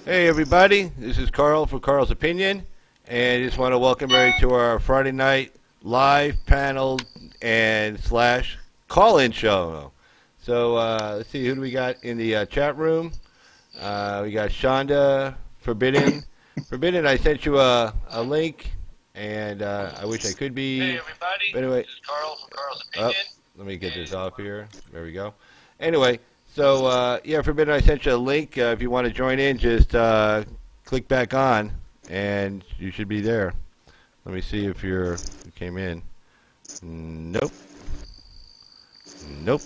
Hey everybody, this is Carl for Carl's Opinion, and I just want to welcome everybody to our Friday night live panel and slash call-in show. So let's see, who do we got in the chat room? We got Shonda Forbidden. Forbidden, I sent you a link, and I wish I could be. Hey everybody, but anyway, this is Carl from Carl's Opinion. Let me get this off here. There we go. Anyway, so yeah, Forbidden, I sent you a link. If you want to join in, just click back on, and you should be there. Let me see if you came in. Nope. Nope.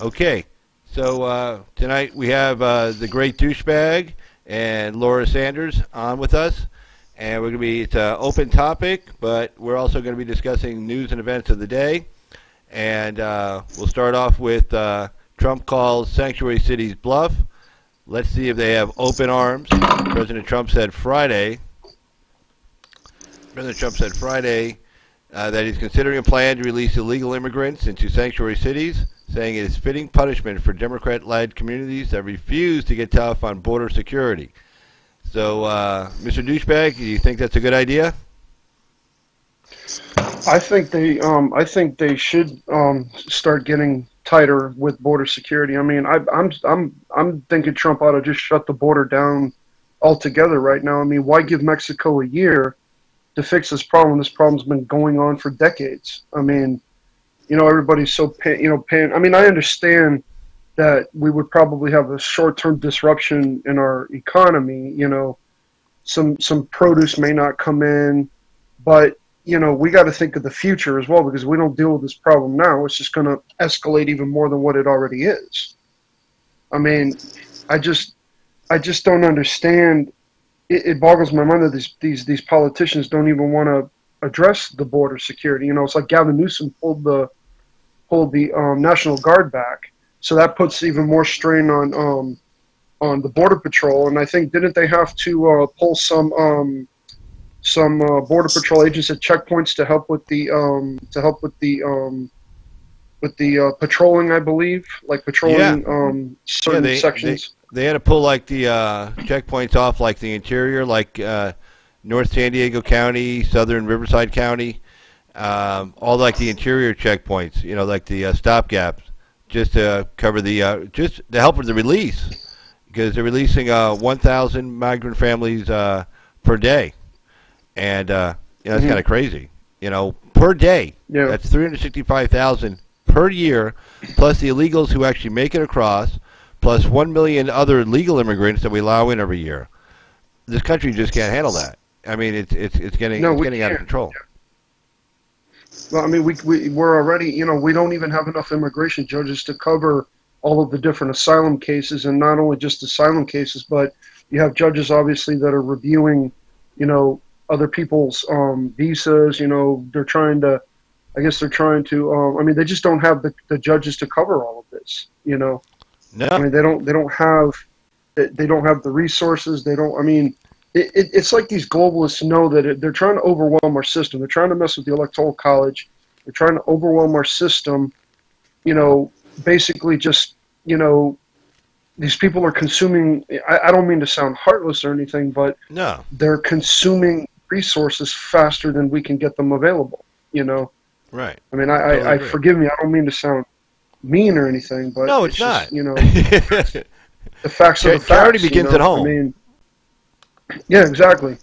Okay. So tonight we have the great douchebag and Laura Sanders on with us, and we're going to be, it's an open topic, but we're also going to be discussing news and events of the day. And we'll start off with Trump calls sanctuary cities bluff. Let's see if they have open arms. President Trump said Friday that he's considering a plan to release illegal immigrants into sanctuary cities, saying it is fitting punishment for Democrat-led communities that refuse to get tough on border security. So, Mr. Douchebag, do you think that's a good idea? I think they should start getting tighter with border security. I mean, I'm thinking Trump ought to just shut the border down altogether right now. I mean, why give Mexico a year to fix this problem? This problem's been going on for decades. I mean, everybody's so paying. I mean, I understand that we would probably have a short-term disruption in our economy. Some produce may not come in, but we got to think of the future as well, because if we don't deal with this problem now, it's just going to escalate even more than what it already is. I mean, I just don't understand. It boggles my mind that these politicians don't even want to address the border security. It's like Gavin Newsom pulled the National Guard back, so that puts even more strain on the Border Patrol. And I think, didn't they have to pull some Border Patrol agents at checkpoints to help with the patrolling, I believe, like patrolling certain sections. They had to pull like the checkpoints off, like the interior, like North San Diego County, Southern Riverside County, all like the interior checkpoints, like the stopgaps, just to cover the just to help with the release, because they're releasing 1,000 migrant families per day. And that's kind of crazy, per day. Yeah. That's 365,000 per year, plus the illegals who actually make it across, plus 1 million other legal immigrants that we allow in every year. This country just can't handle that. I mean, it's getting out of control. Well, I mean, we're already, we don't even have enough immigration judges to cover all of the different asylum cases, and not only just asylum cases, but you have judges obviously that are reviewing, other people's visas. They're trying to, I mean, they just don't have the judges to cover all of this. No. I mean, they don't have the resources. I mean, it's like these globalists know that they're trying to overwhelm our system. They're trying to mess with the Electoral College. They're trying to overwhelm our system. Basically just, these people are consuming. I don't mean to sound heartless or anything, but no, they're consuming resources faster than we can get them available. Right. I mean, I forgive me. I don't mean to sound mean or anything, but no, it's not. Just, the facts are the facts. Charity begins at home. I mean, yeah, exactly.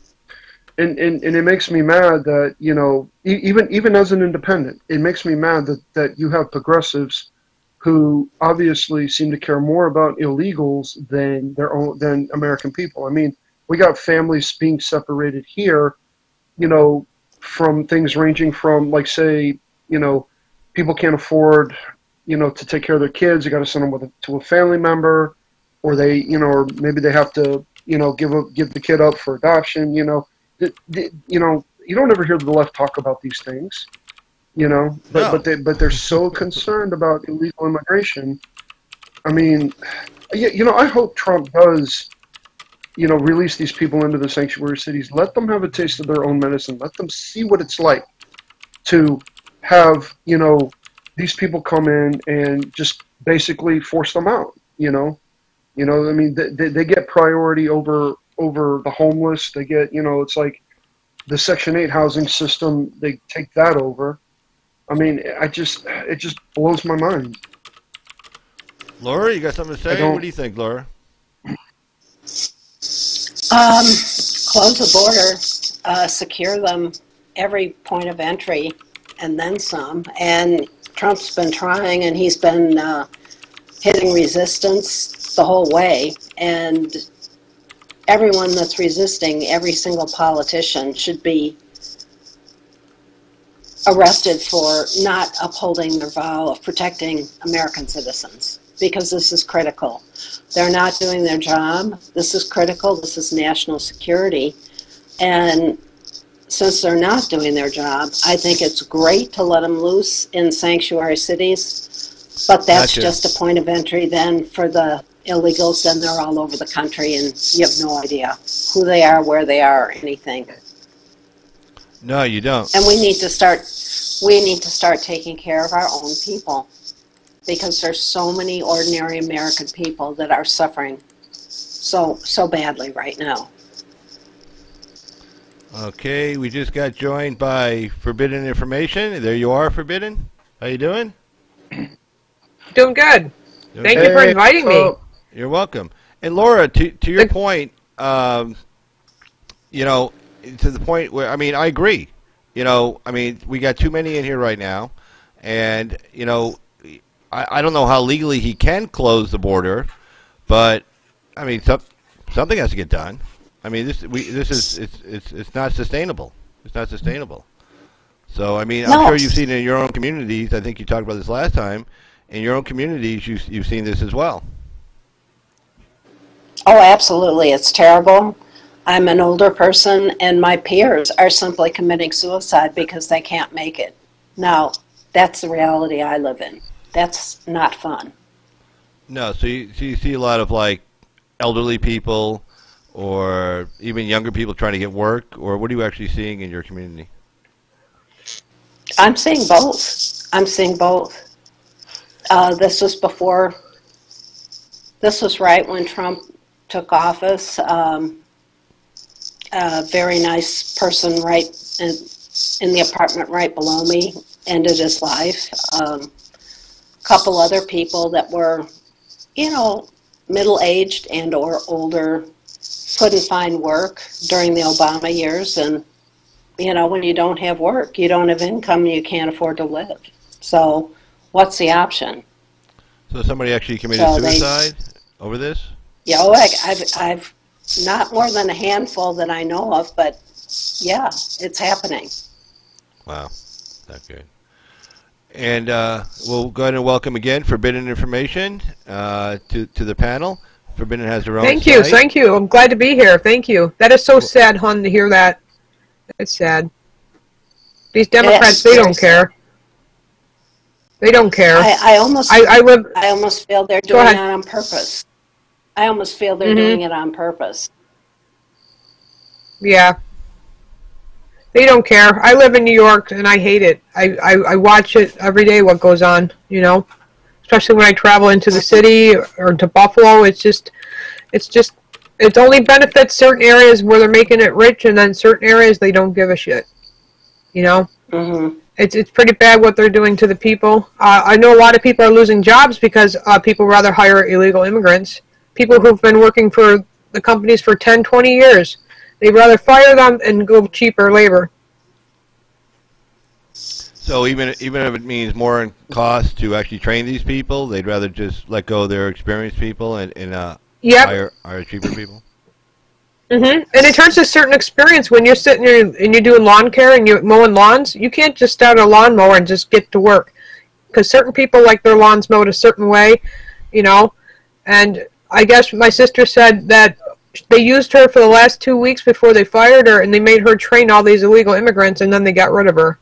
And it makes me mad that even as an independent, it makes me mad that you have progressives who obviously seem to care more about illegals than American people. I mean, we got families being separated here, from things ranging from, like, say, people can't afford, to take care of their kids. You got to send them to a family member, or they, or maybe they have to, give the kid up for adoption. You don't ever hear the left talk about these things, but they're so concerned about illegal immigration. I mean, I hope Trump does, release these people into the sanctuary cities. Let them have a taste of their own medicine. Let them see what it's like to have, these people come in and just basically force them out. I mean, they get priority over over the homeless. They get, it's like the Section 8 housing system, they take that over. I mean, it just blows my mind. Laura, you got something to say? What do you think, Laura? Close the border, secure them every point of entry, and then some. And Trump's been trying, and he's been hitting resistance the whole way. And everyone that's resisting, every single politician should be arrested for not upholding their vow of protecting American citizens, because this is critical. They're not doing their job. This is critical. This is national security. And since they're not doing their job, I think it's great to let them loose in sanctuary cities, but that's just a point of entry then for the illegals. Then they're all over the country, and you have no idea who they are, where they are, or anything. No, you don't. And we need to start taking care of our own people, because there's so many ordinary American people that are suffering so badly right now. Okay, we just got joined by Forbidden Information. There you are, Forbidden. How you doing? Doing good. Thank you for inviting me. You're welcome. And Laura, to your point, you know, to the point where, I mean, I agree. You know, I mean, we got too many in here right now, and you know, I don't know how legally he can close the border, but I mean, something has to get done. I mean, it's not sustainable. It's not sustainable. So I mean, I'm sure you've seen it in your own communities. I think you talked about this last time. In your own communities, you've seen this as well. Oh, absolutely. It's terrible. I'm an older person, and my peers are simply committing suicide because they can't make it. Now, that's the reality I live in. That's not fun. No, so you see a lot of, like, elderly people or even younger people trying to get work, or what are you actually seeing in your community? I'm seeing both. This was right when Trump took office. A very nice person right in the apartment right below me ended his life. Couple other people that were, you know, middle-aged and or older couldn't find work during the Obama years. And, you know, when you don't have work, you don't have income, you can't afford to live. So what's the option? So somebody actually committed suicide over this? Yeah, I've not more than a handful that I know of, but yeah, it's happening. Wow, that's good. And we'll go ahead and welcome again Forbidden Information to the panel. Forbidden has their own site. Thank you. I'm glad to be here. Thank you. That is so sad, hon, to hear that. It's sad. These Democrats, they don't care. They don't care. I almost feel they're doing it on purpose. I almost feel they're doing it on purpose. Yeah. They don't care. I live in New York, and I hate it. I watch it every day, what goes on, you know? Especially when I travel into the city or to Buffalo. It only benefits certain areas where they're making it rich, and then certain areas they don't give a shit, you know? Mm-hmm. It's pretty bad what they're doing to the people. I know a lot of people are losing jobs because people rather hire illegal immigrants. People who've been working for the companies for 10, 20 years. They'd rather fire them and go cheaper labor. So even if it means more in cost to actually train these people, they'd rather just let go of their experienced people and hire cheaper people? Mm-hmm. And it turns to certain experience when you're sitting there and you're doing lawn care and you're mowing lawns. You can't just start a lawnmower and just get to work. Because certain people like their lawns mowed a certain way, you know. And I guess my sister said that they used her for the last 2 weeks before they fired her, and they made her train all these illegal immigrants, and then they got rid of her.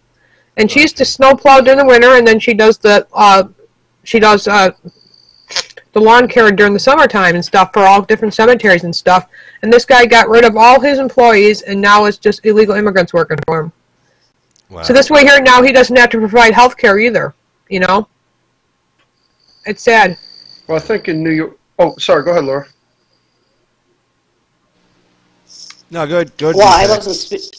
And she used to snowplow during the winter, and then she does the lawn care during the summertime and stuff for all different cemeteries and stuff. And this guy got rid of all his employees, and now it's just illegal immigrants working for him. Wow. So this way here now he doesn't have to provide health care either, you know? It's sad. Well, I think in New York... Oh, sorry, go ahead, Laura. No, go ahead. Go ahead. Well, I douchebag. wasn't.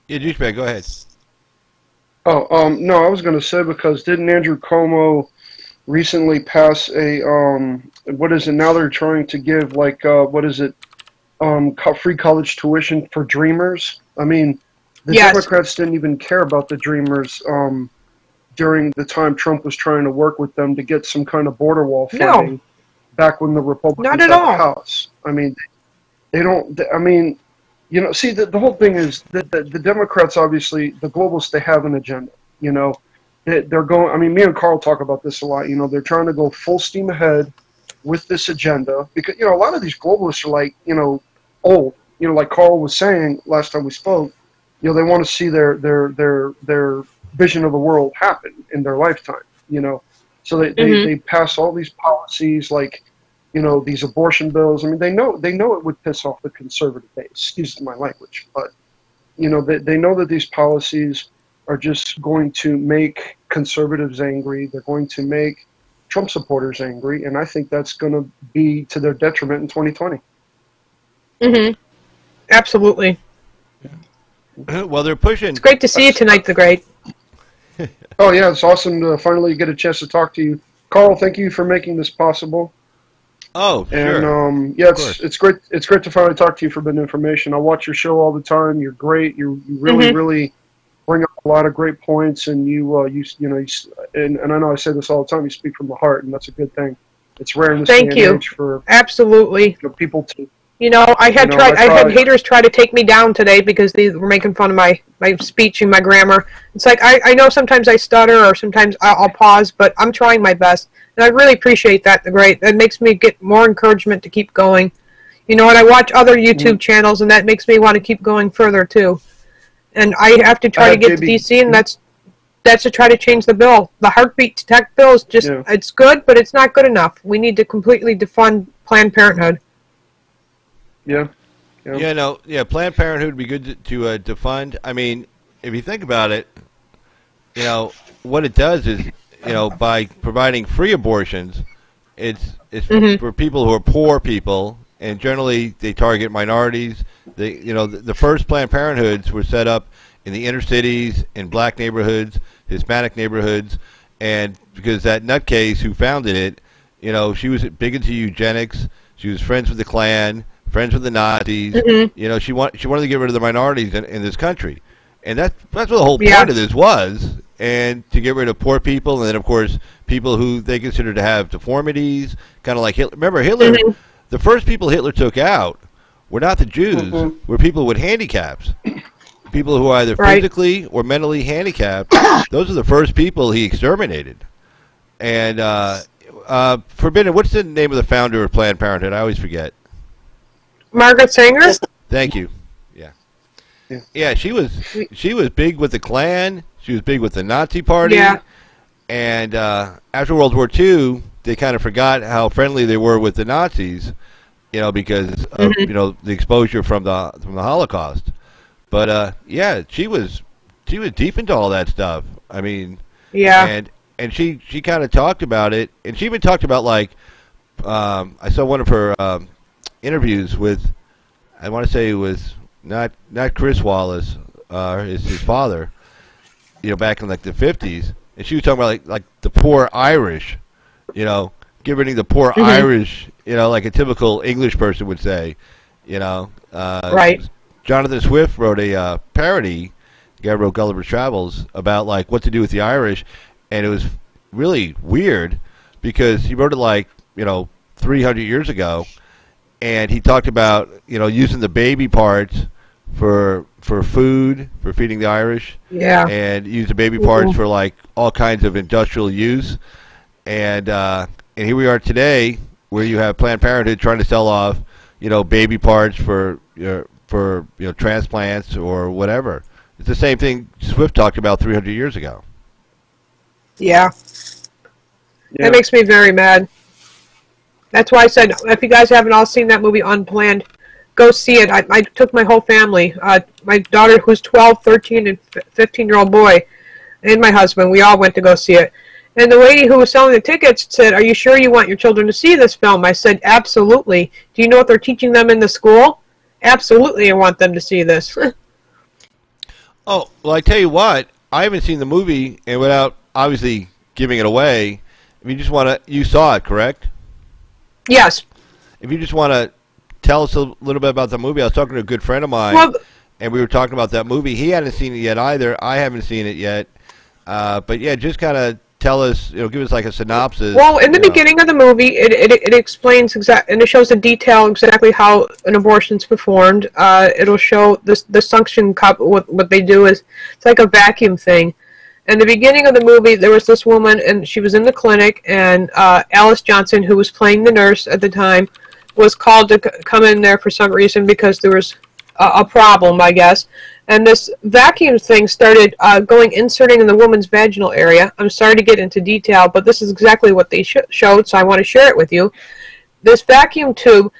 Yeah, douchebag. Go ahead. No, I was going to say because didn't Andrew Cuomo recently pass a what is it? Now they're trying to give like what is it? Free college tuition for Dreamers. I mean, the Yes. Democrats didn't even care about the Dreamers during the time Trump was trying to work with them to get some kind of border wall No. funding back when the Republicans Not at had all. the House. I mean, they don't. I mean, you know, see, the whole thing is that the Democrats, obviously, the globalists, they have an agenda. You know, they're going. I mean, me and Carl talk about this a lot. You know, they're trying to go full steam ahead with this agenda because you know a lot of these globalists are like old. You know, like Carl was saying last time we spoke. You know, they want to see their vision of the world happen in their lifetime. You know, so they pass all these policies like these abortion bills. I mean, they know it would piss off the conservative base. Excuse my language, but they know that these policies are just going to make conservatives angry. They're going to make Trump supporters angry, and I think that's going to be to their detriment in 2020. Absolutely. Well, they're pushing. It's great to see you tonight, the Great. Oh yeah, it's awesome to finally get a chance to talk to you, Carl. Thank you for making this possible. Oh, And sure. yeah, course. it's great. It's great to finally talk to you for good information. I watch your show all the time. You're great. You really bring up a lot of great points, and and I know I say this all the time. You speak from the heart, and that's a good thing. It's rare in this Thank day and you. age for Absolutely. people to. I had I I had tried. haters try to take me down today because they were making fun of my speech and my grammar. It's like I know sometimes I stutter or sometimes I'll pause, but I'm trying my best, and I really appreciate that. The Great. That makes me get more encouragement to keep going. And I watch other YouTube channels, and that makes me want to keep going further too. And I have to try to get to DC, and that's to try to change the bill. The heartbeat detect bill is just it's good, but it's not good enough. We need to completely defund Planned Parenthood. Yeah. Planned Parenthood would be good to defund. I mean, if you think about it, what it does is, by providing free abortions, it's for people who are poor people, and generally they target minorities. The first Planned Parenthoods were set up in the inner cities, in black neighborhoods, Hispanic neighborhoods, and because that nutcase who founded it, she was big into eugenics. She was friends with the Klan, friends with the Nazis. She wanted to get rid of the minorities in this country, and that's what the whole point of this was, and to get rid of poor people, and then of course people who they considered to have deformities, kind of like Hitler. Remember Hitler? The first people Hitler took out were not the Jews, were people with handicaps, people who are either physically or mentally handicapped. Those are the first people he exterminated. And Forbidden, what's the name of the founder of Planned Parenthood? I always forget. Margaret Sanger? Thank you. Yeah, she was big with the Klan. She was big with the Nazi Party. Yeah. And after World War II, they kind of forgot how friendly they were with the Nazis, because of the exposure from the Holocaust. But she was deep into all that stuff. I mean, and she kind of talked about it, and she even talked about I saw one of her interviews with, I want to say it was not Chris Wallace, his father, back in the 50s, and she was talking about like the poor Irish, get rid of the poor Irish, like a typical English person would say, Right. Jonathan Swift wrote a parody, the guy who wrote Gulliver's Travels, about what to do with the Irish, and it was really weird because he wrote it 300 years ago. And he talked about, using the baby parts for food, for feeding the Irish. Yeah. And use the baby parts for all kinds of industrial use. And here we are today, where you have Planned Parenthood trying to sell off, baby parts for transplants or whatever. It's the same thing Swift talked about 300 years ago. Yeah. That makes me very mad. That's why I said, if you guys haven't all seen that movie Unplanned, go see it. I took my whole family, my daughter who's 12, 13, and 15-year-old boy, and my husband. We all went to go see it. And the lady who was selling the tickets said, "Are you sure you want your children to see this film?" I said, "Absolutely. Do you know what they're teaching them in the school? Absolutely, I want them to see this." Oh, well, I tell you what, I haven't seen the movie, and without obviously giving it away, if you just want to, you saw it, correct? Yes. If you just want to tell us a little bit about the movie, I was talking to a good friend of mine, Well, and we were talking about that movie. He hadn't seen it yet either. I haven't seen it yet. But yeah, just kind of tell us, give us like a synopsis. well, in the beginning of the movie, it explains and it shows in detail exactly how an abortion's performed. It'll show the suction cup. What they do is it's like a vacuum thing. In the beginning of the movie, there was this woman, and she was in the clinic, and Alice Johnson, who was playing the nurse at the time, was called to come in there for some reason because there was a problem, I guess. And this vacuum thing started inserting in the woman's vaginal area. I'm sorry to get into detail, but this is exactly what they showed, so I want to share it with you. This vacuum tube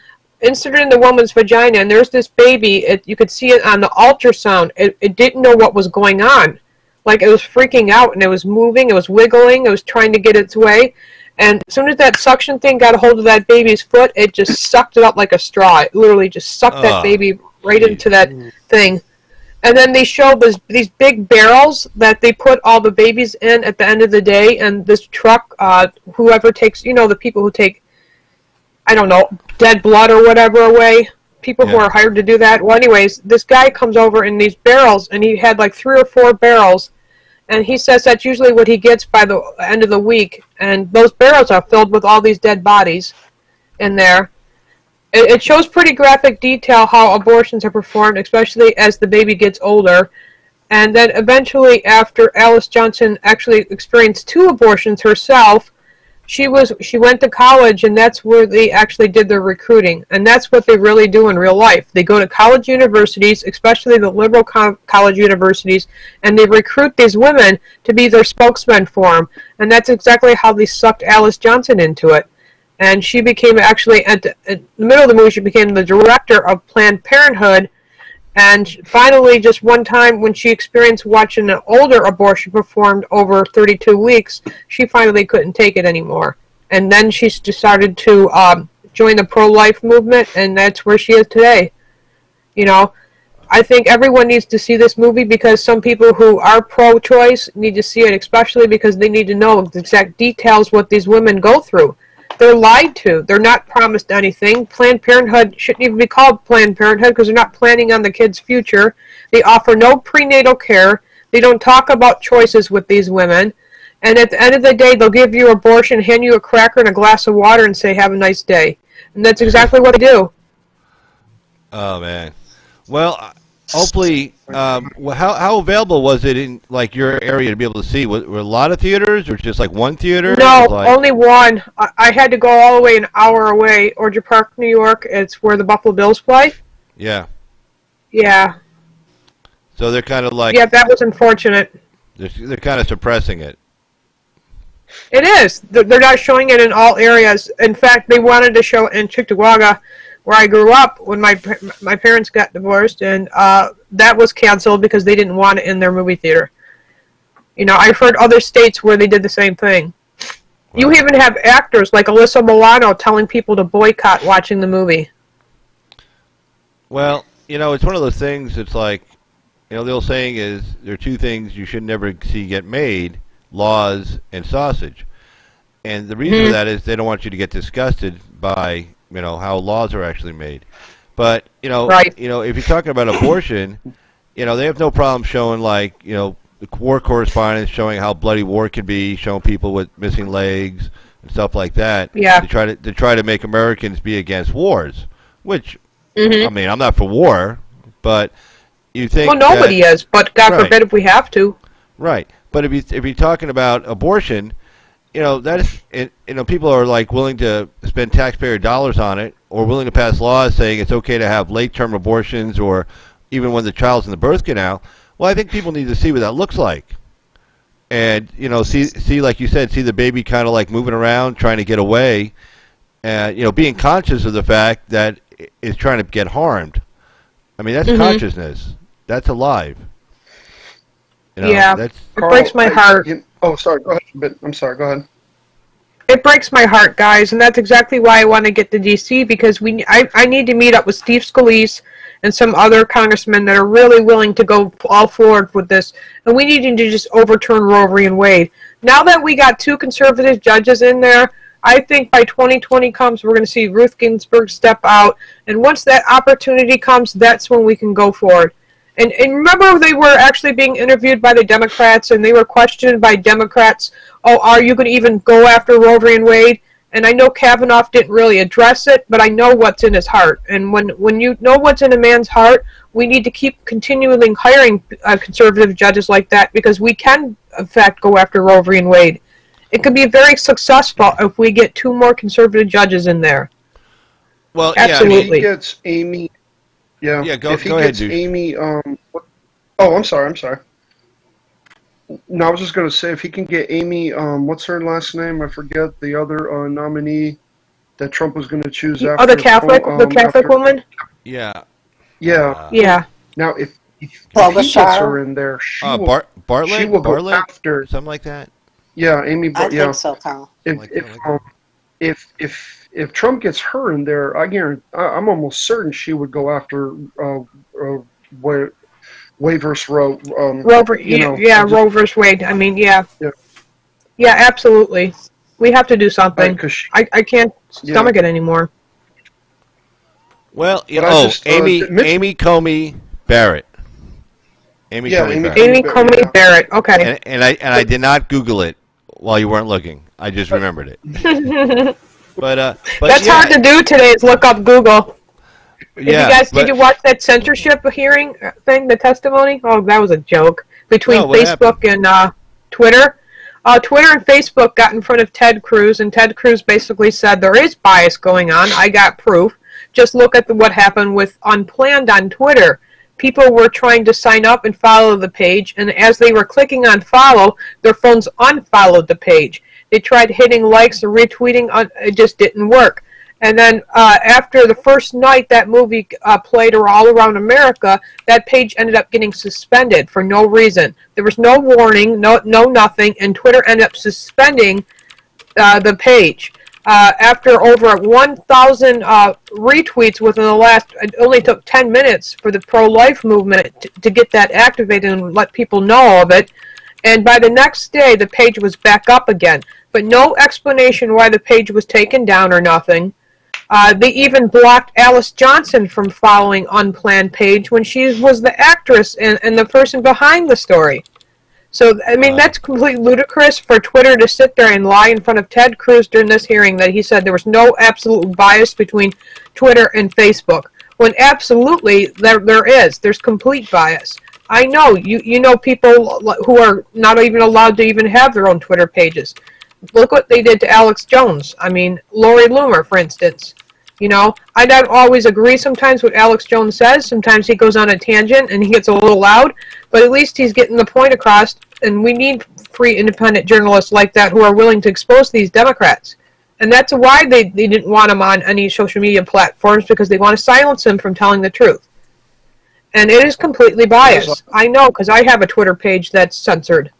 inserted in the woman's vagina, and there's this baby. You could see it on the ultrasound. It didn't know what was going on. Like, it was freaking out, and it was moving, it was wiggling, it was trying to get its way. And as soon as that suction thing got a hold of that baby's foot, it just sucked it up like a straw. It literally just sucked that baby right into that thing. And then they showed these big barrels that they put all the babies in at the end of the day. And this truck, whoever takes, the people who take, I don't know, dead blood or whatever away, people who are hired to do that. Well, anyways, this guy comes over in these barrels, and he had like 3 or 4 barrels. And he says that's usually what he gets by the end of the week. And those barrels are filled with all these dead bodies in there. It shows pretty graphic detail how abortions are performed, especially as the baby gets older. And then eventually, after Alice Johnson actually experienced 2 abortions herself, she went to college, and that's where they actually did their recruiting. And that's what they really do in real life. They go to college universities, especially the liberal college universities, and they recruit these women to be their spokesmen for them. And that's exactly how they sucked Alice Johnson into it. And she became actually, at the middle of the movie, she became the director of Planned Parenthood. And finally, just one time when she experienced watching an older abortion performed over 32 weeks, she finally couldn't take it anymore. And then she decided to join the pro-life movement, and that's where she is today. I think everyone needs to see this movie because some people who are pro-choice need to see it, especially because they need to know the exact details what these women go through. They're lied to. They're not promised anything. Planned Parenthood shouldn't even be called Planned Parenthood because they're not planning on the kid's future. They offer no prenatal care. They don't talk about choices with these women. And at the end of the day, they'll give you abortion, hand you a cracker and a glass of water and say, "Have a nice day." And that's exactly what they do. Oh, man. Well, hopefully, how available was it in like your area to be able to see? Were a lot of theaters, or just like one theater? No, like... only one. I had to go all the way an hour away, Orchard Park, New York. It's where the Buffalo Bills play. Yeah. Yeah. So they're kind of like... Yeah, that was unfortunate. They're kind of suppressing it. It is. They're not showing it in all areas. In fact, they wanted to show it in Cheektowaga, where I grew up when my parents got divorced, and that was canceled because they didn't want it in their movie theater. I've heard other states where they did the same thing. Wow. You even have actors like Alyssa Milano telling people to boycott watching the movie. Well, it's one of those things. It's like, the old saying is there are 2 things you should never see get made: laws and sausage. And the reason for that is they don't want you to get disgusted by how laws are actually made. But right. if you're talking about abortion, they have no problem showing like the war correspondence showing how bloody war can be, showing people with missing legs and stuff like that. Yeah. To try to make Americans be against wars, which I mean, I'm not for war, but you think nobody is, but God forbid if we have to. Right. But if you're talking about abortion, that is, people are like willing to spend taxpayer dollars on it, or willing to pass laws saying it's okay to have late-term abortions, or even when the child's in the birth canal. Well, I think people need to see what that looks like, and see like you said, see the baby kind of like moving around, trying to get away, and being conscious of the fact that it's trying to get harmed. I mean, that's consciousness. That's alive. Yeah, it breaks my heart. Oh, sorry. Go ahead. But I'm sorry. Go ahead. It breaks my heart, guys, and that's exactly why I want to get to D.C. because I need to meet up with Steve Scalise and some other congressmen that are really willing to go all forward with this, and we need to just overturn Roe v. Wade. Now that we got 2 conservative judges in there, I think by 2020 comes, we're going to see Ruth Ginsburg step out, and once that opportunity comes, that's when we can go forward. And remember, they were actually being interviewed by the Democrats, and they were questioned by Democrats, oh, are you going to even go after Roe v. Wade? And I know Kavanaugh didn't really address it, but I know what's in his heart. And when you know what's in a man's heart, we need to keep continually hiring conservative judges like that, because we can, in fact, go after Roe v. Wade. It could be very successful if we get 2 more conservative judges in there. Well, Absolutely. yeah, If he gets Amy, if he go ahead, gets dude. Amy, I'm sorry. No, I was just gonna say if he can get Amy, what's her last name? I forget the other nominee that Trump was gonna choose after. Oh, the Catholic woman? Yeah. Yeah. Yeah. Now, if he Klobuchar. gets her in there, she will Bartlett? go Bartlett? after. Something like that? Yeah, Amy. I Yeah. think so, Carl. If Trump gets her in there, I'm almost certain she would go after Wade versus Roe. Roe versus Wade. I mean, yeah. Yeah, absolutely. We have to do something. I can't stomach it anymore. Well, Amy Amy Comey Barrett. Amy Comey Barrett. Okay. And I did not Google it while you weren't looking. I just remembered it. But that's hard to do today. Is look up Google. Yeah. Did you watch that censorship hearing thing? The testimony? Oh, that was a joke between Facebook and Twitter. Twitter and Facebook got in front of Ted Cruz, and Ted Cruz basically said there is bias going on. I got proof. Just look at what happened with Unplanned on Twitter. People were trying to sign up and follow the page, and as they were clicking on follow, their phones unfollowed the page. They tried hitting likes or retweeting, it just didn't work. And then after the first night that movie played all around America, that page ended up getting suspended for no reason. There was no warning, no nothing, and Twitter ended up suspending the page. After over 1,000 retweets within the last, it only took 10 minutes for the pro-life movement to get that activated and let people know of it. And by the next day, the page was back up again. But no explanation why the page was taken down or nothing. They even blocked Alice Johnson from following Unplanned page when she was the actress and the person behind the story. So, I mean, that's completely ludicrous for Twitter to sit there and lie in front of Ted Cruz during this hearing that he said there was no absolute bias between Twitter and Facebook. When absolutely there is. There's complete bias. I know, you know people who are not even allowed to even have their own Twitter pages. Look what they did to Alex Jones. I mean, Lori Loomer, for instance. You know, I don't always agree sometimes what Alex Jones says. Sometimes he goes on a tangent and he gets a little loud, but at least he's getting the point across, and we need free, independent journalists like that who are willing to expose these Democrats. And that's why they didn't want him on any social media platforms, because they want to silence him from telling the truth. And it is completely biased. I know, because I have a Twitter page that's censored.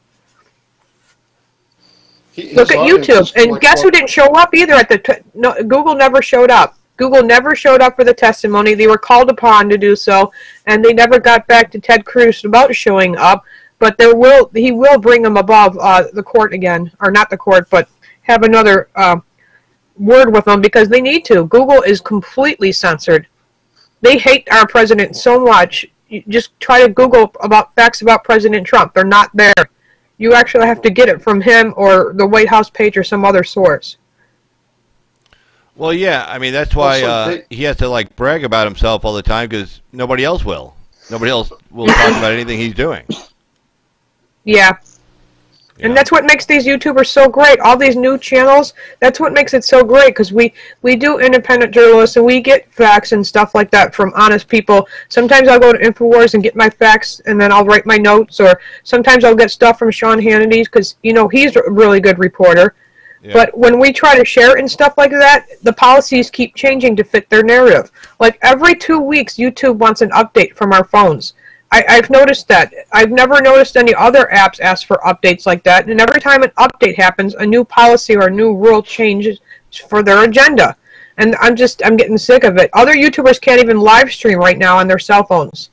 Look at YouTube, and guess who didn't show up either at the Google never showed up. Google never showed up for the testimony. They were called upon to do so, and they never got back to Ted Cruz about showing up. But he will bring them above the court again, or not the court, but have another word with them, because they need to. Google is completely censored. They hate our president so much. You just try to Google about facts about President Trump. They're not there. You actually have to get it from him or the White House page or some other source. Well, yeah, I mean, that's why he has to, like, brag about himself all the time, because nobody else will. Nobody else will talk about anything he's doing. Yeah. And that's what makes these YouTubers so great. All these new channels, that's what makes it so great, because we do independent journalists, and we get facts and stuff like that from honest people. Sometimes I'll go to InfoWars and get my facts, and then I'll write my notes, or sometimes I'll get stuff from Sean Hannity, because, you know, he's a really good reporter. Yeah. But when we try to share it and stuff like that, the policies keep changing to fit their narrative. Like every 2 weeks, YouTube wants an update from our phones. I've noticed that. I've never noticed any other apps ask for updates like that. And every time an update happens, a new policy or a new rule changes for their agenda. And I'm getting sick of it. Other YouTubers can't even live stream right now on their cell phones,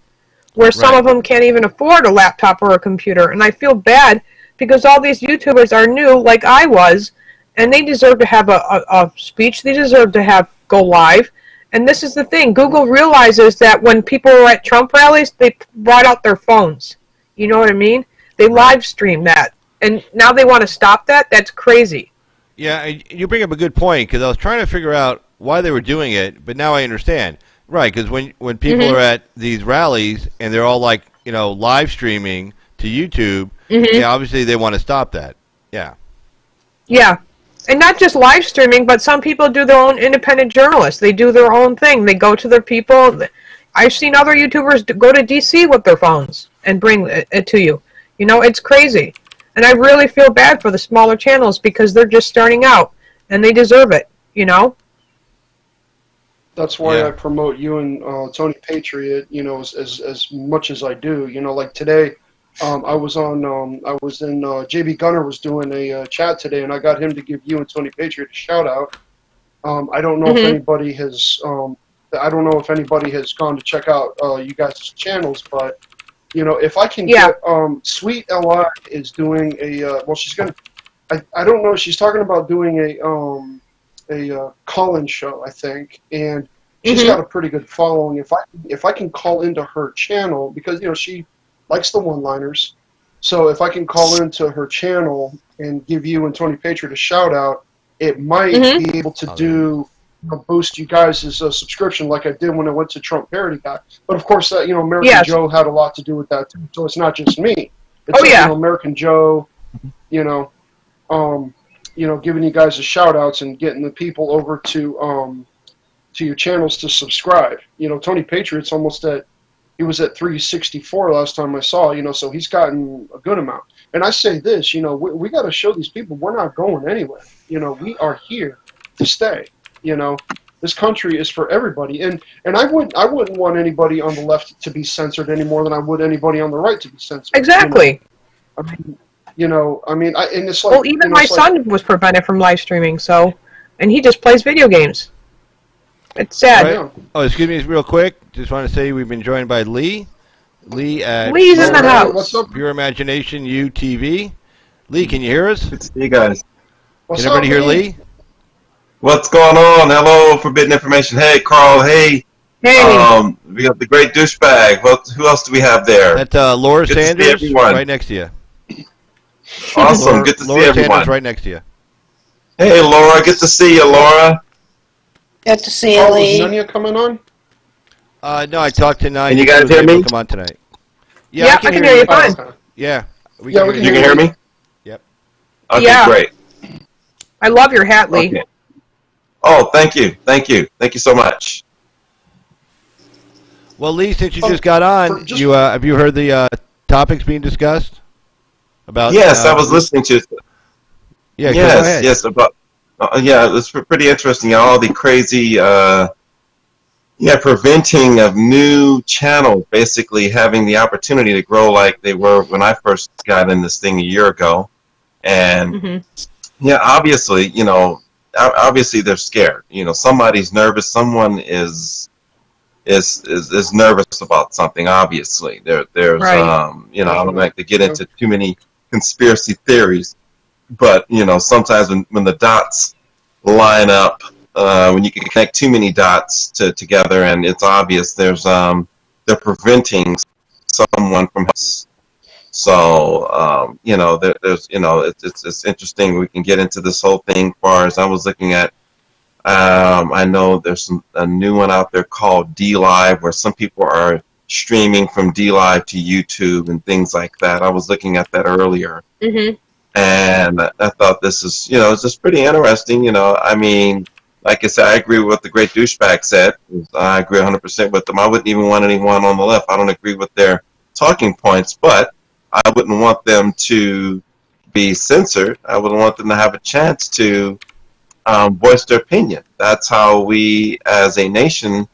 where some Right. of them can't even afford a laptop or a computer. And I feel bad because all these YouTubers are new, like I was, and they deserve to have a speech. They deserve to have go live. And this is the thing. Google realizes that when people were at Trump rallies, they brought out their phones. You know what I mean? They live stream that. And now they want to stop that? That's crazy. Yeah, and you bring up a good point because I was trying to figure out why they were doing it, but now I understand. Right, because when people are at these rallies and they're all like, live streaming to YouTube, yeah, obviously they want to stop that. Yeah. Yeah. And not just live streaming, but some people do their own independent journalists. They do their own thing. They go to their people. I've seen other YouTubers go to DC with their phones and bring it to you. It's crazy. And I really feel bad for the smaller channels because they're just starting out and they deserve it, That's why Yeah. I promote you and Tony Patriot, as much as I do. Like today, I was in JB Gunner was doing a chat today, and I got him to give you and Tony Patriot a shout out. I don't know if anybody has gone to check out you guys' channels, but if I can get Sweet Li is doing a she's gonna I don't know, she's talking about doing a call-in show, I think, and she's got a pretty good following. If I can call into her channel, because she likes the one-liners, so if I can call into her channel and give you and Tony Patriot a shout out, it might be able to boost you guys' subscription like I did when I went to Trump Parody Guy. But of course, American Joe had a lot to do with that too. So it's not just me. It's American Joe, giving you guys the shout outs and getting the people over to your channels to subscribe. Tony Patriot's he was at 364 last time I saw, so he's gotten a good amount. And I say this, we got to show these people we're not going anywhere. We are here to stay. This country is for everybody. And I wouldn't want anybody on the left to be censored any more than I would anybody on the right to be censored. Exactly. And it's like, even my son was prevented from live streaming, and he just plays video games. It's sad. Right. Oh, excuse me, real quick. Just want to say we've been joined by Lee. Lee at Lee's in the house. What's up? Pure Imagination UTV. Lee, can you hear us? Good to see you guys. What's Can everybody up, hear Lee? What's going on? Hello, Forbidden Information. Hey, Carl. Hey. Hey. We got the great douchebag. Who else do we have there? That's Laura Good to see Sanders, everyone. right next to you. Awesome. Laura, Good to Laura see everyone. Sanders, right next to you. Hey, Laura. Good to see you, Laura. Good to see you, Oh, is Lee. Nanya coming on? No, I talked to Nine. Can you guys hear me? Come on tonight. Yeah, I can hear you fine. Oh, okay. Yeah. We can You can hear me? Yep. Okay, Yeah. great. I love your hat, Lee. Okay. Oh, thank you. Thank you. Thank you so much. Well, Lee, since you just got on, have you heard the topics being discussed? About Yes, I was listening to it. Yeah, go Yes, ahead. yes. It's pretty interesting. All the crazy, preventing of new channels basically having the opportunity to grow like they were when I first got in this thing a year ago. And, obviously, obviously they're scared. Somebody's nervous. Someone is nervous about something. Obviously, there's Right. I don't like to get into too many conspiracy theories, but sometimes when the dots line up, when you can connect too many dots together, and it's obvious they're preventing someone from us. So there's it's interesting. We can get into this whole thing. As far as I was looking at. I know there's a new one out there called DLive, where some people are streaming from DLive to YouTube and things like that. I was looking at that earlier, and I thought this is, it's just pretty interesting. I mean, like I said, I agree with what the great douchebag said. I agree 100% with them. I wouldn't even want anyone on the left. I don't agree with their talking points, but I wouldn't want them to be censored. I wouldn't want them to have a chance to voice their opinion. That's how we, as a nation,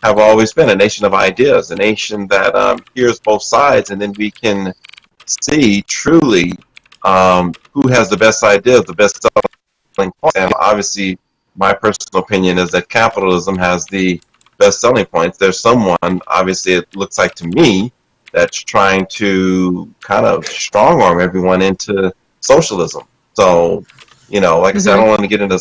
have always been a nation of ideas, a nation that hears both sides, and then we can see truly who has the best ideas, the best selling points. And obviously, my personal opinion is that capitalism has the best selling points. There's someone, obviously, it looks like to me, that's trying to kind of strong arm everyone into socialism. So, you know, like I said, I don't want to get into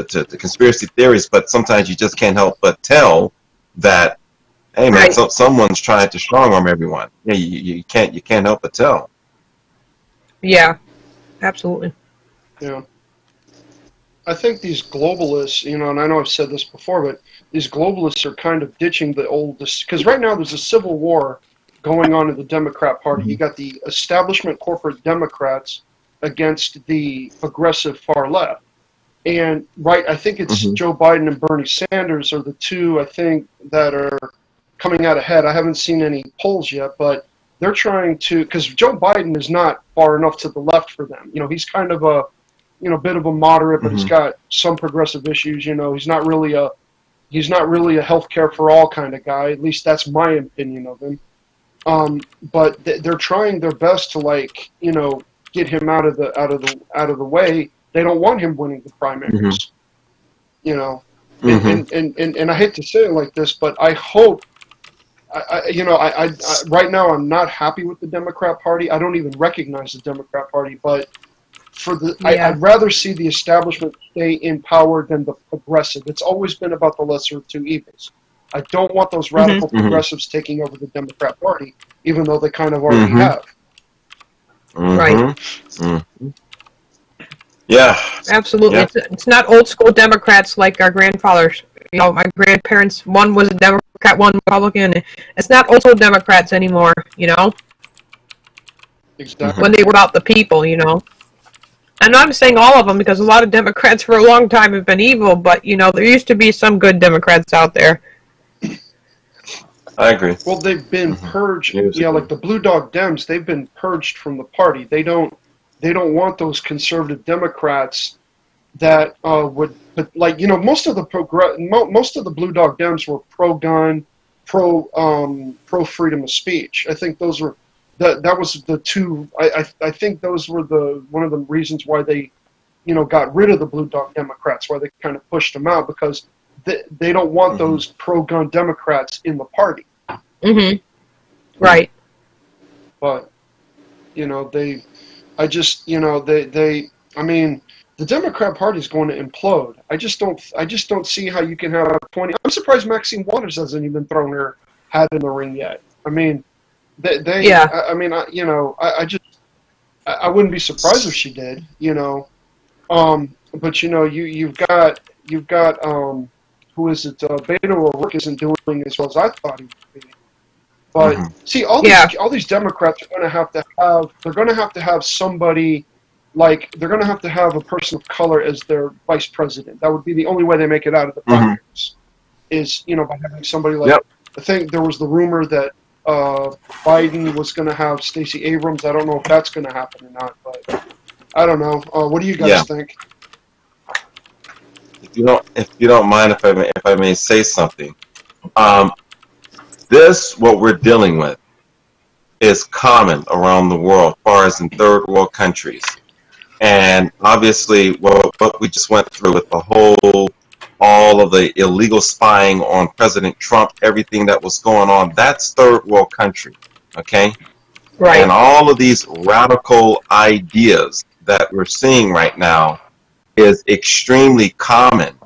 to conspiracy theories, but sometimes you just can't help but tell that, hey man, so someone's trying to strong arm everyone. Yeah, you can't help but tell. Yeah, absolutely. Yeah. I think these globalists, you know, and I know I've said this before, but these globalists are kind of ditching the old, because right now there's a civil war going on in the Democrat Party. You got the establishment corporate Democrats against the aggressive far left. And I think it's Joe Biden and Bernie Sanders are the two, I think, that are coming out ahead. I haven't seen any polls yet, but they're trying to, because Joe Biden is not far enough to the left for them. You know, he's kind of a, you know, bit of a moderate, but he's got some progressive issues. You know, he's not really a healthcare for all kind of guy. At least that's my opinion of him. But they're trying their best to, like, you know, get him out of the way. They don't want him winning the primaries. You know, and I hate to say it like this, but I hope. I right now I'm not happy with the Democrat Party. I don't even recognize the Democrat Party, but I'd rather see the establishment stay in power than the progressive. It's always been about the lesser of two evils. I don't want those radical progressives taking over the Democrat Party, even though they kind of already have. Right. Yeah. Absolutely. Yeah. It's not old school Democrats like our grandfathers. You know, my grandparents, one was a Democrat, one Republican. It's not old school Democrats anymore, you know? Exactly. When they were about the people, you know? And I'm saying all of them because a lot of Democrats for a long time have been evil, but, you know, there used to be some good Democrats out there. I agree. Well, they've been purged. Yeah, like the Blue Dog Dems, they've been purged from the party. They don't want those conservative Democrats that would, but like, you know, most of the Blue Dog Dems were pro-gun, pro freedom of speech. I think those were that was the two. I think those were one of the reasons why they, you know, got rid of the Blue Dog Democrats, why they kind of pushed them out, because they don't want those pro-gun Democrats in the party. Right. But, you know, I mean, the Democrat Party is going to implode. I just don't see how you can have 20. I'm surprised Maxine Waters hasn't even thrown her hat in the ring yet. I mean, I wouldn't be surprised if she did, you know. But you know, you've got who is it? Beto O'Rourke isn't doing as well as I thought he would be. But see, all these Democrats are going to have to have somebody, like, they're going to have a person of color as their vice president. That would be the only way they make it out of the primaries, is, you know, by having somebody like. I think there was the rumor that Biden was going to have Stacey Abrams. I don't know if that's going to happen or not, but I don't know. What do you guys think? If you don't mind, if I may say something, what we're dealing with is common around the world, as far as in third world countries, and obviously what we just went through with all of the illegal spying on President Trump, everything that was going on, that's third world country, okay? Right. And all of these radical ideas that we're seeing right now is extremely common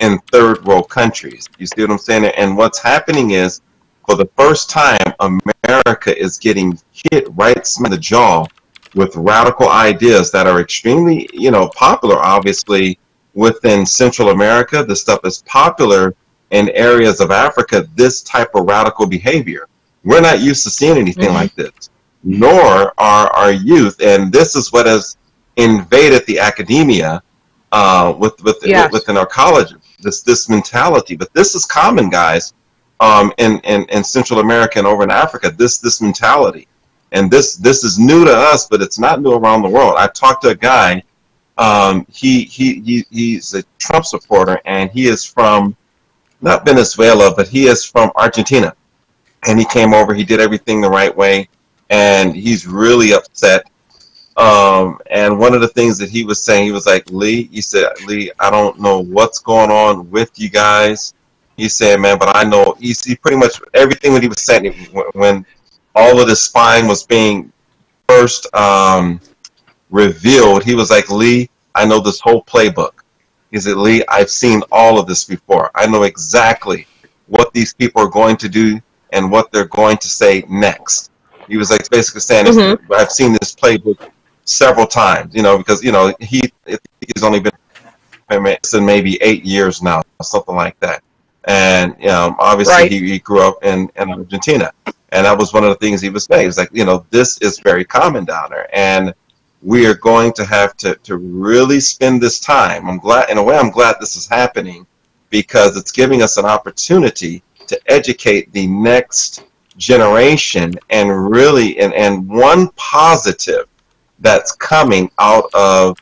in third world countries. You see what I'm saying? And what's happening is, for the first time, America is getting hit right in the jaw with radical ideas that are extremely, you know, popular, obviously, within Central America. This stuff is popular in areas of Africa, this type of radical behavior. We're not used to seeing anything like this, nor are our youth. And this is what has invaded the academia within our colleges, this mentality. But this is common, guys, in Central America and over in Africa, this mentality. And this is new to us, but it's not new around the world. I talked to a guy He's a Trump supporter, and he is from not Venezuela, but he is from Argentina. And he came over. He did everything the right way, and he's really upset. And one of the things that he was saying, he was like, Lee, Lee, I don't know what's going on with you guys. He said, man, but I know he pretty much everything that he was saying when all of this spying was being first revealed. He was like, Lee, I know this whole playbook. He said, Lee, I've seen all of this before. I know exactly what these people are going to do and what they're going to say next. He was like basically saying, I've seen this playbook several times, because he's only been in maybe 8 years now, something like that. And obviously Right. he grew up in Argentina, and that was one of the things he was saying. He was like, this is very common down there, and we are going to have to really spend this time. I'm glad this is happening, because it's giving us an opportunity to educate the next generation, and really, and one positive that's coming out of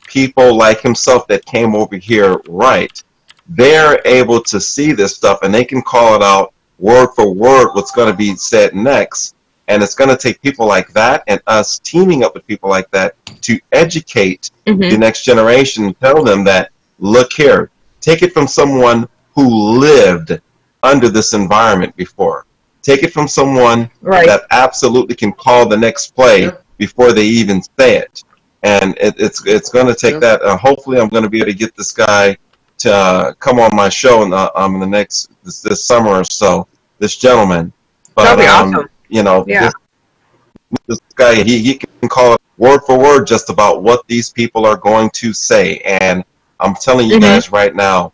people like himself that came over here, right? They're able to see this stuff, and they can call it out word for word what's going to be said next. And it's going to take people like that and us teaming up with people like that to educate the next generation and tell them that, look here, take it from someone who lived under this environment before. Take it from someone that absolutely can call the next play before they even say it. And it's going to take that. Hopefully I'm going to be able to get this guy to come on my show in the next this summer or so. This gentleman, but That'd be awesome. This guy, he can call it word for word just about what these people are going to say. And I'm telling you guys right now,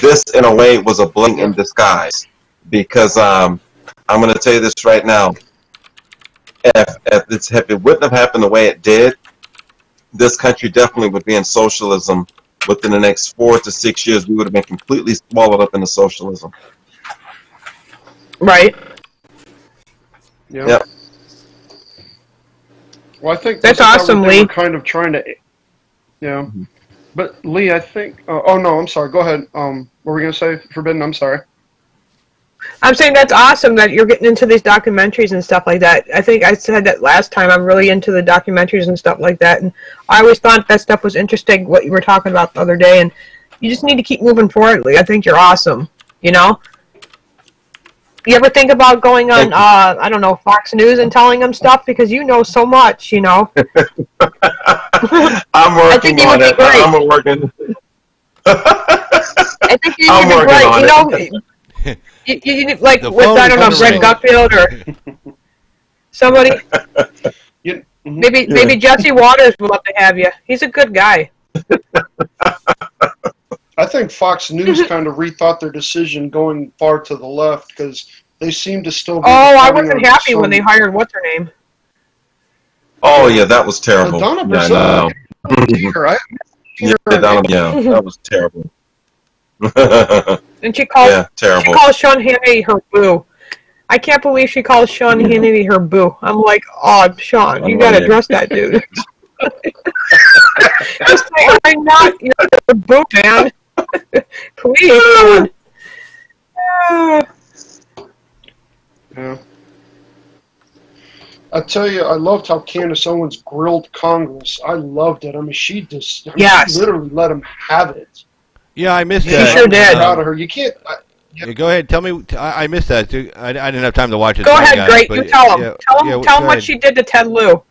this in a way was a blessing in disguise, because I'm going to tell you this right now. If it wouldn't have happened the way it did, this country definitely would be in socialism. Within the next 4 to 6 years, we would have been completely swallowed up into socialism. Right. Yeah. Yep. Well, I think That's this is awesome, how they Lee. were kind of trying to, But Lee, I think. Oh no, I'm sorry. Go ahead. What were we gonna say? Forbidden. I'm sorry. I'm saying that's awesome that you're getting into these documentaries and stuff like that. I think I said that last time. I'm really into the documentaries and stuff like that, and I always thought that stuff was interesting, what you were talking about the other day, and you just need to keep moving forward, Lee. I think you're awesome, You ever think about going on, I don't know, Fox News and telling them stuff? Because you know so much, I'm I think working you on would be it. great. I'm working. I think you I'm would be working great. on it. You like The with, phone I don't know, is Greg ringing. Gutfield or somebody. Maybe Jesse Waters would love to have you. He's a good guy. I think Fox News kind of rethought their decision going far to the left, because they seem to still be. Oh, I depending wasn't on happy when some- they hired what's her name. Oh yeah, that was terrible. Donna Yeah, I Brazile. know. Yeah, that was terrible. And she calls Yeah, terrible. she calls Sean Hannity her boo. I can't believe she calls Sean Hannity her boo. I'm like, oh, Sean, you gotta address that dude. Just say, I'm not your boo, man. Please, Sean. Yeah. I tell you, I loved how Candace Owens grilled Congress. I loved it. I mean, she Yes. literally let him have it. Yeah, I missed She that. sure did. I'm proud of her. You can't. Yeah, go ahead. Tell me. I missed that. Too. I didn't have time to watch it. Go sorry, ahead, guys, great. but You tell him. yeah, Tell him go what ahead. she did to Ted Lieu.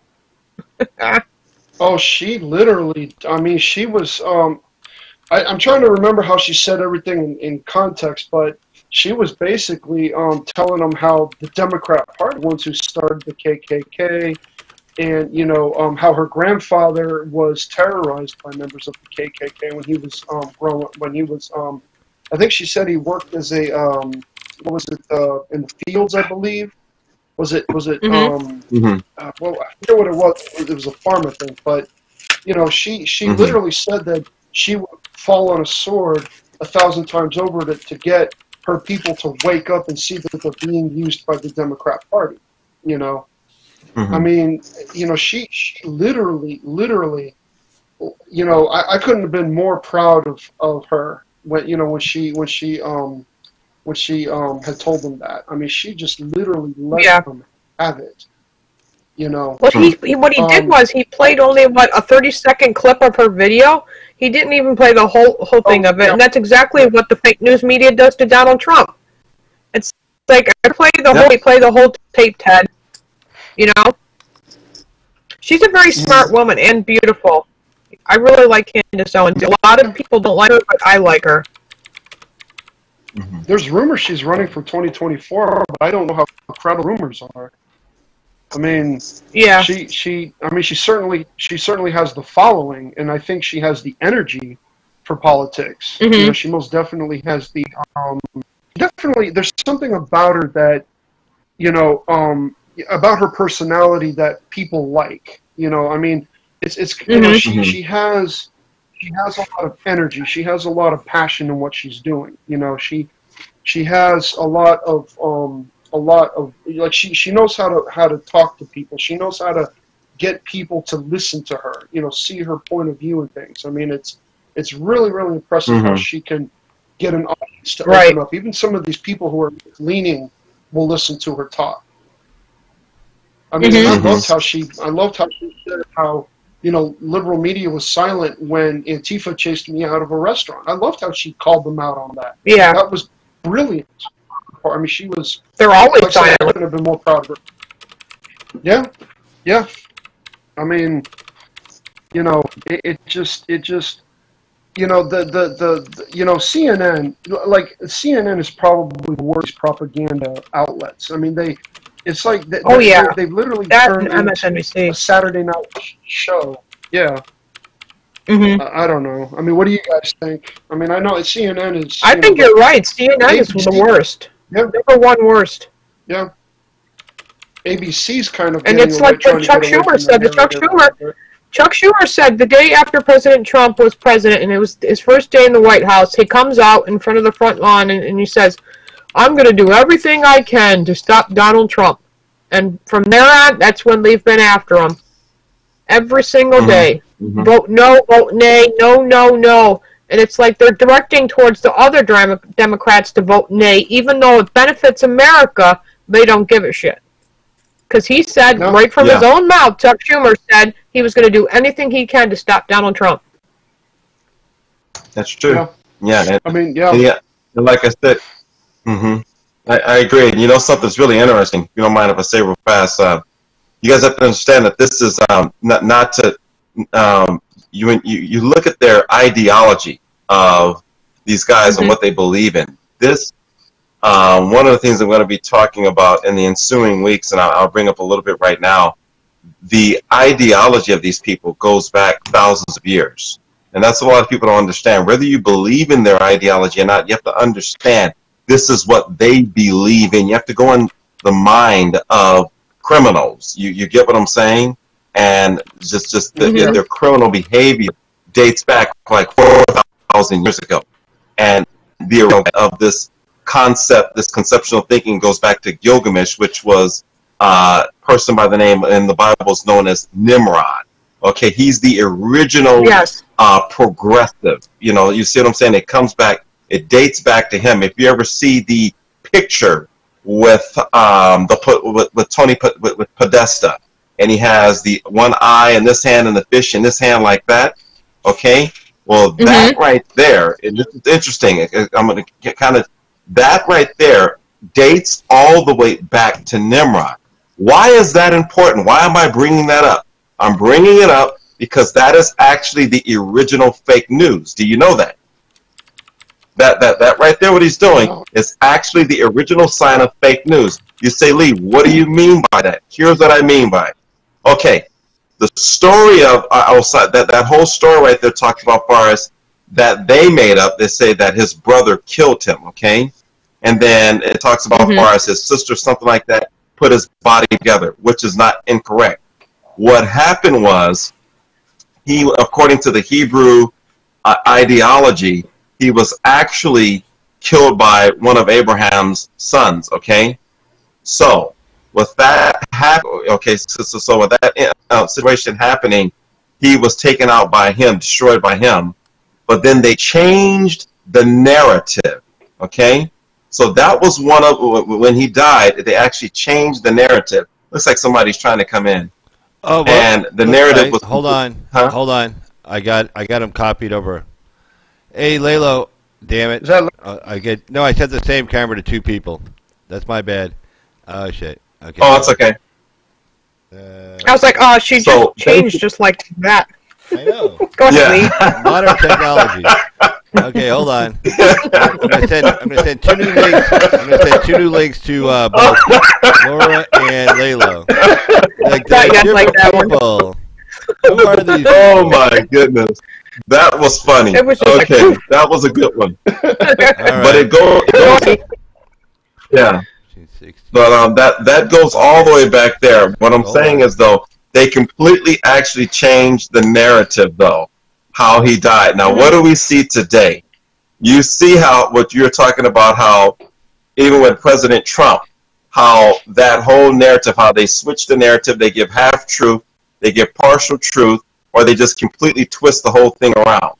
Oh, she literally. I mean, she was. I'm trying to remember how she said everything in context, but she was basically telling them how the Democrat Party, the ones who started the KKK, and how her grandfather was terrorized by members of the KKK when he was growing. When he was, I think she said he worked as a what was it in the fields, I believe. Was it? Mhm. Well, I forget what it was. It was a farmer thing, but she literally said that she would fall on a sword 1,000 times over to get her people to wake up and see that they're being used by the Democrat Party. I mean, she literally you know, I couldn't have been more proud of her when, you know, when she had told them that. I mean, she just literally let them have it. You know. What he did was he played only what a 30-second clip of her video. He didn't even play the whole thing of it, and that's exactly what the fake news media does to Donald Trump. It's like I play the whole tape, Ted. You know, she's a very smart woman and beautiful. I really like Candace Owens. A lot of people don't like her, but I like her. There's rumors she's running for 2024, but I don't know how credible rumors are. I mean, yeah, she certainly has the following, and I think she has the energy for politics. Mm-hmm. You know, she most definitely has the definitely. There's something about her that, you know, about her personality that people like. You know, I mean, it's you know, she has a lot of energy. She has a lot of passion in what she's doing. You know, she has a lot of like she knows how to talk to people. She knows how to get people to listen to her. You know, see her point of view and things. I mean, it's really impressive how she can get an audience to open up. Even some of these people who are leaning will listen to her talk. I mean, I loved how she said how, you know, liberal media was silent when Antifa chased me out of a restaurant. I loved how she called them out on that. Yeah, that was brilliant. I mean, she was. They're always like silent. I couldn't have been more proud of her. Yeah. I mean, you know, it just, you know, the you know, CNN, like CNN is probably the worst propaganda outlets. I mean, it's like they've literally turned MSNBC a Saturday night show. Yeah. I don't know. I mean, what do you guys think? I mean, I know CNN is. I think you're right. CNN is the worst. Yeah. Number one worst. Yeah. ABC's kind of. And it's like what Chuck Schumer said. Chuck Schumer said the day after President Trump was president, and it was his first day in the White House, he comes out in front of the front lawn and he says, "I'm going to do everything I can to stop Donald Trump." And from there on, that's when they've been after him. Every single day. Vote no, vote nay, no. And it's like they're directing towards the other Democrats to vote nay, even though it benefits America, they don't give a shit. Because he said, right from his own mouth, Chuck Schumer said he was going to do anything he can to stop Donald Trump. That's true. Yeah. I mean, and like I said, I agree. And you know, something's really interesting. If you don't mind if I say real fast, you guys have to understand that this is not to. You look at their ideology of these guys and what they believe in. This one of the things I'm going to be talking about in the ensuing weeks, and I'll bring up a little bit right now. The ideology of these people goes back thousands of years, and that's what a lot of people don't understand. Whether you believe in their ideology or not, you have to understand this is what they believe in. You have to go in the mind of criminals. You get what I'm saying? And just their criminal behavior dates back like 4,000 years ago. And the of this concept, this conceptual thinking goes back to Gilgamesh, which was a person by the name in the Bible is known as Nimrod. Okay, he's the original progressive. You know, you see what I'm saying? It comes back, it dates back to him. If you ever see the picture with Tony Podesta, and he has the one eye in this hand and the fish in this hand like that, okay? Well, that right there, and this is interesting. I'm going to get kind of, that right there dates all the way back to Nimrod. Why is that important? Why am I bringing that up? I'm bringing it up because that is actually the original fake news. Do you know that? That right there, what he's doing, is actually the original sign of fake news. You say, Lee, what do you mean by that? Here's what I mean by it. Okay, the story of that whole story right there talks about Forrest that they made up. They say that his brother killed him, okay? And then it talks about Forrest, his sister, something like that, put his body together, which is not incorrect. What happened was, he, according to the Hebrew ideology, he was actually killed by one of Abraham's sons, okay? So, with that happen, okay, so with that situation happening, he was taken out by him, destroyed by him. But then they changed the narrative, okay? So that was one of, when he died, they actually changed the narrative. Looks like somebody's trying to come in. Oh, well, And the narrative was... Hold on. Huh? Hold on. I got him copied over. Hey, Lalo. Damn it. Is that I set the same camera to two people. That's my bad. Oh, shit. Okay. Oh, it's okay. I was like, oh, she So, just changed just like that. I know. Go ahead, Lee. Yeah. Modern technology. Okay, hold on. I'm gonna send two new links. I'm gonna send two new links to both Laura and Lalo. Like Thought they're you'd like different that one. people. Who are these? Oh, people? my goodness. That was funny. It was just like, okay, whew. that was a good one. All right. But it goes... Yeah. 1960. But that goes all the way back there. What I'm saying is, though, they completely actually changed the narrative, though, how he died. Now, what do we see today? You see how, what you're talking about, how even with President Trump, how that whole narrative, how they switch the narrative, they give half-truth, they give partial truth, or they just completely twist the whole thing around.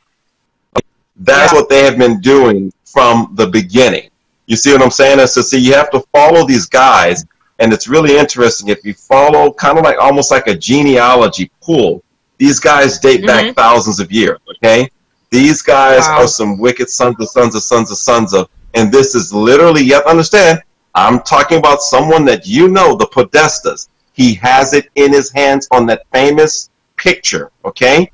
That's what they have been doing from the beginning. You see what I'm saying? And so, see, you have to follow these guys, and it's really interesting if you follow kind of like almost like a genealogy pool. These guys date back thousands of years, okay? These guys are some wicked sons of sons of sons of sons of, and this is literally, you have to understand, I'm talking about someone that you know, the Podestas. He has it in his hands on that famous picture, okay?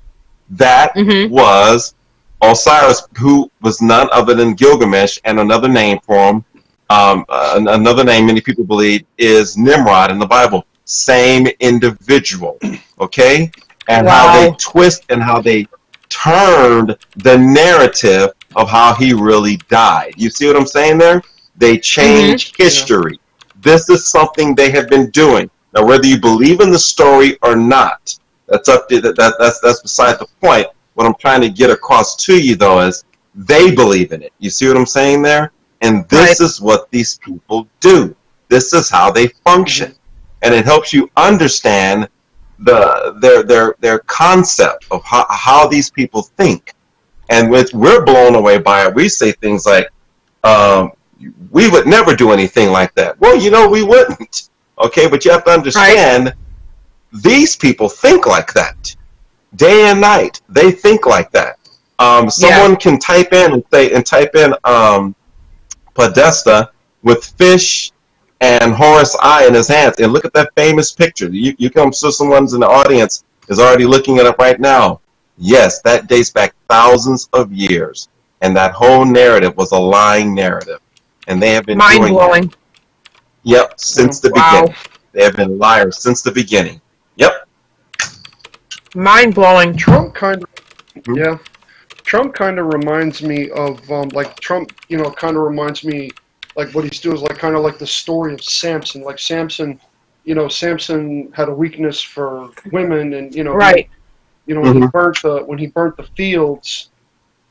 That was Osiris, who was none other than Gilgamesh, and another name for him, another name many people believe is Nimrod in the Bible. Same individual, okay? And how they twist and how they turned the narrative of how he really died. You see what I'm saying there? They change history. This is something they have been doing. Now, whether you believe in the story or not, that's up to that's beside the point. What I'm trying to get across to you, though, is they believe in it. You see what I'm saying there? And this is what these people do. This is how they function. And it helps you understand their concept of how these people think. And we're blown away by it. We say things like, we would never do anything like that. Well, you know, we wouldn't. Okay, but you have to understand, these people think like that. Day and night, they think like that. Someone can type in Podesta with fish and Horus Eye in his hands, and look at that famous picture. You come, so someone's in the audience is already looking at it right now. Yes, that dates back thousands of years, and that whole narrative was a lying narrative, and they have been doing that. Yep, since the beginning. They have been liars since the beginning. Yep. Mind-blowing. Trump kind of, Trump kind of reminds me of, like Trump, you know, kind of reminds me, like what he's doing is like kind of like the story of Samson. Like Samson, you know, Samson had a weakness for women, and you know, when he burnt the fields,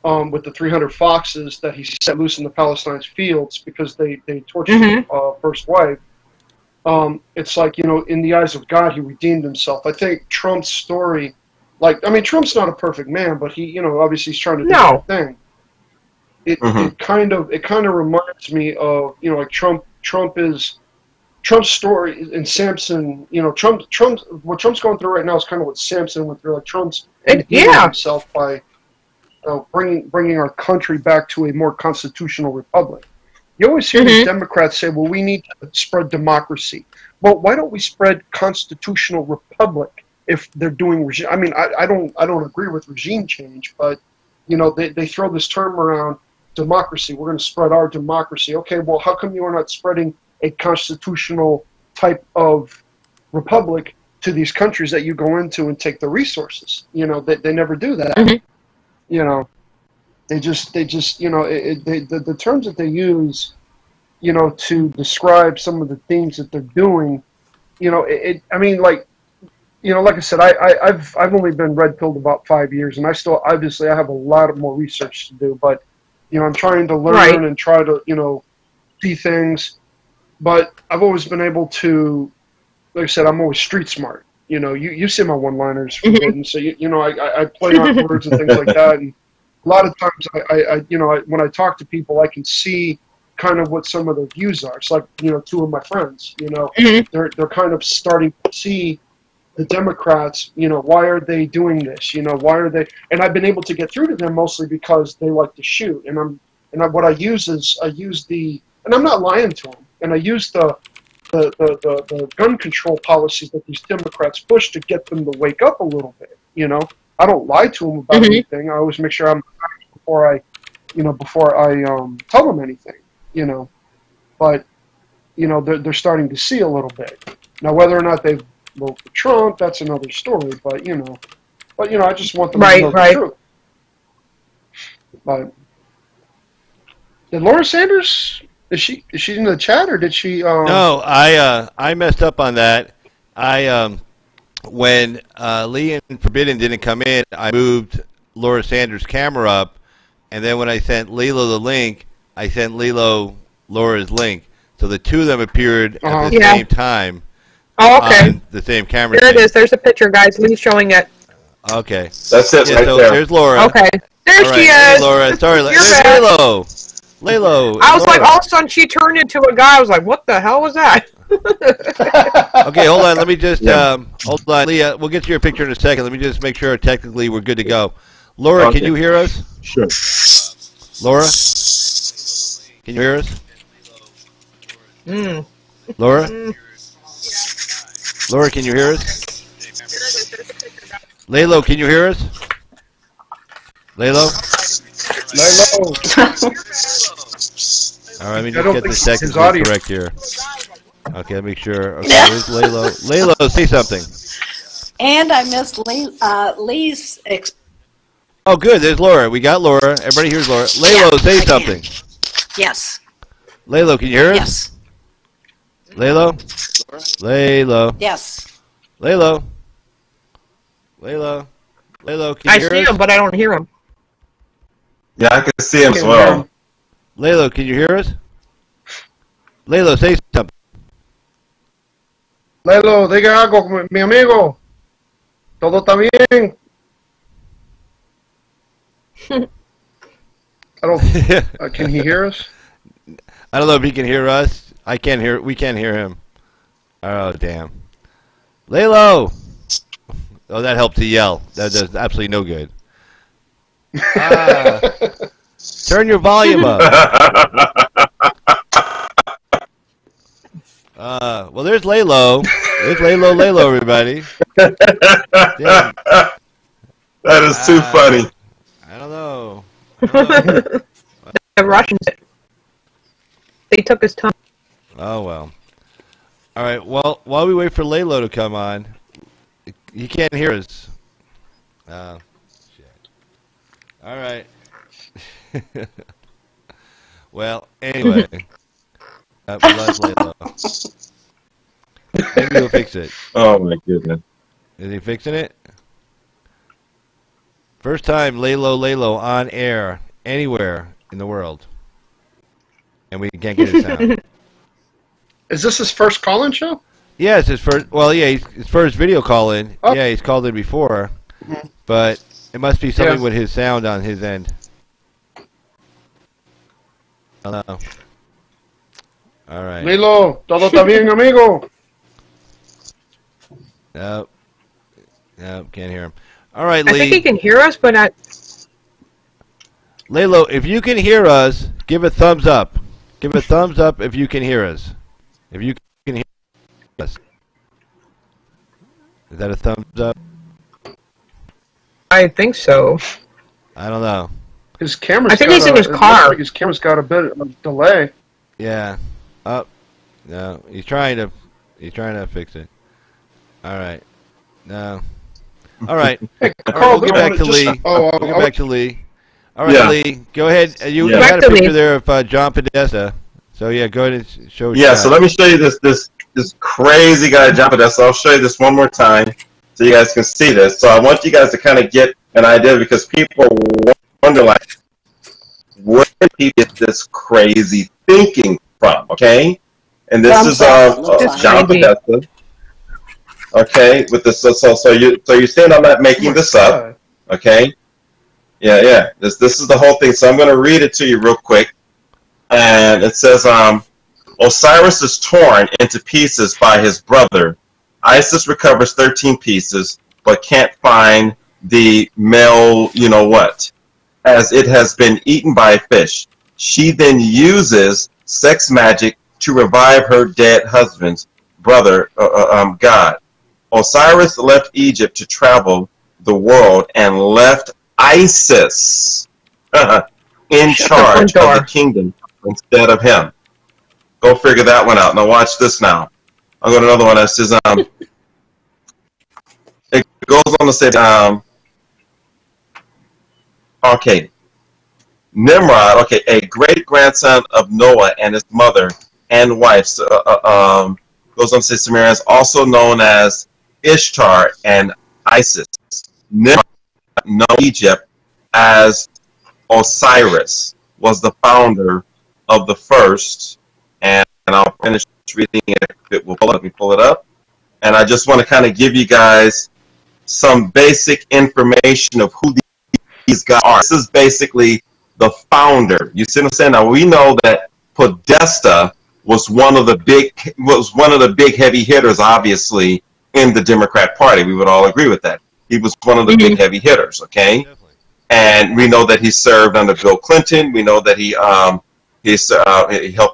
with the 300 foxes that he set loose in the Palestine's fields because they tortured his first wife. It's like, you know, in the eyes of God, he redeemed himself. I think Trump's story, like, I mean, Trump's not a perfect man, but he, you know, obviously he's trying to do the right thing. It kind of reminds me of, you know, like Trump's story in Samson. You know, what Trump's going through right now is kind of what Samson went through. Like Trump's redeeming himself by bringing our country back to a more constitutional republic. You always hear these Democrats say, well, we need to spread democracy. Well, why don't we spread constitutional republic if they're doing regime? I mean, I don't agree with regime change, but, you know, they throw this term around, democracy. We're going to spread our democracy. Okay, well, how come you are not spreading a constitutional type of republic to these countries that you go into and take the resources? You know, they never do that. You know. They just, you know, the terms that they use, you know, to describe some of the things that they're doing, you know, I mean, like, you know, like I said, I've only been red-pilled about 5 years, and I still, obviously, I have a lot more research to do, but, you know, I'm trying to learn and try to, you know, see things, but I've always been able to, like I said, I'm always street smart. You know, you see my one-liners forbidden, so you know I play on words and things like that. And a lot of times when I talk to people, I can see kind of what some of their views are. It's like, you know, two of my friends, you know, they're kind of starting to see the Democrats, you know, why are they doing this? You know, why are they? And I've been able to get through to them mostly because they like to shoot. And what I use is and I'm not lying to them. And I use the gun control policies that these Democrats push to get them to wake up a little bit. You know, I don't lie to them about anything. I always make sure I'm before I tell them anything. You know, but you know they're starting to see a little bit now. Whether or not they vote for Trump, that's another story. But you know, I just want them to know the truth. But did Laura Sanders? Is she in the chat or did she? No, I messed up on that. When Lee and Forbidden didn't come in, I moved Laura Sanders' camera up, and then when I sent Lilo the link, I sent Lilo Laura's link, so the two of them appeared at the same time. Oh, okay. On the same camera. There it is. There's a picture, guys. Lee's showing it. Okay. That's it right so there. There's Laura. Okay. There she is. Hey, Laura. Sorry. There's Lilo. Lilo. I was like, all of a sudden she turned into a guy. I was like, what the hell was that? Okay, hold on. Let me just hold on, Leah. We'll get to your picture in a second. Let me just make sure technically we're good to go. Laura, can you hear us? Sure. Laura, can you hear us? Laura, Laura, can you hear us? Lalo, can you hear us? Lalo. All right, let me just get the technical correct here. Okay, let me make sure. Okay, where's Lalo? Lalo, say something. And I missed Lee's. Oh, good. There's Laura. We got Laura. Everybody hears Laura. Lalo, say something. Yes. Lalo, can you hear us? Yes. Lalo? Lalo. Yes. Lalo. Lalo. Lalo, can you I hear see us? him, but I don't hear him. Yeah, I can see him as well. Lalo, can you hear us? Lalo, say something. Lalo, diga algo, mi amigo. ¿Todo está bien? I don't. Can he hear us? I don't know if he can hear us. I can't hear. We can't hear him. Oh damn. Lalo. Oh, that helped to yell. That does absolutely no good. Turn your volume up. Well, there's Lalo. There's Lalo, everybody. Damn. That is too funny. I don't know. The Russians. They took his time. Oh, well. All right, well, while we wait for Lalo to come on, he can't hear us. Oh, shit. All right. Well, anyway. We lost Lalo. Maybe we'll fix it. Oh, my goodness. Is he fixing it? First time Lalo on air anywhere in the world. And we can't get his sound. Is this his first call-in show? Yeah, it's his first. Well, yeah, his first video call-in. Oh. Yeah, he's called in before, but it must be something with his sound on his end. I don't know. All right. Lilo, todo está bien, amigo. Nope. Nope, can't hear him. All right, I Lee. think he can hear us, but not. Lalo, if you can hear us, give a thumbs up. Give a thumbs up if you can hear us. If you can hear us. Is that a thumbs up? I think so. I don't know. His camera's I think got he's in his it looks car. like his camera's got a bit of delay. Yeah. Up. No. He's trying to fix it. All right. No. All right. Hey, All right, Carl, we'll get back to Lee. We'll get back to Lee. All right, Lee. Go ahead. You had a picture there of John Podesta. So yeah, go ahead and show. Yeah. So let me show you this crazy guy, John Podesta. I'll show you this one more time so you guys can see this. So I want you guys to kind of get an idea because people wonder like, where did he get this crazy thinking from? Okay. And this is John Podesta. Okay, with this, so you're saying I'm not making this up. Okay. Yeah. This is the whole thing. So I'm going to read it to you real quick, and it says, Osiris is torn into pieces by his brother. Isis recovers 13 pieces, but can't find the male, you know what, as it has been eaten by a fish. She then uses sex magic to revive her dead husband's brother, God. Osiris left Egypt to travel the world and left Isis in charge of the kingdom instead of him. Go figure that one out. Now watch this now. I'll go to another one that says, it goes on to say, okay, Nimrod, okay, a great-grandson of Noah and his mother and wife, goes on to say Sumerians, also known as Ishtar and Isis. Nimrod, known in Egypt as Osiris, was the founder of the first, and I'll finish reading it. Let me pull it up. And I just want to kind of give you guys some basic information of who these guys are. This is basically the founder. You see what I'm saying? Now we know that Podesta was one of the big heavy hitters, obviously, in the Democrat Party. We would all agree with that. He was one of the big heavy hitters, okay? Definitely. And we know that he served under Bill Clinton. We know that he helped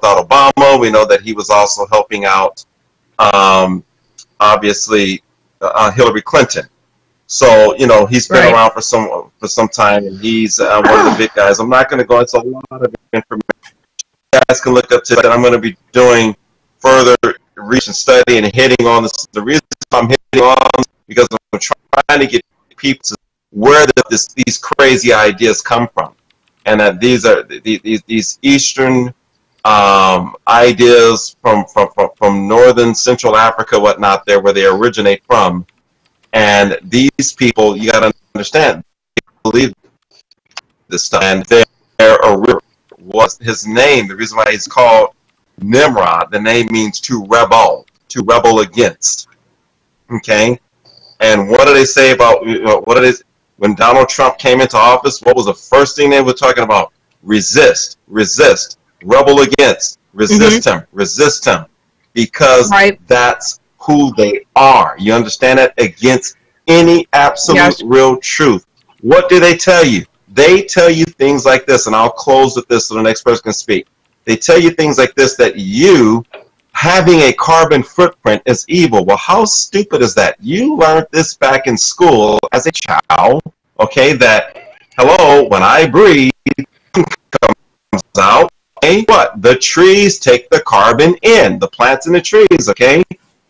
out Obama. We know that he was also helping out, obviously, Hillary Clinton. So, you know, he's been around for some time, and he's one of the big guys. I'm not going to go into a lot of information. You guys can look up to that. I'm going to be doing further research and study and hitting on this. The reason I'm hitting on this because I'm trying to get people to where these crazy ideas come from, and that these are these Eastern ideas from northern Central Africa, whatnot, there where they originate from. And these people, you got to understand, they believe this stuff. And was his name, the reason why he's called Nimrod, the name means to rebel against. Okay? And what do they say about, when Donald Trump came into office, what was the first thing they were talking about? Resist, rebel against, resist him. Because that's who they are. You understand that? Against any absolute real truth. What do they tell you? They tell you things like this, and I'll close with this so the next person can speak. They tell you things like this, that you having a carbon footprint is evil. Well, how stupid is that? You learned this back in school as a child, okay, that, hello, when I breathe, comes out, okay, what? The trees take the carbon in, the plants in the trees, okay?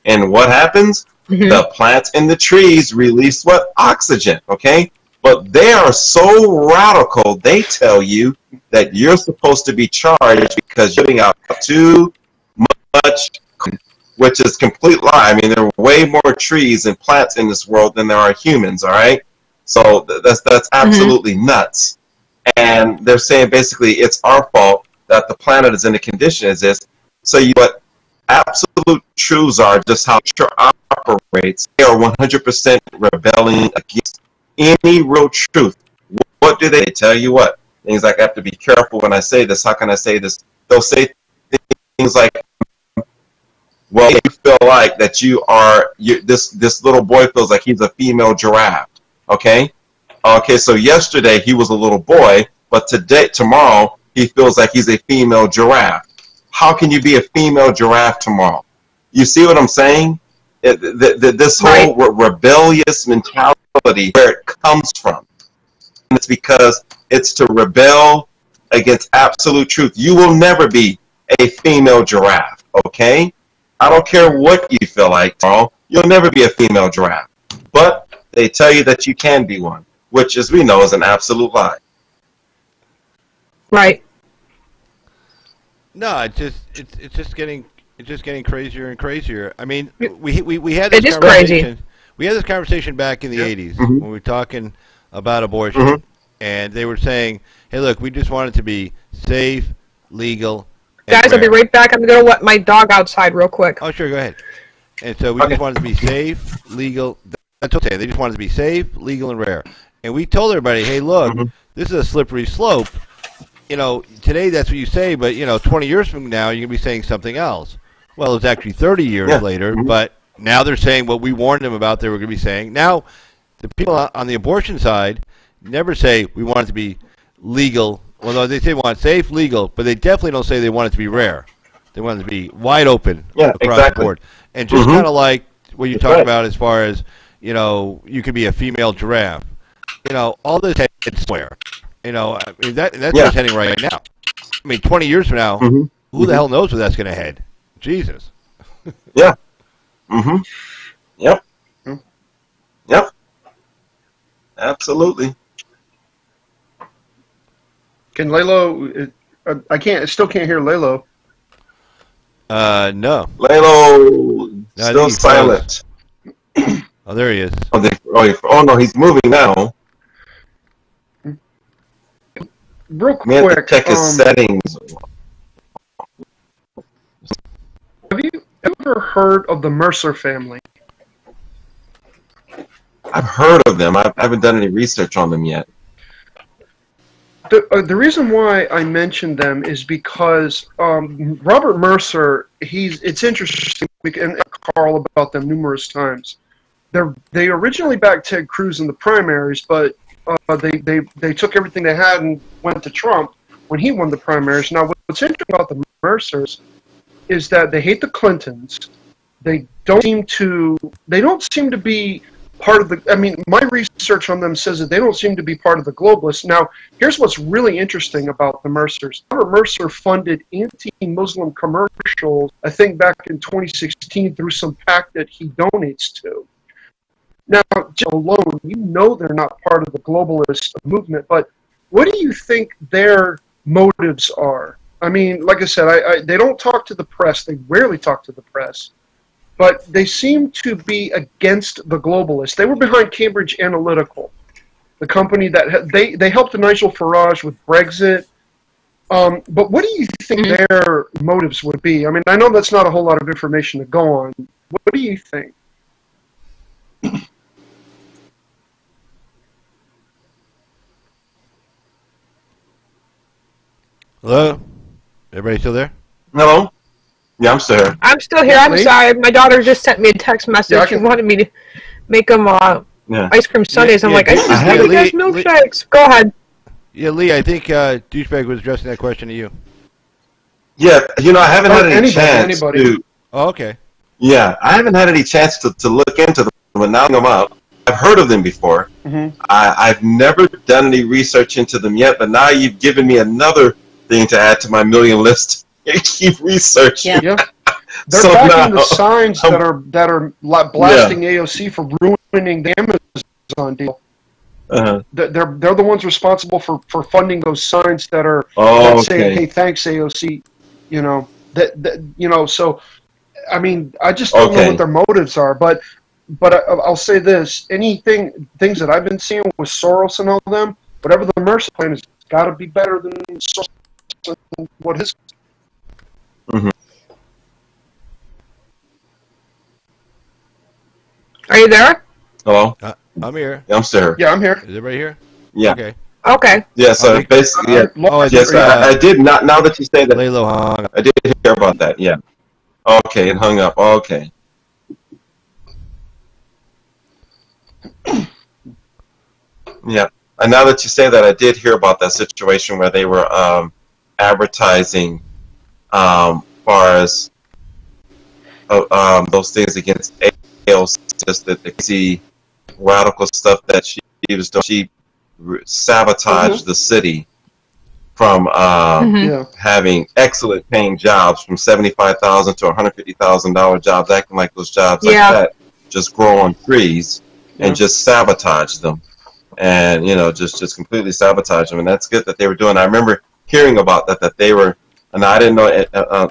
And what happens? The plants in the trees release what? Oxygen, okay? But they are so radical, they tell you that you're supposed to be charged because you're giving out too much, which is complete lie. I mean, there are way more trees and plants in this world than there are humans, all right? So that's absolutely nuts. And they're saying basically it's our fault that the planet is in the condition it is. So what absolute truths are, just how nature operates. They are 100% rebelling against any real truth. What do they tell you? What things like, I have to be careful when I say this. How can I say this? They'll say things like, well, you feel like that this little boy feels like he's a female giraffe. Okay, so yesterday he was a little boy, but tomorrow he feels like he's a female giraffe. How can you be a female giraffe tomorrow? You see what I'm saying? This whole rebellious mentality, where it comes from. And it's because it's to rebel against absolute truth. You will never be a female giraffe, okay? I don't care what you feel like tomorrow. You'll never be a female giraffe. But they tell you that you can be one, which, as we know, is an absolute lie. Right. No, it's just getting crazier and crazier. I mean, we had this conversation. Crazy. We had this conversation back in the 80s when we were talking about abortion, and they were saying, "Hey, look, we just want it to be safe, legal." Guys, I'll be right back. I'm gonna let my dog outside real quick. Oh, sure, go ahead. And so we Okay. just wanted to be safe, legal. That's what I'm saying. They just wanted to be safe, legal, and rare. And we told everybody, hey, look, Mhm. this is a slippery slope. You know, today that's what you say, but, 20 years from now, you're going to be saying something else. Well, it's actually 30 years Yeah. later, Mhm. but now they're saying what we warned them about they were going to be saying. Now, the people on the abortion side never say we want it to be legal. Well, no, they say they want safe, legal, but they definitely don't say they want it to be rare. They want it to be wide open Yeah, across exactly. the board. And just Mhm. kind of like what you That's talked right. about as far as, you could be a female giraffe. All this heads somewhere. I mean, that's Yeah. where it's heading right now. I mean, 20 years from now, Mhm. who the hell knows where that's going to head? Jesus. Yeah. Mm-hmm. Yep. Hmm. Yep. Absolutely. Can Lalo? I still can't hear Lalo. No. Lalo No, I think still he froze. silent. Oh, there he is. Oh no, he's moving now. Real We have to quick, check his settings. have you ever heard of the Mercer family? I've heard of them. I haven't done any research on them yet. The reason why I mentioned them is because Robert Mercer, it's interesting, and Carl about them numerous times. They originally backed Ted Cruz in the primaries, but they took everything they had and went to Trump when he won the primaries. Now, what's interesting about the Mercers is that they hate the Clintons. They don't seem to be part of the. I mean, my research on them says that they don't seem to be part of the globalists. Now, here's what's really interesting about the Mercers. Robert Mercer funded anti-Muslim commercials, I think back in 2016, through some PAC that he donates to. Now, just alone, they're not part of the globalist movement, but what do you think their motives are? I mean, like I said, they don't talk to the press. They rarely talk to the press. But they seem to be against the globalists. They were behind Cambridge Analytical, the company that they helped Nigel Farage with Brexit. But what do you think their motives would be? I mean, I know that's not a whole lot of information to go on. What do you think? Hello? Everybody still there? Hello? Yeah, I'm still here. I'm still here. I'm Lee? sorry. My daughter just sent me a text message. Yeah, I She can- wanted me to make them Yeah. ice cream sundaes. I'm yeah, like, I just I made you guys Lee- milkshakes. Go ahead. Yeah, Lee, I think Douchebag was addressing that question to you. Yeah, I haven't had any Anybody. chance to. Oh, okay. Yeah, I haven't had any chance to look into them, but now I'm up. I've heard of them before. Mm-hmm. I've never done any research into them yet, but now you've given me another thing to add to my million list. Keep researching. Yeah. Yeah, they're So backing now- the signs that are blasting AOC for ruining the Amazon deal. Uh-huh. They're the ones responsible for funding those signs that are Oh, that say, okay. "Hey, thanks AOC." So I mean, I just don't know Okay. what their motives are. But I'll say this: things that I've been seeing with Soros and all them, whatever the Mercer plan has got to be better than Soros and what his. Are you there? Hello? I'm here. Yeah, I'm still here. Yeah, I'm here. Is everybody here? Yeah. Okay. Okay. Yeah, so Okay. basically, yeah. Oh, I Yes, think, I did not. Now that you say that, Lalo hung up. I did hear about that. Yeah. Okay, it hung up. Okay. Yeah. And now that you say that, I did hear about that situation where they were advertising, far as those things against AOC, just that they see radical stuff that she was doing. She sabotaged the city from Mhm. Yeah. having excellent paying jobs, from $75,000 to $150,000 jobs, acting like those jobs Yeah. like that just grow on trees, and Yeah. just sabotage them, and just completely sabotage them. And that's good that they were doing. I remember hearing about that they were, and I didn't know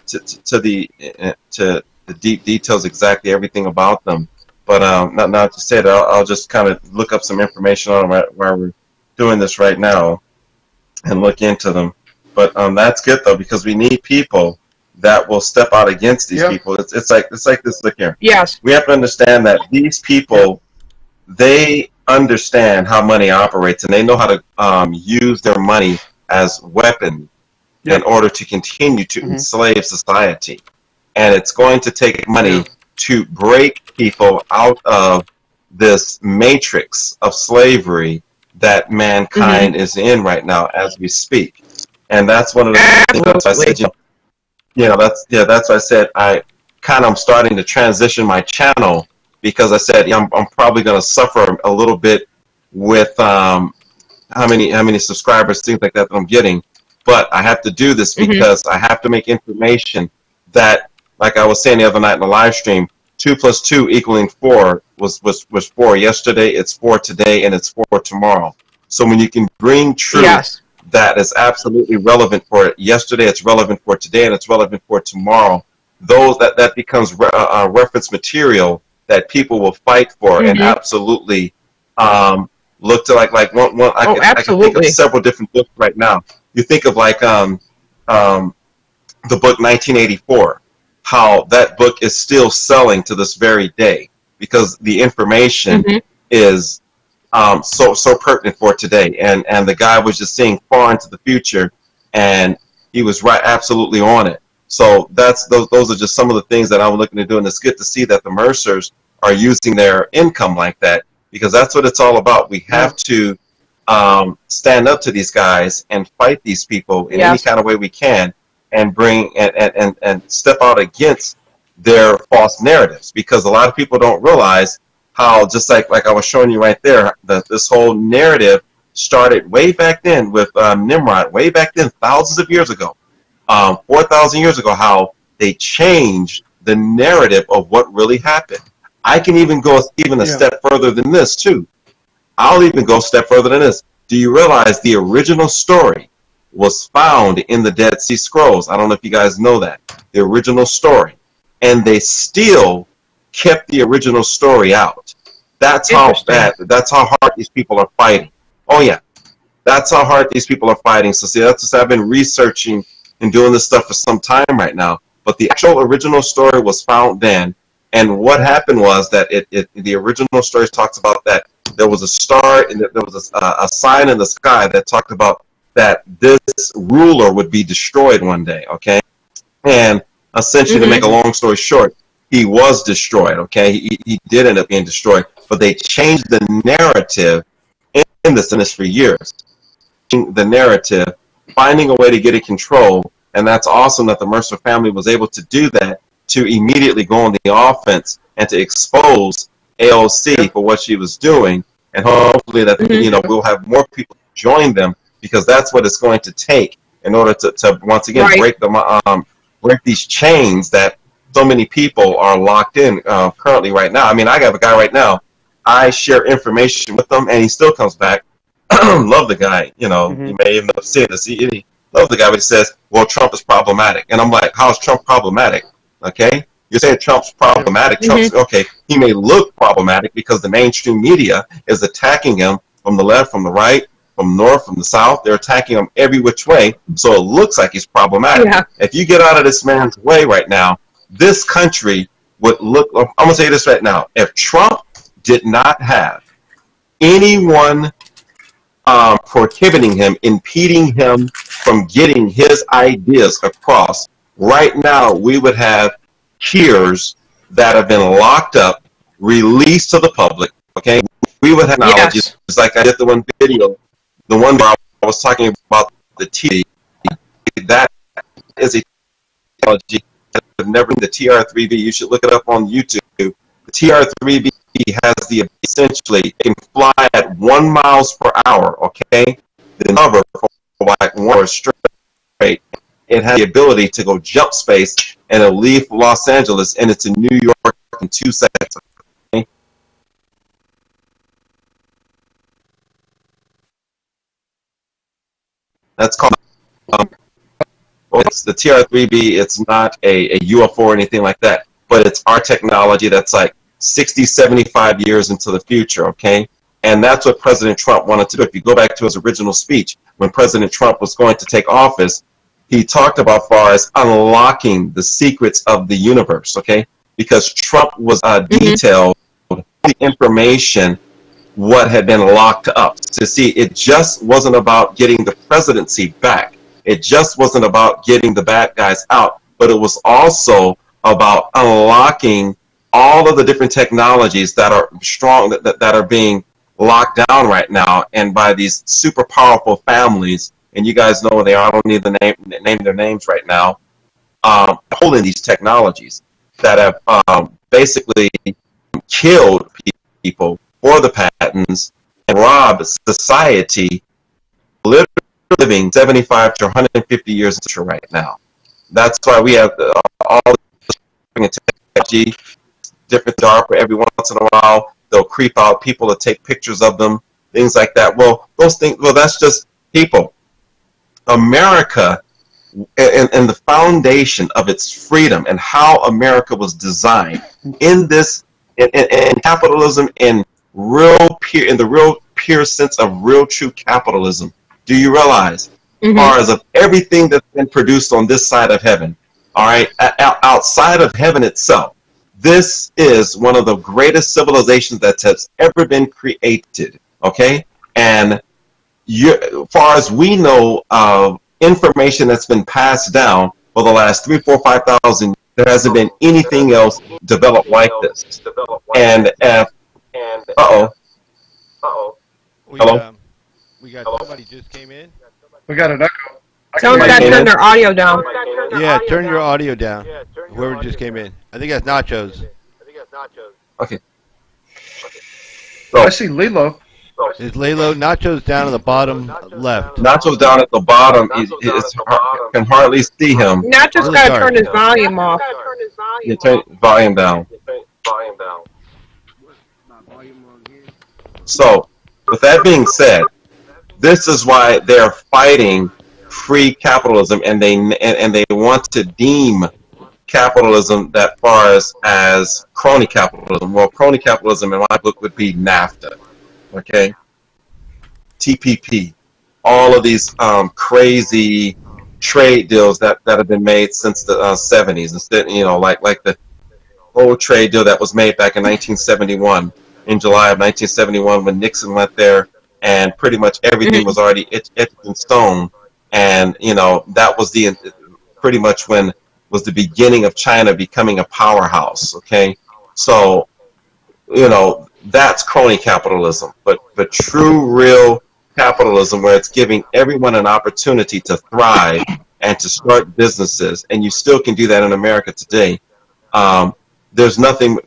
to the deep details exactly everything about them. But not to say that, I'll just kind of look up some information on them while we're doing this right now and look into them. But that's good though, because we need people that will step out against these Yeah. people. It's like this. Look here. Yes. We have to understand that these people, they understand how money operates, and they know how to use their money as weapon in order to continue to enslave society. And it's going to take money to break people out of this matrix of slavery that mankind is in right now as we speak. And that's one of the things that's why I said, that's why I said I'm starting to transition my channel, because I said I'm probably going to suffer a little bit with how many subscribers, things like that I'm getting. But I have to do this because I have to make information that, like I was saying the other night in the live stream, 2 + 2 = 4 was 4 yesterday, it's 4 today, and it's 4 tomorrow. So when you can bring truth that is absolutely relevant for yesterday, it's relevant for today, and it's relevant for tomorrow, that becomes reference material that people will fight for and absolutely look to like one. I can think of several different books right now. You think of like the book 1984, how that book is still selling to this very day because the information is so pertinent for today. And the guy was just seeing far into the future, and he was right, absolutely on it. So those are just some of the things that I'm looking to do, and it's good to see that the Mercers are using their income like that, because that's what it's all about. We have to stand up to these guys and fight these people in any kind of way we can, and bring and step out against their false narratives, because a lot of people don't realize how, just like I was showing you right there, that this whole narrative started way back then with Nimrod, way back then, thousands of years ago, 4,000 years ago, how they changed the narrative of what really happened. I can even go a step further than this too. I'll even go a step further than this. Do you realize the original story was found in the Dead Sea Scrolls? I don't know if you guys know that. The original story. And they still kept the original story out. That's how that's how hard these people are fighting. Oh yeah. That's how hard these people are fighting. So see, that's just, I've been researching and doing this stuff for some time right now. But the actual original story was found then. And what happened was that the original story talks about that there was a star and there was a sign in the sky that talked about that this ruler would be destroyed one day, okay? And essentially, to make a long story short, he was destroyed, okay? He did end up being destroyed, but they changed the narrative in this for years. The narrative, finding a way to get it controlled, and that's awesome that the Mercer family was able to do that, to immediately go on the offense and to expose AOC for what she was doing, and hopefully that we'll have more people join them, because that's what it's going to take in order to once again break these chains that so many people are locked in currently right now. I mean, I have a guy right now, I share information with him and he still comes back. Love the guy, you may even have seen this. He love the guy, but he says, well, Trump is problematic. And I'm like, how is Trump problematic? Okay, you're saying Trump's problematic. Trump's okay. He may look problematic because the mainstream media is attacking him from the left, from the right, from north, from the south. They're attacking him every which way, so it looks like he's problematic. If you get out of this man's way right now, this country would look. I'm gonna say this right now: if Trump did not have anyone prohibiting him, impeding him from getting his ideas across, right now we would have peers that have been locked up, released to the public. Okay, we would have knowledge. It's like I did the one video, the one where I was talking about the TV. That is a technology that I've never the TR3B. You should look it up on YouTube. The TR3B has the essentially it can fly at 1 mile/hour. Okay, then hover for like 1 hour straight. It has the ability to go jump space, and it'll leave Los Angeles, and it's in New York in 2 seconds. Okay? That's called it's the TR3B. It's not a UFO or anything like that, but it's our technology that's like 60, 75 years into the future, okay? And that's what President Trump wanted to do. If you go back to his original speech, when President Trump was going to take office, he talked about far as unlocking the secrets of the universe, okay? Because Trump was detailed the information what had been locked up. To see, it just wasn't about getting the presidency back. It just wasn't about getting the bad guys out, but it was also about unlocking all of the different technologies that are strong, that are being locked down right now, and by these super powerful families, and you guys know where they are. I don't need to name their names right now, holding these technologies that have basically killed people for the patents and robbed society, literally living 75 to 150 years right now. That's why we have all the technology, different DARPA. Every once in a while, they'll creep out people to take pictures of them, things like that. Well, those things. Well, that's just people. America and the foundation of its freedom and how America was designed in this in capitalism in the real pure sense of real true capitalism. Do you realize, as far as of everything that's been produced on this side of heaven, all right, outside of heaven itself, this is one of the greatest civilizations that has ever been created. Okay, and as far as we know, information that's been passed down for the last 3, 4, 5,000, there hasn't been anything else developed like this. And hello. We got somebody just came in. We got an echo. Someone's got to turn their audio down. Yeah, turn your audio down. Whoever just came in. I think that's Nachos. Okay. I see Lilo. Is Lalo Nachos down on the bottom left? Nacho's down at the bottom. Can hardly see him. Nacho's Really got to dark. turn his volume off. You turn volume down. So, with that being said, this is why they're fighting free capitalism, and they want to deem capitalism that far as crony capitalism. Well, crony capitalism in my book would be NAFTA, okay, TPP, all of these crazy trade deals that have been made since the 70s. Instead, like the whole trade deal that was made back in 1971, in July of 1971, when Nixon went there, and pretty much everything was already etched in stone. And that was pretty much when was the beginning of China becoming a powerhouse. Okay, so that's crony capitalism, but true, real capitalism, where it's giving everyone an opportunity to thrive and to start businesses, and you still can do that in America today. There's nothing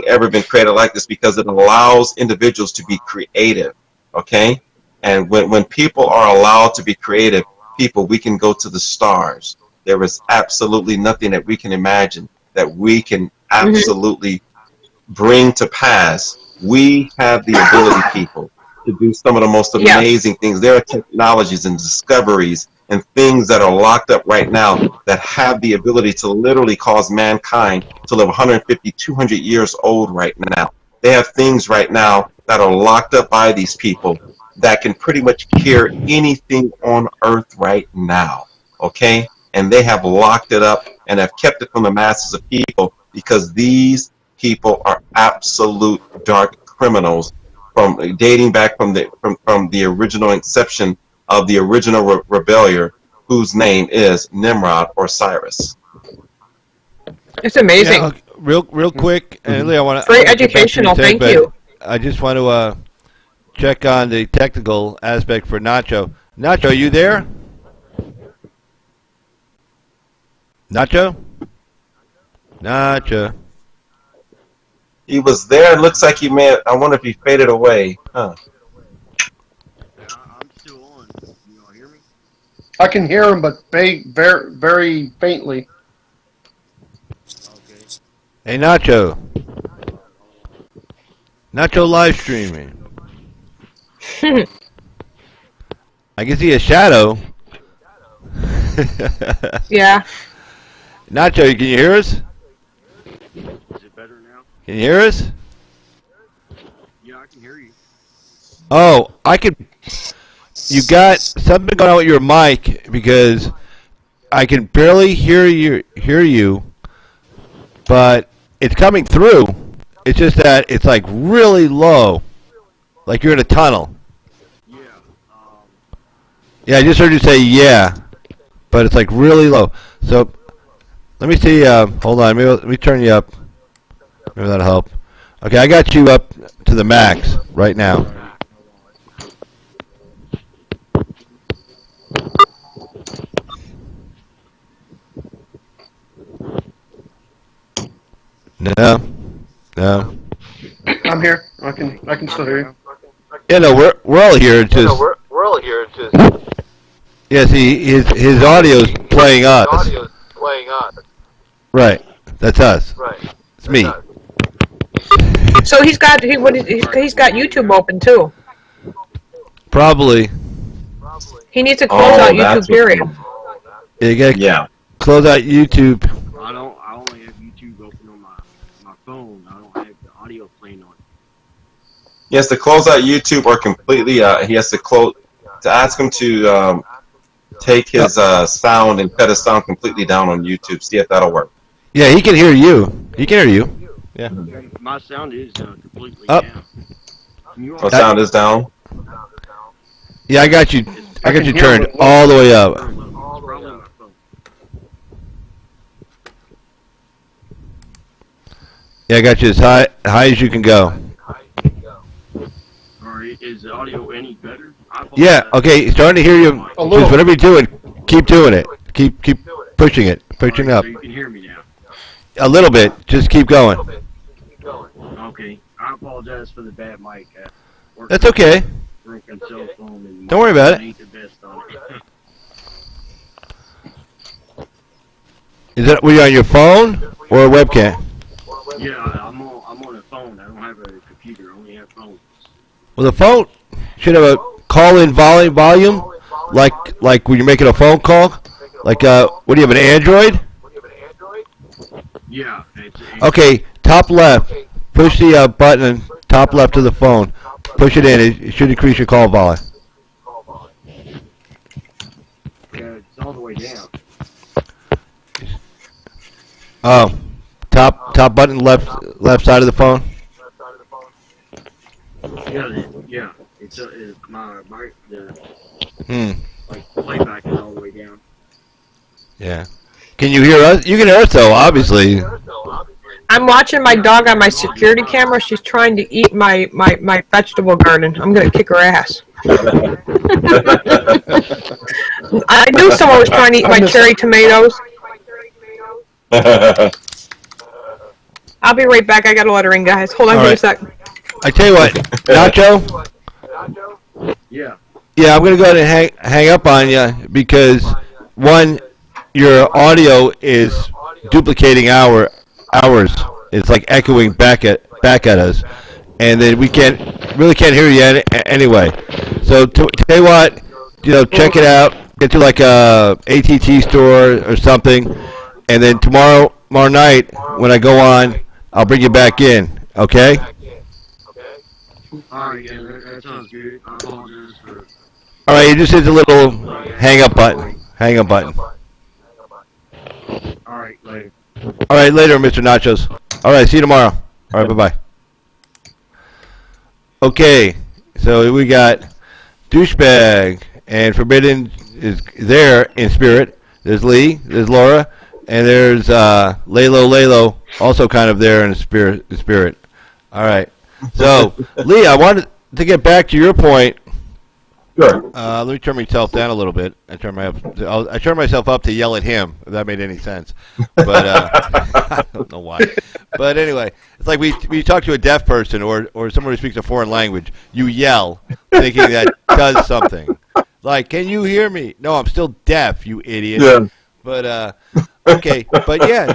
ever been created like this, because it allows individuals to be creative. Okay, and when people are allowed to be creative, we can go to the stars. There is absolutely nothing that we can imagine that we can absolutely bring to pass. We have the ability, people, to do some of the most amazing things. There are technologies and discoveries and things that are locked up right now that have the ability to literally cause mankind to live 150, 200 years old right now. They have things right now that are locked up by these people that can pretty much cure anything on earth right now. Okay? And they have locked it up and have kept it from the masses of people, because these people are absolute dark criminals, from dating back from the original inception of the original rebellion, whose name is Nimrod or Cyrus. It's amazing. Yeah, real quick, and Lee, I want to Very educational. Thank you. I just want to check on the technical aspect for Nacho. Nacho, are you there? Nacho? He was there. It looks like he may have, I wonder if he faded away. Huh. I'm still on. You all hear me? I can hear him, but very, very faintly. Okay. Hey, Nacho. Nacho live streaming. I can see a shadow. Yeah. Nacho, can you hear us? Is it better now? Can you hear us? Yeah, I can hear you. Oh, I could. You got something going on with your mic, because I can barely hear you, but it's coming through. It's just that it's like really low, like you're in a tunnel. Yeah. Yeah, I just heard you say yeah, but it's like really low. So let me see. Hold on, maybe let me turn you up. Maybe that'll help. Okay, I got you up to the max right now. No, no. I'm here. I can still hear you. Yeah, no, we're all here. It's just We're all here. It's just yeah. See, his audio's playing us. audio's playing on. Right, that's us. Right. It's me. So he's got he's got YouTube open too. Probably. He needs to close out YouTube. that's Period. Yeah, you gotta Yeah. close out YouTube. I only have YouTube open on my phone. I don't have the audio playing on. He has to close out YouTube or completely. He has to ask him to take his sound and cut his sound completely down on YouTube. See if that'll work. Yeah, he can hear you. He can hear you. Yeah. My sound is completely Up. down. Can you Our sound is down. Yeah, I got you. I got you hear turned him. all the way up. It's probably my phone. Yeah, I got you as high as you can go. Or is the audio any better? Yeah. Okay. Starting to hear you. A little. Just whatever you're doing, keep doing it. Keep pushing it. Pushing up So you can hear me now. a little bit. Just keep going. Okay. I apologize for the bad mic. That's okay. Broken cell phone and Don't worry about it. ain't the best on it. Is that were you on your phone or a webcam? Yeah, I'm on a phone. I don't have a computer. I only have phone. Well, the phone should have a call-in volume, like when you're making a phone call. Like what do you have, an Android? Yeah. It's Okay, top left. Push the button top left of the phone. Push it in. It should increase your call volume. it's all the way down. Oh, top button left side of the phone. Yeah. It's the Hmm. like playback is all the way down. Yeah. Can you hear us? You can hear us though, obviously. I'm watching my dog on my security camera. She's trying to eat my vegetable garden. I'm gonna kick her ass. I knew someone was trying to eat my cherry tomatoes. I'll be right back. I gotta let her in, guys. Hold on All for a right. sec. I tell you what, Nacho. Yeah. Yeah, I'm gonna go ahead and hang up on you because one, your audio is duplicating ours. It's like echoing back at us, and then we really can't hear you anyway. So tell you what, check it out. Get to like a ATT store or something, and then tomorrow night when I go on, I'll bring you back in. Okay? Alright, yeah, that sounds good. I apologize for All right. You just hit the little hang up button. Hang up button. alright, later. All right, later, Mr. Nachos. All right, see you tomorrow. All right, bye-bye. Okay, so we got Douchebag and Forbidden is there in spirit. There's Lee, there's Laura, and there's Lalo, also kind of there in spirit. All right. So, Lee, I wanted to get back to your point. Sure. Let me turn myself down a little bit. I turn myself up to yell at him, if that made any sense. But I don't know why. But anyway, it's like when you talk to a deaf person or someone who speaks a foreign language, you yell, thinking that does something. Like, can you hear me? No, I'm still deaf, you idiot. Yeah. But okay, but yeah,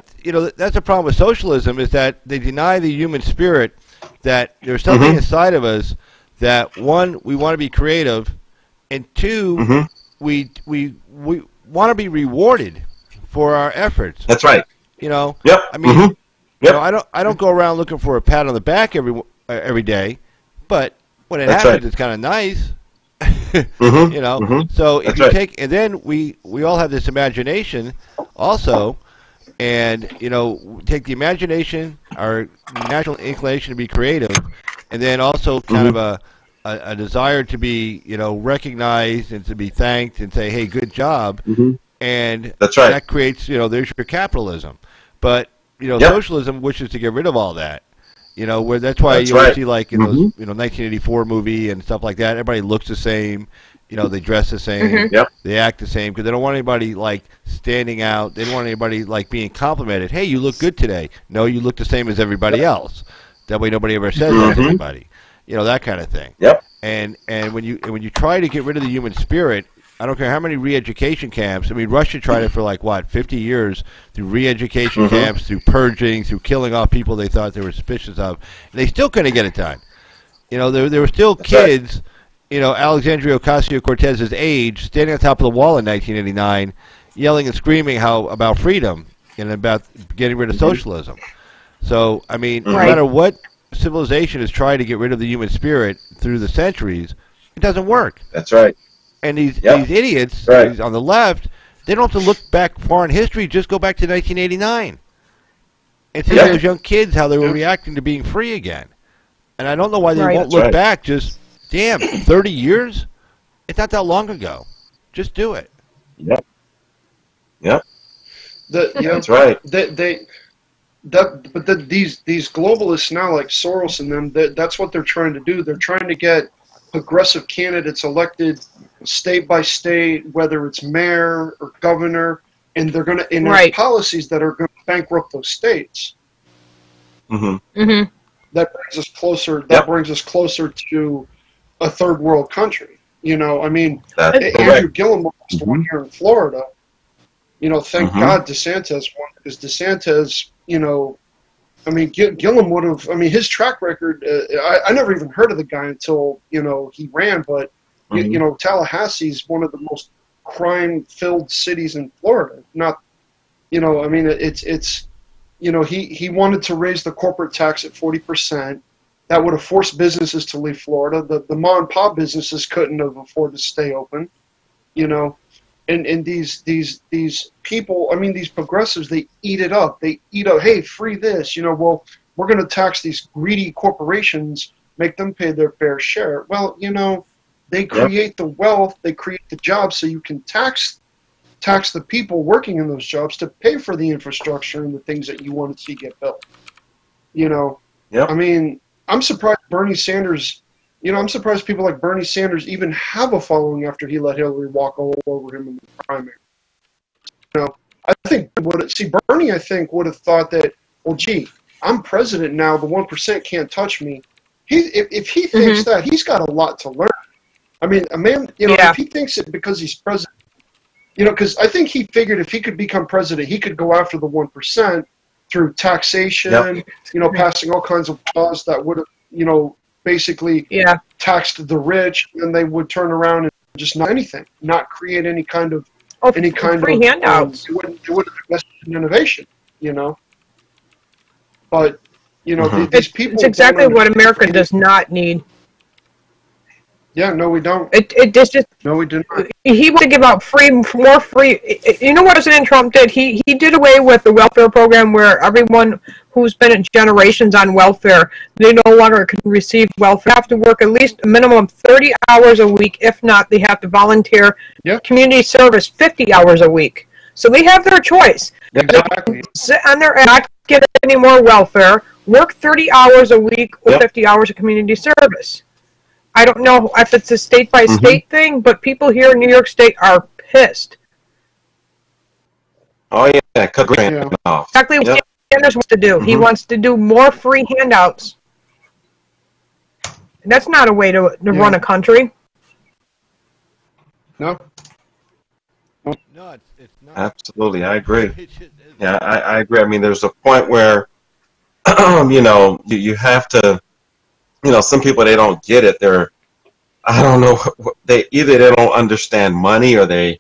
that's the problem with socialism is that they deny the human spirit. That there's something inside of us that one, we want to be creative. And two, we want to be rewarded for our efforts. That's right. Yep. I Yep. mean, I don't go around looking for a pat on the back every day, but when it That's happens, right. it's kind of nice. You know, so if That's you right. take, and then we all have this imagination, also, and you know, take the imagination, our natural inclination to be creative, and then also kind of a desire to be, you know, recognized and to be thanked and say, hey, good job, and That's right. that creates, you know, there's your capitalism. But you know, Yep. socialism wishes to get rid of all that. You know, where that's why That's you always right. see, like in those, you know, 1984 movie and stuff like that. Everybody looks the same. You know, they dress the same. Yep. They act the same because they don't want anybody like standing out. They don't want anybody like being complimented. Hey, you look good today. No, you look the same as everybody else. That way, nobody ever says that to anybody. You know, that kind of thing. Yep. And when you try to get rid of the human spirit, I don't care how many re-education camps. I mean, Russia tried it for like what, 50 years through re-education camps, through purging, through killing off people they thought they were suspicious of, and they still couldn't get it done. You know, there were still kids. You know, Alexandria Ocasio-Cortez's age, standing on top of the wall in 1989, yelling and screaming about freedom and about getting rid of socialism. So, I mean, no matter what civilization has tried to get rid of the human spirit through the centuries, it doesn't work. That's right. And these idiots these on the left, they don't have to look back far in history, just go back to 1989 and see those young kids, how they were reacting to being free again. And I don't know why they won't look back just, damn, 30 years? It's not that long ago. Just do it. Yep. Yep. That's right. These globalists now, like Soros and them, that's what they're trying to do. They're trying to get progressive candidates elected state by state, whether it's mayor or governor, and they're going to enact policies that are going to bankrupt those states. That brings us closer. That brings us closer to a third world country. You know, I mean, Andrew Gillum lost one here in Florida. You know, thank God DeSantis won, because DeSantis, you know, I mean, Gillum would have. I mean, his track record. I never even heard of the guy until, you know, he ran. But you know, Tallahassee's one of the most crime-filled cities in Florida. Not, you know, I mean, it's you know, he wanted to raise the corporate tax at 40%. That would have forced businesses to leave Florida. The mom and pop businesses couldn't have afforded to stay open. You know, and these people, I mean, these progressives, they eat it up. They eat up. Hey, free this. You know, well, we're going to tax these greedy corporations, make them pay their fair share. Well, you know, they create the wealth, they create the jobs, so you can tax the people working in those jobs to pay for the infrastructure and the things that you want to see get built. You know, I mean, I'm surprised Bernie Sanders, you know, I'm surprised people like Bernie Sanders even have a following after he let Hillary walk all over him in the primary. You know, I think Bernie, I think, would have thought that, well, gee, I'm president now, the 1% can't touch me. If he thinks that, he's got a lot to learn. I mean, a man, you know, if he thinks it because he's president, you know, because I think he figured if he could become president, he could go after the 1% through taxation, you know, passing all kinds of laws that would have, you know, basically taxed the rich, and they would turn around and just not anything, not create any kind of free handouts. They wouldn't invest in innovation, you know. But you know, these people. It's exactly what America does not need. Yeah, no, we don't. It just no, we didn't. He wanted to give out more free. You know what President Trump did? He did away with the welfare program where everyone who's been in generations on welfare, they no longer can receive welfare. They have to work at least a minimum of 30 hours a week. If not, they have to volunteer community service 50 hours a week. So they have their choice. Exactly. They can sit on their and not get any more welfare, work 30 hours a week or 50 hours of community service. I don't know if it's a state-by-state thing, but people here in New York State are pissed. Oh, yeah, cut grant off. Exactly what Sanders wants to do. He wants to do more free handouts. That's not a way to run a country. No. No, it's not. Absolutely, I agree. Yeah, I agree. I mean, there's a point where, you know, you have to, you know, some people, they don't get it. They're, I don't know, they don't understand money, or they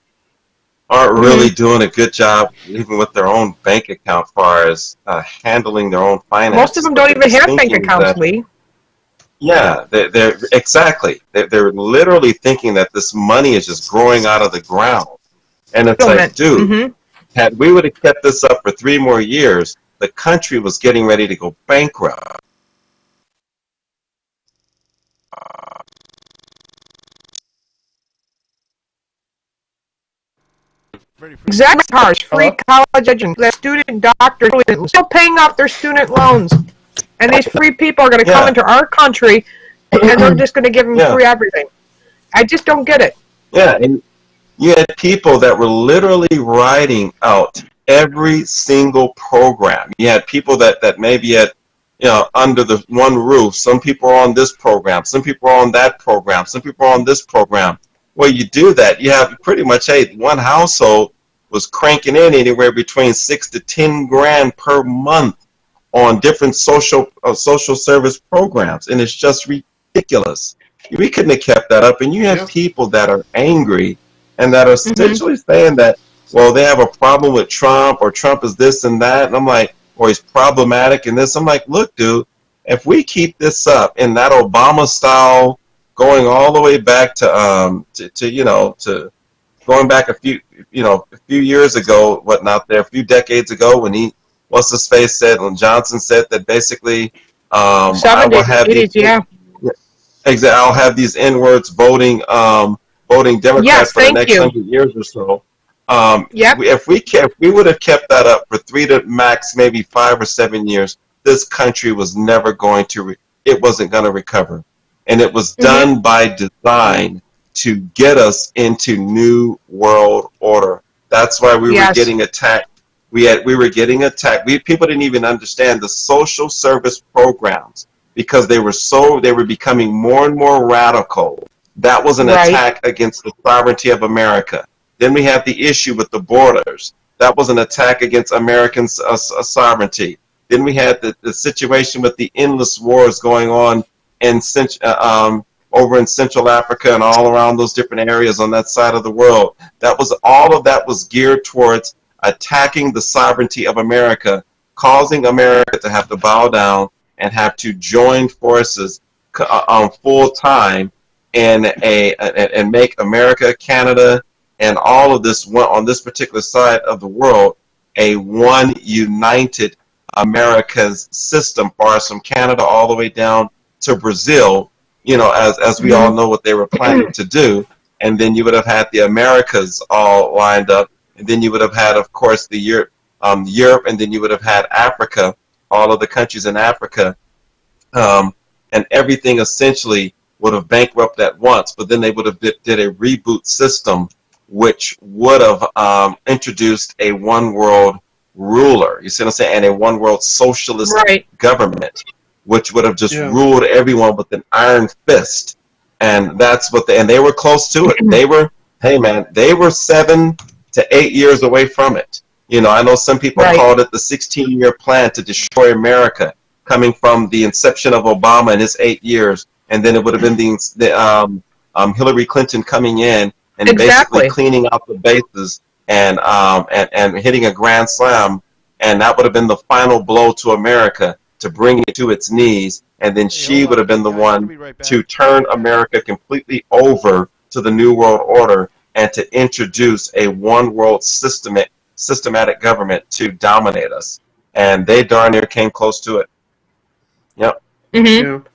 aren't really doing a good job even with their own bank account as far as handling their own finances. Most of them don't even have bank accounts, Lee. Yeah, they're exactly. They're literally thinking that this money is just growing out of the ground. And it's like, dude, had we would have kept this up for 3 more years, the country was getting ready to go bankrupt. Exact cars, free college education, the student doctors, still paying off their student loans. And these free people are going to come into our country, and they're just going to give them free everything. I just don't get it. Yeah, and you had people that were literally writing out every single program. You had people that maybe had, under the one roof. Some people are on this program. Some people are on that program. Some people are on this program. Well, you do that, you have pretty much, one household was cranking in anywhere between 6 to 10 grand per month on different social service programs, and it's just ridiculous. We couldn't have kept that up, and you have people that are angry and that are essentially saying that, well, they have a problem with Trump, or Trump is this and that, and I'm like, or he's problematic and this. I'm like, look, dude, if we keep this up in that Obama style, going all the way back to going back a few years ago, whatnot, there a few decades ago, when what's his face said, when Johnson said that basically, I will have 80s, exactly, I'll have these N-words voting Democrats for the next 100 years or so. If we would have kept that up for 3 to max maybe 5 or 7 years, this country was never going to. It wasn't going to recover. And it was done by design to get us into New World Order. That's why we were getting attacked. We were getting attacked. People didn't even understand the social service programs because they were becoming more and more radical. That was an attack against the sovereignty of America. Then we have the issue with the borders. That was an attack against American sovereignty. Then we had the situation with the endless wars going on over in Central Africa and all around those different areas on that side of the world. All of that was geared towards attacking the sovereignty of America, causing America to have to bow down and have to join forces full time and make America, Canada, and all of this on this particular side of the world a one united America's system, far as from Canada all the way down to Brazil, as we all know what they were planning to do. And then you would have had the Americas all lined up, and then you would have had, of course, the Europe, and then you would have had Africa, all of the countries in Africa, and everything essentially would have bankrupted at once. But then they would have did a reboot system, which would have introduced a one world ruler, you see what I'm saying, and a one world socialist government, which would have just ruled everyone with an iron fist. And that's what they were close to it. They were, they were 7 to 8 years away from it. I know some people called it the 16-year plan to destroy America, coming from the inception of Obama in his 8 years, and then it would have been the Hillary Clinton coming in and basically cleaning out the bases and hitting a grand slam, and that would have been the final blow to America, to bring it to its knees, and then she would have been the one to turn America completely over to the New World Order and to introduce a one world systematic government to dominate us. And they darn near came close to it. Yep. And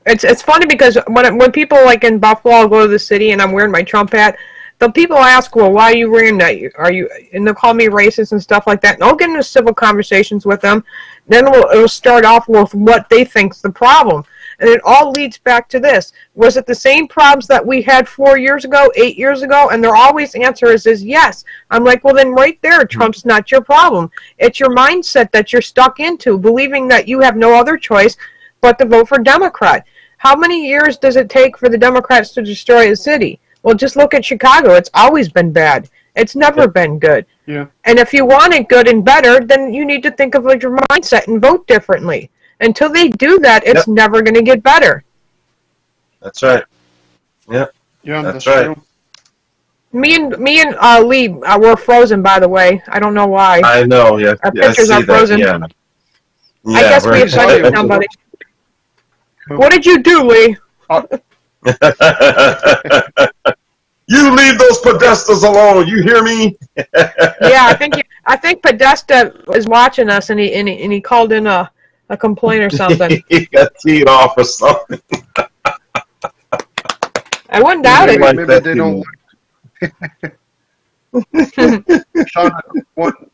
it's funny because when people like in Buffalo go to the city and I'm wearing my Trump hat, the people ask, well, why are you wearing that? And they'll call me racist and stuff like that. And I'll get into civil conversations with them. Then it'll start off with what they think's the problem. And it all leads back to this. Was it the same problems that we had 4 years ago, 8 years ago? And their always answer is yes. I'm like, well, then right there, Trump's not your problem. It's your mindset that you're stuck into, believing that you have no other choice but to vote for Democrat. How many years does it take for the Democrats to destroy a city? Well, just look at Chicago. It's always been bad. It's never been good. Yeah. And if you want it good and better, then you need to think of your mindset and vote differently. Until they do that, it's never going to get better. That's right. Yep. Yeah, that's right. True. Me and Lee were frozen, by the way. I don't know why. I know. Yeah. Our pictures are frozen. Yeah. I guess we offended somebody. What did you do, Lee? You leave those Podestas alone. You hear me? Yeah, I think Podesta is watching us, and he called in a complaint or something. He got teed off or something. I wouldn't doubt maybe, it. maybe they don't.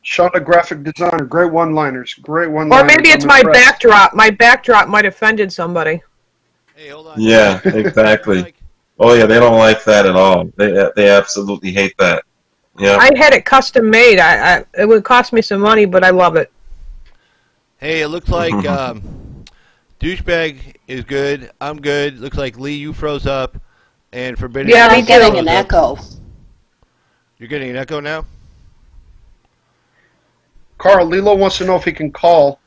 Shauna, graphic designer, great one-liners, great one-liners. Or maybe it's my backdrop. My backdrop might have offended somebody. Hey, hold on. Yeah, exactly. Oh yeah, they don't like that at all. They absolutely hate that. Yeah. I had it custom made. It would cost me some money, but I love it. Hey, it looks like Douchebag is good. I'm good. Looks like Lee, you froze up, and Forbidden. Yeah, I'm me getting too. an echo. You're getting an echo now. Carl, Lilo wants to know if he can call.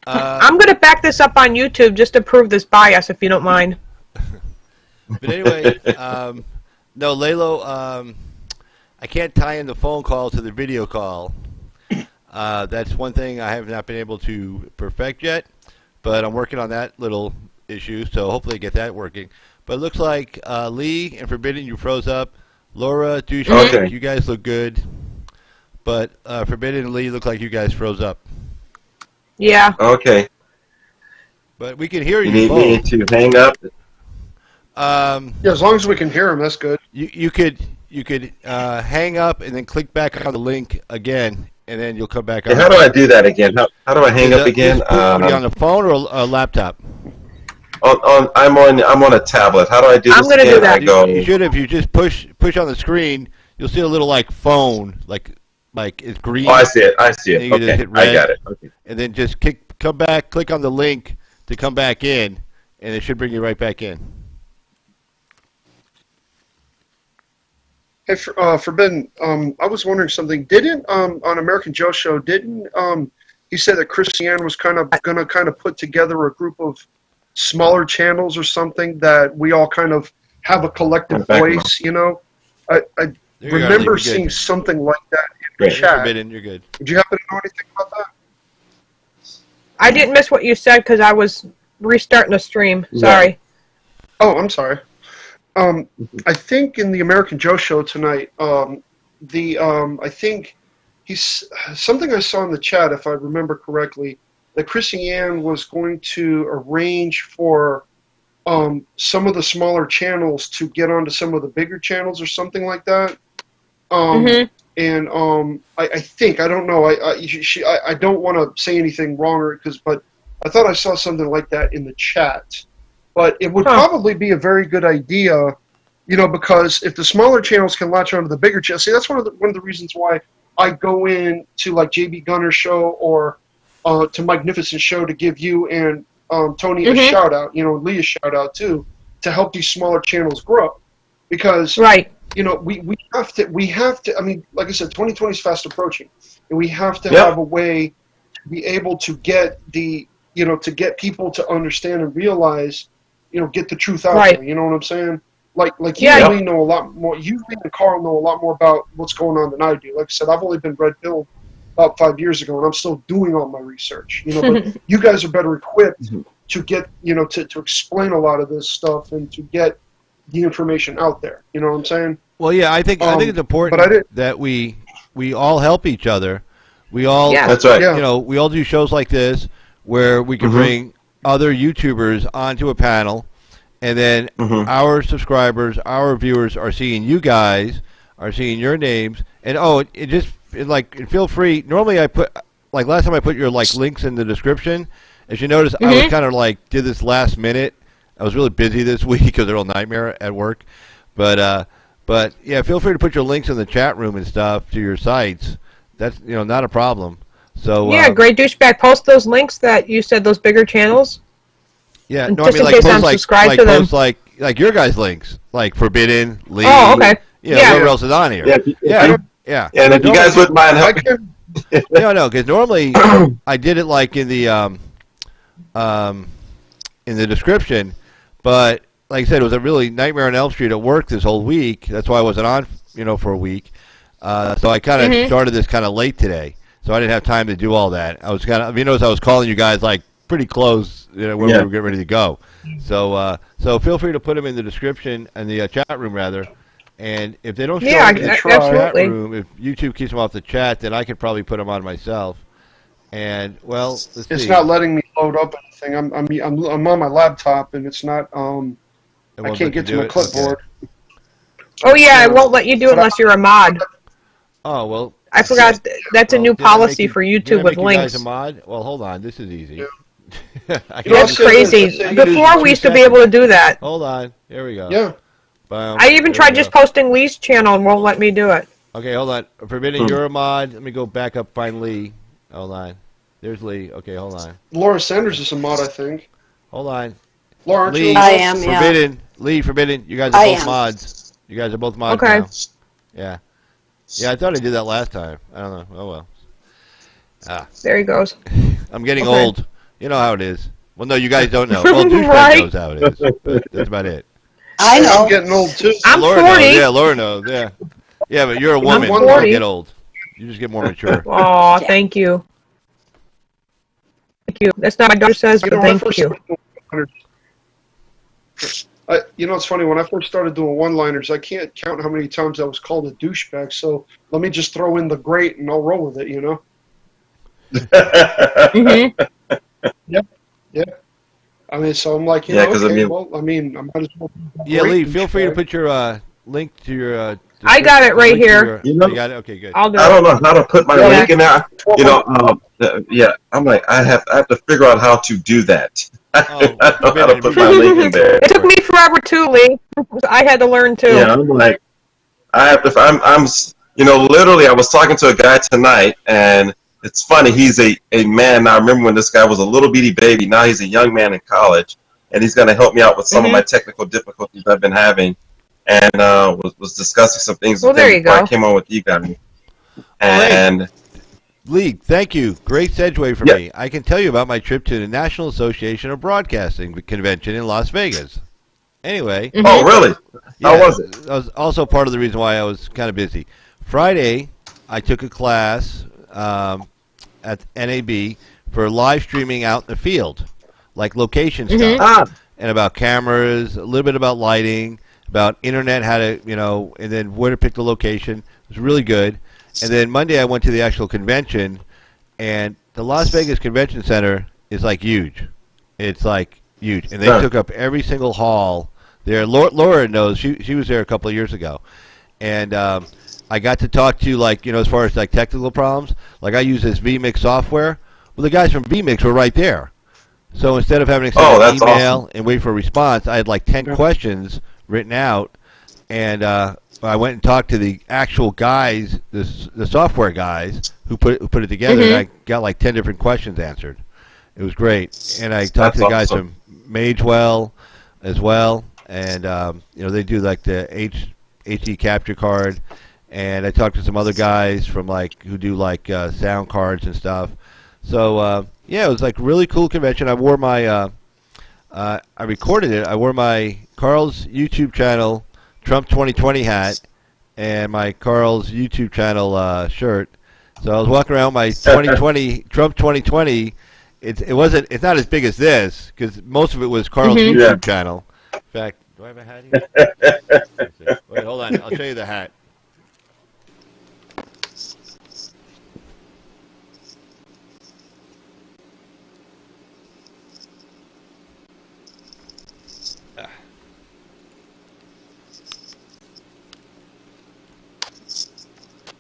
I'm going to back this up on YouTube just to prove this bias, if you don't mind. But anyway, no, Lalo, I can't tie in the phone call to the video call. That's one thing I have not been able to perfect yet, but I'm working on that little issue, so hopefully I get that working. But it looks like Lee and Forbidden, you froze up. Laura, Douchebag, Okay. you guys look good. But Forbidden and Lee look like you guys froze up. Yeah. Okay. But we can hear You you need me both. to hang up? Yeah, as long as we can hear him, that's good. You could hang up and then click back on the link again, and then you'll come back on. How do I do that again? How do I hang up again? Are you on the phone or a laptop? I'm on a tablet. How do I do this I'm gonna again? do that. I go. You should, if you just push on the screen, you'll see a little like phone, like it's green. Oh, I see it. I see And it. you can just Okay, hit red. I got it. Okay. And then just come back, click on the link to come back in, and it should bring you right back in. Hey, Forbidden, I was wondering something. Didn't on American Joe Show, didn't he said that Christiane was going to put together a group of smaller channels or something that we all kind of have a collective voice, you know? I There you go, remember Lee, you're seeing good. something like that in the Great. chat. Forbidden, you're good. Did you happen to know anything about that? I didn't miss what you said because I was restarting the stream. Sorry. Oh, I'm sorry. I think in the American Joe Show tonight, I think he's something I saw in the chat, if I remember correctly, that Christiane was going to arrange for some of the smaller channels to get onto some of the bigger channels or something like that. And I think, I don't know, I don't want to say anything wrong, but I thought I saw something like that in the chat. But it would probably be a very good idea, you know, because if the smaller channels can latch onto the bigger channels, see, that's one of the reasons why I go in to like JB Gunner's show or to Magnificent Show to give you and Tony a shout out, you know, Lee a shout out too, to help these smaller channels grow, because you know we have to. I mean, like I said, 2020 is fast approaching, and we have to have a way to be able to get to get people to understand and realize, you know, get the truth out there. You know what I'm saying? Like you and Lee know a lot more. You and Carl know a lot more about what's going on than I do. Like I said, I've only been red pilled about 5 years ago, and I'm still doing all my research. You know, but you guys are better equipped to get, you know, to explain a lot of this stuff and to get the information out there. You know what I'm saying? Well, yeah, I think it's important that we all help each other. We all, that's right. You know, we all do shows like this where we can bring other YouTubers onto a panel, and then our subscribers, our viewers are seeing you guys, are seeing your names, and feel free. Normally, I put like last time I put your like links in the description. As you notice, I was kind of like did this last minute. I was really busy this week because they're all nightmare at work, but yeah, feel free to put your links in the chat room and stuff to your sites. That's, you know, not a problem. So yeah, great douchebag. Post those links that you said, those bigger channels. Yeah, and no, just I mean in like case I'm post subscribed to them. post like your guys' links, like Forbidden, Lee. Oh, okay. You know, whoever else is on here. Yeah. And if you guys wouldn't mind helping. No, because normally I did it like in the description, but like I said, it was a really nightmare on Elm Street at work this whole week. That's why I wasn't on, you know, for a week. So I kind of started this kind of late today, so I didn't have time to do all that. I was kind of, you notice I was calling you guys like pretty close, when we Yeah. were getting ready to go. So feel free to put them in the description and the chat room rather. And if they don't show Yeah, up in the chat absolutely. room, if YouTube keeps them off the chat, then I could probably put them on myself. And well, let's It's see. not letting me load up anything. I'm on my laptop and it's not. It I won't can't let get you to do my it? clipboard. Oh yeah, it won't let you do it unless you're a mod. Oh well. I forgot that's a Well, new did I make policy you- for did I YouTube with make you guys links. a mod? Well, hold on. This is easy. Yeah. I You know, can That's do- crazy. I can do Before two we used to be seconds. able to do that. Hold on. Here we go. Yeah. Boom. I even There tried we just go. posting Lee's channel and won't let me do it. Okay, hold on. Forbidden, you're a mod. Let me go back up. Find Lee. Hold on. There's Lee. Okay, hold on. Laura Sanders is a mod, I think. Hold on. Laura, aren't you Lee. a mod? I am, yeah. Forbidden. Lee, Forbidden. You guys are I both am. mods. You guys are both mods Okay. now. Yeah. Yeah, I thought I did that last time. I don't know. Oh well. There he goes. I'm getting Okay. old. You know how it is. Well, no, you guys don't know. Well, Douchebag Right. knows how it is. But that's about it. I I'm know. getting old too. I'm Laura 40. knows. Yeah, Laura knows. Yeah. Yeah, but you're a woman. You don't 40. get old. You just get more mature. Aw, Yeah. thank you. Thank you. That's not what my daughter says, but when I thank first you. started doing it's funny, when I first started doing one-liners, I can't count how many times I was called a douchebag, so let me just throw in the great and I'll roll with it, you know? Mm-hmm. I mean, so I'm like, Yeah, 'cause I mean- I might as well. be a Yeah, great Lee, feel free to douchebag. put your link to your. I got it right link to here. your- You know- you got it. Okay, good. I'll do I it. don't know how to put my Yeah. link in there. Yeah, I'm like, I have to figure out how to do that. I don't know how to put my link in there. It took me forever too, Lee. I had to learn too. Yeah, I'm like, I have to. I'm literally, I was talking to a guy tonight, and it's funny. He's a man. Now, I remember when this guy was a little bitty baby. Now he's a young man in college, and he's going to help me out with some of my technical difficulties I've been having, and was discussing some things Well, with him there you before go. I came on with you guys. And Lee, thank you. Great segue for Yeah. me. I can tell you about my trip to the National Association of Broadcasting convention in Las Vegas. Anyway, oh, really? How was it? That was also part of the reason why I was kind of busy. Friday, I took a class at NAB for live streaming out in the field, like location stuff, Ah, and about cameras, a little bit about lighting, about internet, how to, and then where to pick the location. It was really good. And then Monday, I went to the actual convention, and the Las Vegas Convention Center is like huge. It's like huge, and they Huh. took up every single hall there. Laura knows. She was there a couple of years ago, and I got to talk to as far as like technical problems. Like I use this vMix software. Well, the guys from vMix were right there. So instead of having to send Oh, an that's email and wait for a response, I had like 10 questions written out, and I went and talked to the actual guys, the software guys who put it together, and I got like 10 different questions answered. It was great, and I talked to the guys awesome. from Magewell as well, and they do like the HD capture card, and I talked to some other guys from who do sound cards and stuff. So yeah, it was like really cool convention. I wore my I recorded it. I wore my Carl's YouTube channel Trump 2020 hat and my Carl's YouTube channel shirt. So I was walking around my 2020 Trump 2020. It's not as big as this because most of it was Carl's YouTube Yeah. channel. In fact, do I have a hat here? Let's see. Wait, hold on. I'll show you the hat.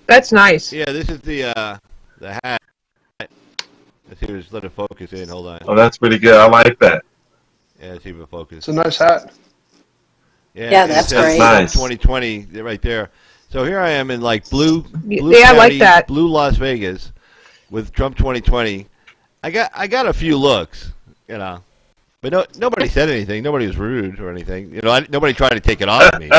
That's nice. Yeah, this is the hat. Let's see, just let it focus in. Hold on. oh, that's pretty good. I like that. Yeah, let's see if it focus. It's a nice hat. Yeah, it that's says great. Nice. 2020 right there. So here I am in blue Yeah, I like county, that. blue Las Vegas with Trump 2020. I got a few looks, but nobody said anything. Nobody was rude or anything. Nobody tried to take it off me.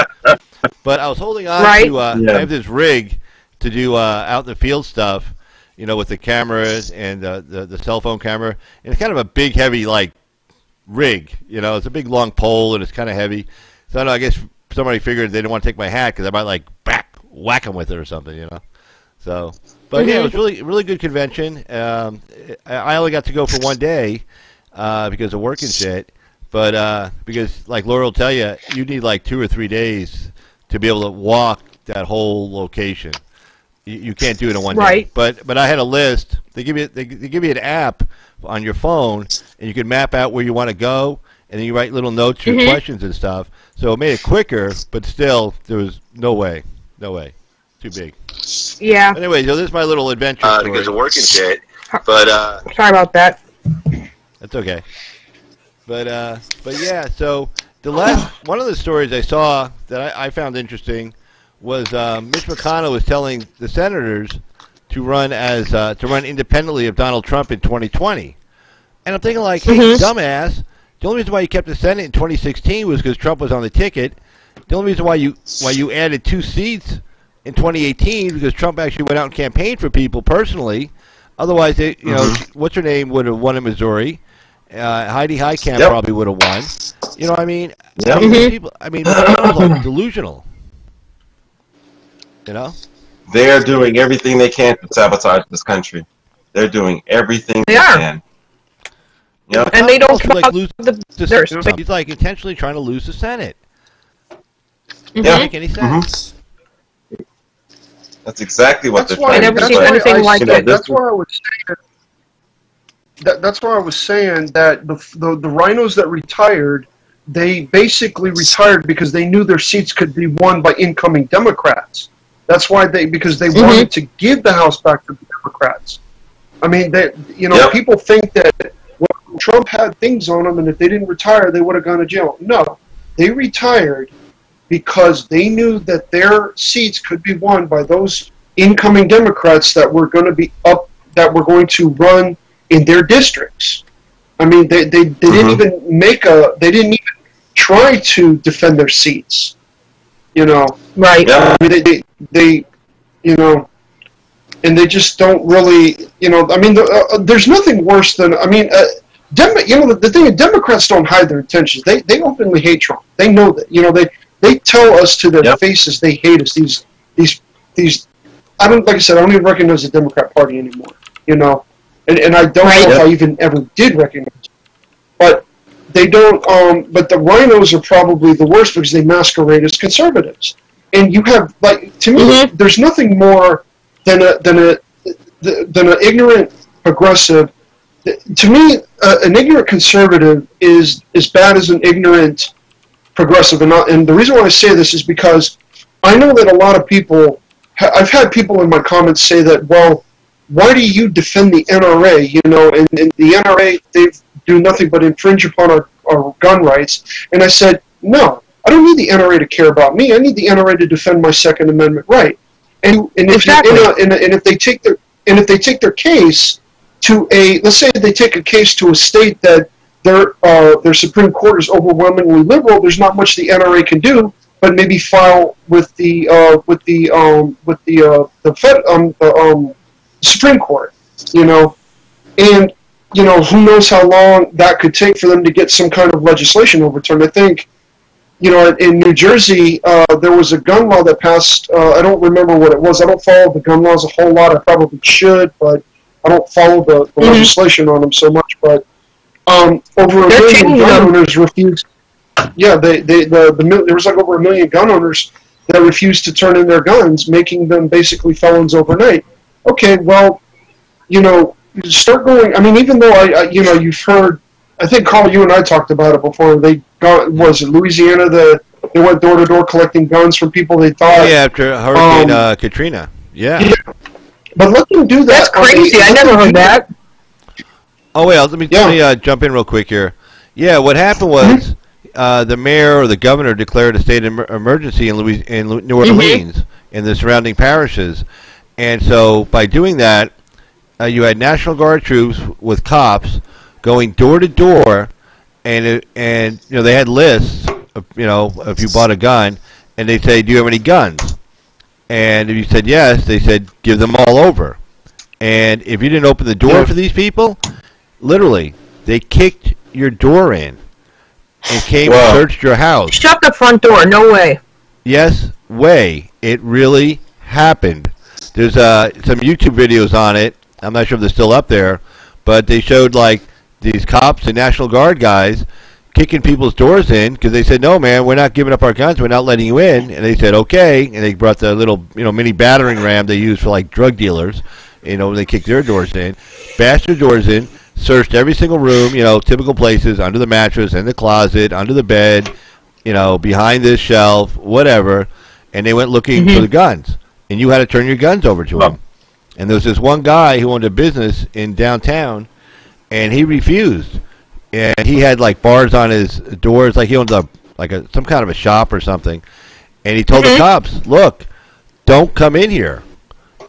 But I was holding on Right. to. I have this rig to do out in the field stuff, with the cameras and the cell phone camera. And it's kind of a big, heavy rig. It's a big long pole and it's kind of heavy. So I guess somebody figured they didn't want to take my hat because I might whack them with it or something. So, but yeah, it was really really good convention. I only got to go for one day. because of work and shit. But because, like Laura will tell you, you need like 2 or 3 days to be able to walk that whole location. You can't do it in one day. But I had a list. They give you an app on your phone, and you can map out where you want to go, and then you write little notes or questions and stuff. So it made it quicker, but still, there was no way. Too big. Yeah. Anyway, so this is my little adventure story. Because of work and shit. But Sorry about that. That's okay. But yeah, so one of the stories I saw that I found interesting was Mitch McConnell was telling the senators to run independently of Donald Trump in 2020. And I'm thinking like, hey, dumbass, the only reason why you kept the Senate in 2016 was because Trump was on the ticket. The only reason why you added 2 seats in 2018 because Trump actually went out and campaigned for people personally. Otherwise, what's her name would have won in Missouri. Heidi Heitkamp probably would have won. You know what I mean? People are delusional. You know? They're doing everything they can to sabotage this country. They're doing everything they can. Yeah, and they don't like lose he's like intentionally trying to lose the Senate. Yeah. Make any sense? That's exactly what they're trying I to never do. seen anything like it. That's why I was saying. That's why I was saying that the rhinos that retired, they basically retired because they knew their seats could be won by incoming Democrats. That's why because they wanted to give the House back to the Democrats. I mean, people think that Trump had things on them, and if they didn't retire, they would have gone to jail. No, they retired because they knew that their seats could be won by those incoming Democrats that were going to be up, that were going to run in their districts. I mean, they didn't even they didn't even try to defend their seats. You know, right? Yeah. I mean, they and they just don't really, I mean, there's nothing worse than, I mean, the thing is, Democrats don't hide their intentions. They openly hate Trump. They know that. They tell us to their faces they hate us. These. I don't even recognize the Democrat Party anymore. And I don't know if I even ever did recognize it. But they don't. But the rhinos are probably the worst because they masquerade as conservatives. And you have, like, to me, there's nothing more than an ignorant progressive. To me, an ignorant conservative is as bad as an ignorant progressive. And the reason why I say this is because I know that a lot of people, I've had people in my comments say that, well, why do you defend the NRA? And the NRA, they do nothing but infringe upon our gun rights. And I said, no, I don't need the NRA to care about me. I need the NRA to defend my Second Amendment right. And if they take their case to let's say they take a case to a state that their Supreme Court is overwhelmingly liberal, there's not much the NRA can do, but maybe file with the Supreme Court, and who knows how long that could take for them to get some kind of legislation overturned. I think, in New Jersey, there was a gun law that passed. I don't remember what it was. I don't follow the gun laws a whole lot. I probably should, but I don't follow the legislation on them so much. But over a million gun owners refused. Yeah, there was like over 1 million gun owners that refused to turn in their guns, making them basically felons overnight. Okay, well, start going. I mean, even though you've heard. I think, Carl, you and I talked about it before. Was it Louisiana? They went door to door collecting guns from people they thought. Yeah, after Hurricane Katrina. Yeah. But let them do that. That's crazy. I never heard that. Oh, well, let me jump in real quick here. Yeah, what happened was the mayor or the governor declared a state of emergency in New Orleans and the surrounding parishes. And so by doing that, you had National Guard troops with cops going door to door, and they had lists of, if you bought a gun, and they say, do you have any guns? And if you said yes, they said, give them all over. And if you didn't open the door for these people, literally, they kicked your door in and came and searched your house. Shut the front door. No way. Yes, way. It really happened. There's some YouTube videos on it. I'm not sure if they're still up there, but they showed, like, these cops and National Guard guys kicking people's doors in because they said, "No, man, we're not giving up our guns. We're not letting you in." And they said, "Okay." And they brought the little, mini battering ram they use for like drug dealers. They kicked their doors in, bashed their doors in, searched every single room, typical places, under the mattress, in the closet, under the bed, behind this shelf, whatever. And they went looking for the guns. And you had to turn your guns over to them. And there was this one guy who owned a business in downtown, and he refused. And he had like bars on his doors, like he owned some kind of a shop or something. And he told the cops, "Look, don't come in here.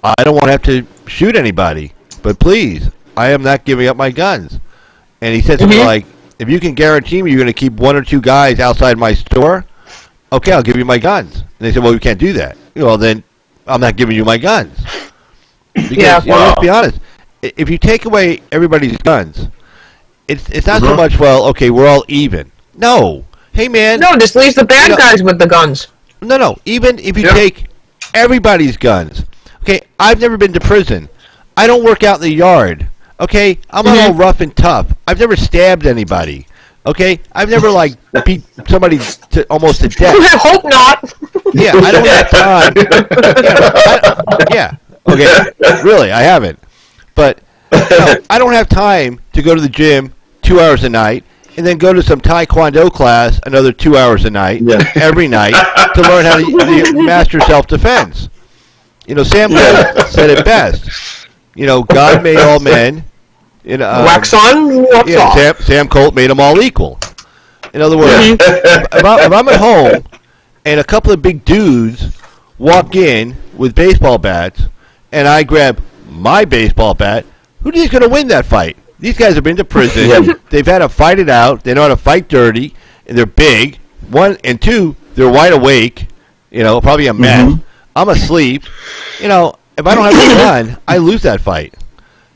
I don't want to have to shoot anybody, but please, I am not giving up my guns." And he said something like, "If you can guarantee me you're going to keep 1 or 2 guys outside my store, okay, I'll give you my guns." And they said, "Well, we can't do that." Well, then I'm not giving you my guns. Because, let's be honest. If you take away everybody's guns, it's not so much, well, okay, we're all even. No. Hey, man. No, just leaves the bad guys with the guns. No. Even if you take everybody's guns. Okay, I've never been to prison. I don't work out in the yard. Okay, I'm not all rough and tough. I've never stabbed anybody. Okay, I've never beat somebody almost to death. I hope not. Yeah, I don't have time. Yeah, okay, really, I haven't. But no, I don't have time to go to the gym 2 hours a night and then go to some Taekwondo class another 2 hours a night every night to learn how to master self-defense. Sam Colt said it best. God made all men. Wax on, wax off. Sam Colt made them all equal. In other words, if I'm at home and a couple of big dudes walk in with baseball bats and I grab my baseball bat, who do you think is going to win that fight? These guys have been to prison. They've had to fight it out. They know how to fight dirty. And they're big. 1 and 2, they're wide awake. Probably a mess. I'm asleep. If I don't have a gun, I lose that fight.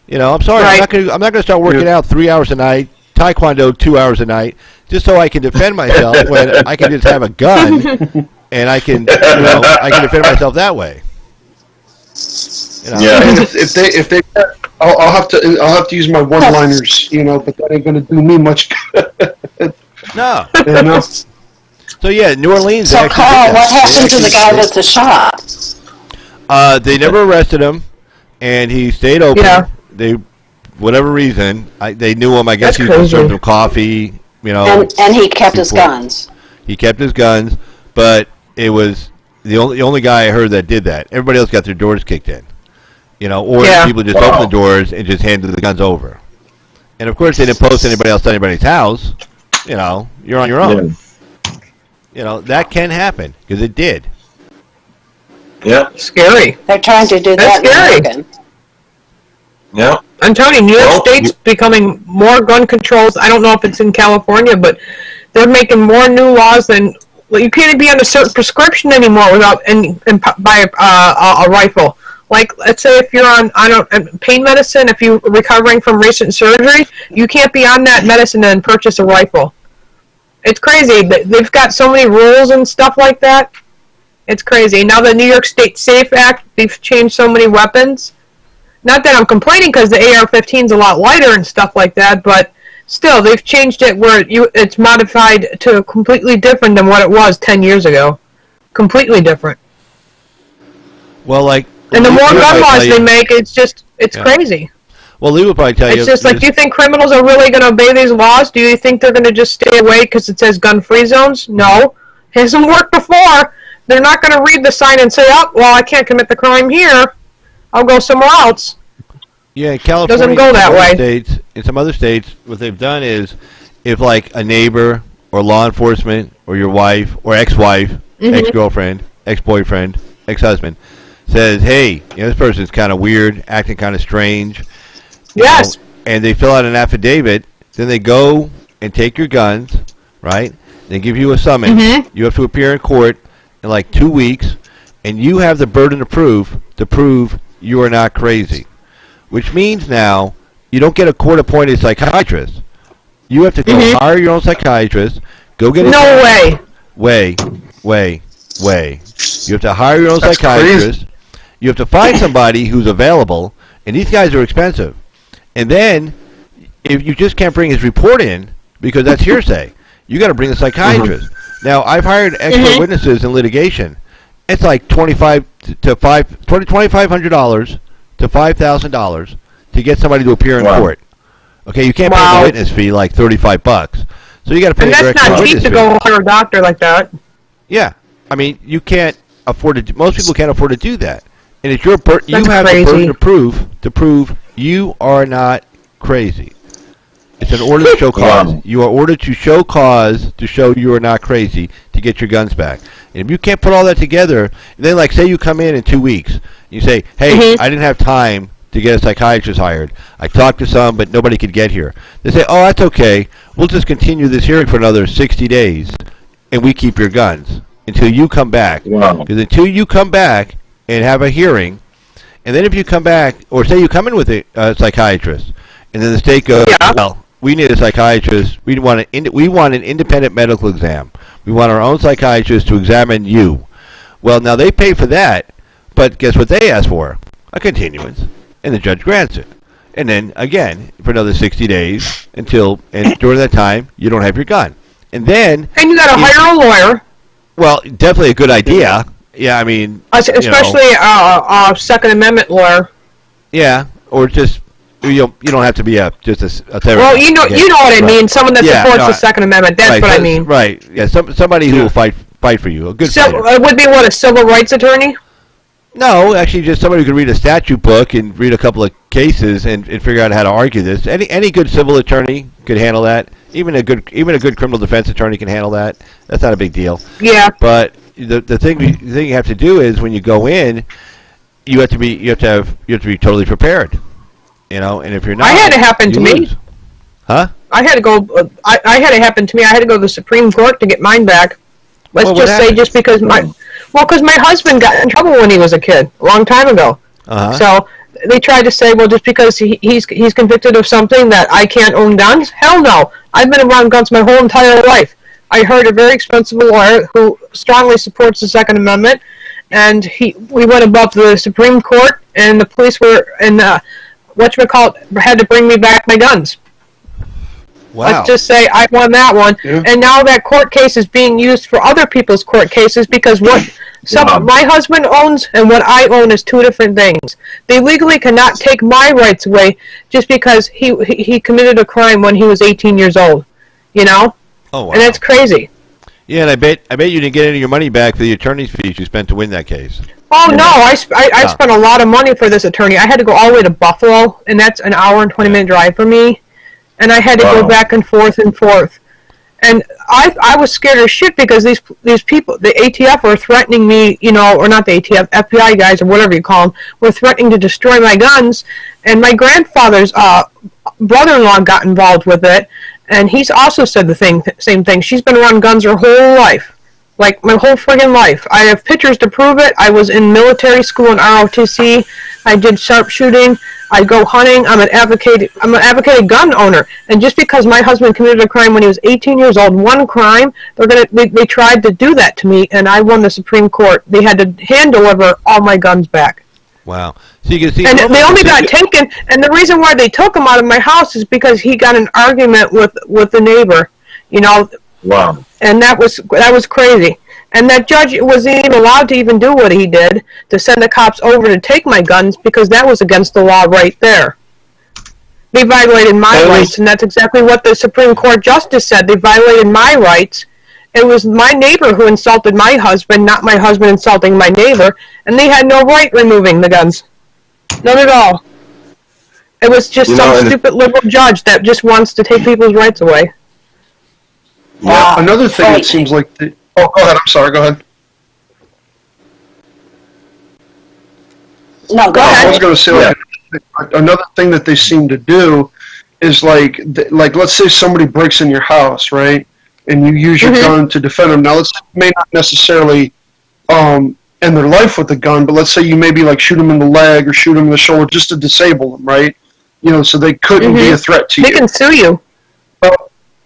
I'm sorry. Right. I'm not gonna start working out 3 hours a night, Taekwondo 2 hours a night, just so I can defend myself when I can just have a gun and I can defend myself that way. Yeah. And if they, I'll have to use my one-liners, but that ain't gonna do me much good. No. So yeah, New Orleans. So Carl, what happened to the guy with the shop? They never arrested him, and he stayed open. Yeah. They, whatever reason, they knew him. I guess he served them coffee. And he kept his guns. He kept his guns, but it was the only guy I heard that did that. Everybody else got their doors kicked in. Or people just opened the doors and just handed the guns over. And of course, they didn't post anybody else at anybody's house. You're on your own. That can happen because it did. Yeah. Scary. They're trying to do That's that scary. in Oregon. Yeah. I'm telling you, New York State's becoming more gun controls. I don't know if it's in California, but they're making more new laws than you can't be on a certain prescription anymore without buy a rifle. Like, let's say if you're on pain medicine, if you're recovering from recent surgery, you can't be on that medicine and purchase a rifle. It's crazy. They've got so many rules and stuff like that. It's crazy. Now the New York State SAFE Act, they've changed so many weapons. Not that I'm complaining because the AR-15 is a lot lighter and stuff like that, but still, they've changed it where it's modified to completely different than what it was 10 years ago. Completely different. Well, and the more gun laws they make, it's crazy. Well, Lee will probably tell you. It's just like, do you think criminals are really going to obey these laws? Do you think they're going to just stay away because it says gun-free zones? No. It hasn't worked before. They're not going to read the sign and say, "Oh, well, I can't commit the crime here. I'll go somewhere else." Yeah, in California, doesn't go that way. In some other states, what they've done is, if like a neighbor or law enforcement or your wife or ex-wife, ex-girlfriend, ex-boyfriend, ex-husband says, "Hey, this person's kind of weird, acting kind of strange," yes, and they fill out an affidavit, then they go and take your guns, right? They give you a summons. You have to appear in court in like 2 weeks, and you have the burden of proof to prove you are not crazy. Which means now you don't get a court-appointed psychiatrist. You have to go hire your own psychiatrist. Go get no way. Way. You have to hire your own psychiatrist. Crazy. You have to find somebody who's available, and these guys are expensive. And then if you just can't bring his report in because that's hearsay. You got to bring a psychiatrist. Now, I've hired expert witnesses in litigation. It's like $2,500 to $5,000 to get somebody to appear in court. Okay, you can't pay the witness fee like $35. So you got to pay. And that's not cheap to go hire a doctor like that. Yeah, I mean, you can't afford to. Most people can't afford to do that, and it's your you have crazy. the burden to prove you are not crazy. It's an order to show cause. You are ordered to show cause to show you are not crazy to get your guns back. And if you can't put all that together, then like say you come in 2 weeks, you say, "Hey, I didn't have time to get a psychiatrist hired. I talked to some, but nobody could get here." They say, "Oh, that's okay. We'll just continue this hearing for another 60 days, and we keep your guns until you come back." Because until you come back and have a hearing, and then if you come back, or say you come in with a psychiatrist, and then the state goes, "Well, we need a psychiatrist. We want an independent medical exam. We want our own psychiatrist to examine you." Well, now they pay for that, but guess what they ask for? A continuance, and the judge grants it. And then again for another 60 days and during that time you don't have your gun. And then you got to hire a lawyer. Well, definitely a good idea. Yeah, I mean, especially a Second Amendment lawyer. Yeah, or just. You don't have to be just a therapist. Well, you know what I mean. Someone that supports the Second Amendment. That's what I mean. Right. Yeah. Somebody who will fight for you. A good fighter. It would be a civil rights attorney? No, actually, just somebody who could read a statute book and read a couple of cases and figure out how to argue this. Any good civil attorney could handle that. Even a good criminal defense attorney can handle that. That's not a big deal. Yeah. But the thing you have to do is when you go in, you have to be totally prepared. And if you're not, I had it happen to me. Huh? I had to go. I had it happen to me. I had to go to the Supreme Court to get mine back. Let's just say, just because because my husband got in trouble when he was a kid a long time ago. So they tried to say, well, just because he's convicted of something that I can't own guns. Hell no! I've been around guns my whole entire life. I hired a very expensive lawyer who strongly supports the Second Amendment, and we went above the Supreme Court, and the police were had to bring me back my guns. Wow. Let's just say I won that one, and now that court case is being used for other people's court cases because my husband owns and what I own is two different things. They legally cannot take my rights away just because he committed a crime when he was 18 years old. Oh, wow. And that's crazy. Yeah, and I bet you didn't get any of your money back for the attorney's fees you spent to win that case. Oh, no, I spent a lot of money for this attorney. I had to go all the way to Buffalo, and that's an hour and 20-minute drive for me. And I had to go back and forth. And I was scared as shit because these people, the ATF, were threatening me, or not the ATF, FBI guys, or whatever you call them, were threatening to destroy my guns. And my grandfather's brother-in-law got involved with it, and he's also said the same thing. She's been around guns her whole life. Like, my whole friggin' life. I have pictures to prove it. I was in military school in ROTC. I did sharpshooting. I go hunting. I'm an advocated gun owner. And just because my husband committed a crime when he was 18 years old, one crime, they tried to do that to me, and I won the Supreme Court. They had to hand deliver all my guns back. Wow. So you can see. And they only got taken. And the reason why they took him out of my house is because he got an argument with the neighbor. Wow. And that was crazy. And that judge wasn't even allowed to even do what he did, to send the cops over to take my guns, because that was against the law right there. They violated my rights, and that's exactly what the Supreme Court justice said. They violated my rights. It was my neighbor who insulted my husband, not my husband insulting my neighbor, and they had no right removing the guns. None at all. It was just some stupid liberal judge that just wants to take people's rights away. Yeah. Another thing, it seems like... go ahead. I'm sorry. Go ahead. No, go ahead. I was going to say, another thing that they seem to do is, like let's say somebody breaks in your house, right? And you use your gun to defend them. Now, let's say you may not necessarily end their life with a gun, but let's say you maybe, shoot them in the leg or shoot them in the shoulder just to disable them, right? So they couldn't be a threat to you. They can sue you.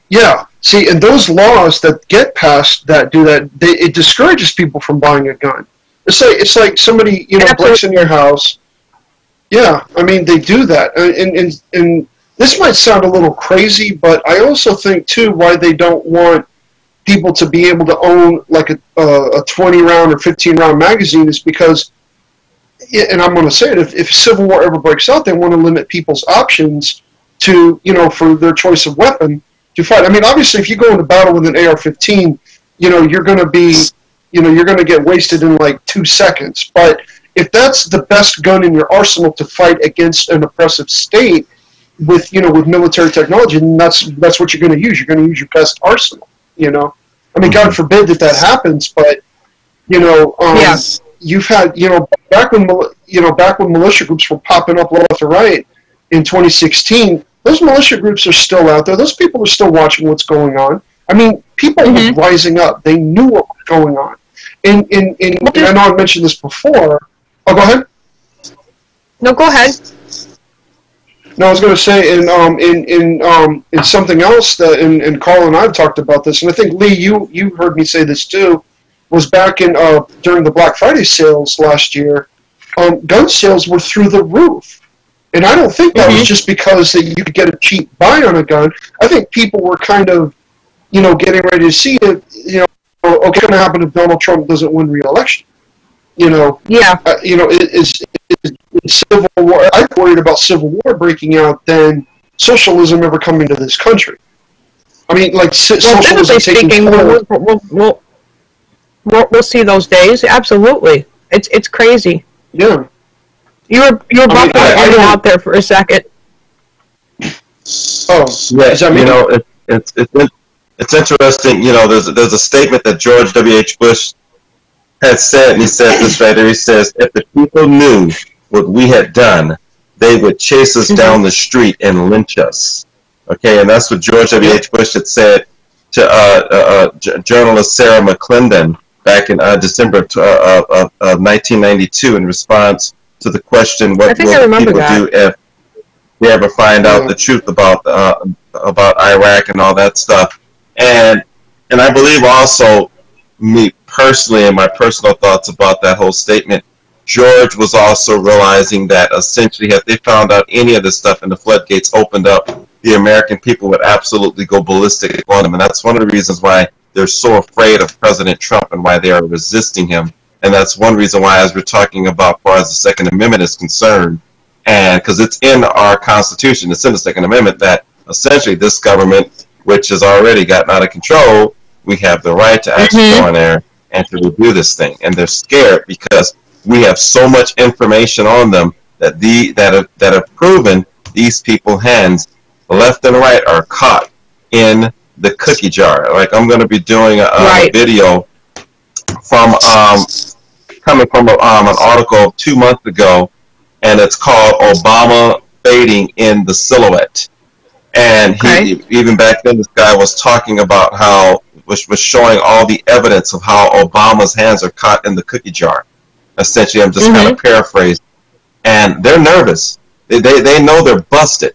Yeah. See, and those laws that get passed that do that, it discourages people from buying a gun. It's like somebody, breaks in your house. Yeah, I mean, they do that. And this might sound a little crazy, but I also think too why they don't want people to be able to own like a 20-round or 15-round magazine is because, and I'm going to say it, if Civil War ever breaks out, they want to limit people's options to, for their choice of weapon to fight. I mean, obviously, if you go into battle with an AR-15, you're going to be, you're going to get wasted in like 2 seconds. But if that's the best gun in your arsenal to fight against an oppressive state with military technology, then that's what you're going to use. You're going to use your best arsenal. I mean, God forbid that happens, but you've had back when militia groups were popping up left or right in 2016. Those militia groups are still out there. Those people are still watching what's going on. I mean, people were rising up. They knew what was going on. And I know I mentioned this before. Oh, go ahead. No, go ahead. No, I was going to say in something else that and Carl and I have talked about this, and I think Lee, you heard me say this too, was back in during the Black Friday sales last year, gun sales were through the roof. And I don't think that was just because that you could get a cheap buy on a gun. I think people were kind of, getting ready to see it, okay, what's going to happen if Donald Trump doesn't win re-election? Is Civil War, I'm worried about Civil War breaking out than socialism ever coming to this country. I mean, like, socialism taking we'll see those days. Absolutely. It's crazy. Yeah. You were buffering out there for a second. Oh, yeah. Is that me? It's interesting. There's a statement that George W.H. Bush had said, and he said this right there. He says, "If the people knew what we had done, they would chase us down the street and lynch us." Okay, and that's what George W.H. Bush had said to journalist Sarah McClendon back in December of 1992 in response to the question, "What will people do if they ever find out the truth about Iraq and all that stuff?" And I believe also, me personally, and my personal thoughts about that whole statement, George was also realizing that essentially if they found out any of this stuff and the floodgates opened up, the American people would absolutely go ballistic on him. And that's one of the reasons why they're so afraid of President Trump and why they are resisting him. And that's one reason why, as we're talking about as far as the Second Amendment is concerned, and because it's in our Constitution, it's in the Second Amendment that essentially this government, which has already gotten out of control, we have the right to actually go in there and to review this thing. And they're scared because we have so much information on them that have proven these people's hands, left and right, are caught in the cookie jar. Like, I'm going to be doing a video from coming from an article 2 months ago, and it's called "Obama Fading in the Silhouette." And he, even back then, this guy was talking about how was showing all the evidence of how Obama's hands are caught in the cookie jar. Essentially, I'm just kind of paraphrasing. And they're nervous. They know they're busted.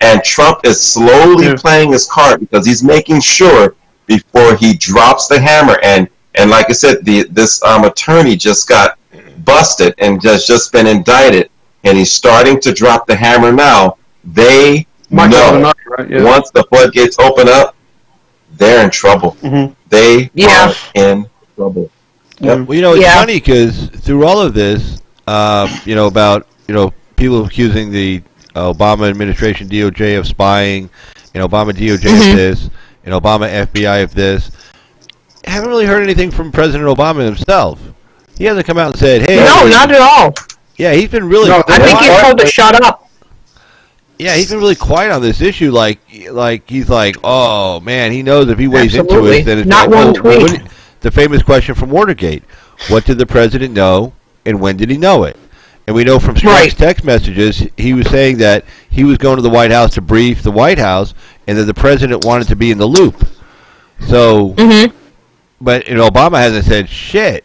And Trump is slowly playing his card because he's making sure before he drops the hammer. And like I said, this attorney just got busted and just been indicted. And he's starting to drop the hammer now. They know once the floodgates open up, they're in trouble. They are in trouble. Yep. Well, it's funny because through all of this, about people accusing the Obama administration DOJ of spying, Obama DOJ of this, and Obama FBI of this, I haven't really heard anything from President Obama himself. He hasn't come out and said, "Hey." No, not at all. Yeah, he's been really. No, I think he's told to shut up. Yeah, he's been really quiet on this issue. Like he's like, oh man, he knows if he weighs into it, then it's not one tweet. The famous question from Watergate: what did the president know, and when did he know it? And we know from Strick's text messages, he was saying that he was going to the White House to brief the White House, and that the president wanted to be in the loop. So, but Obama hasn't said shit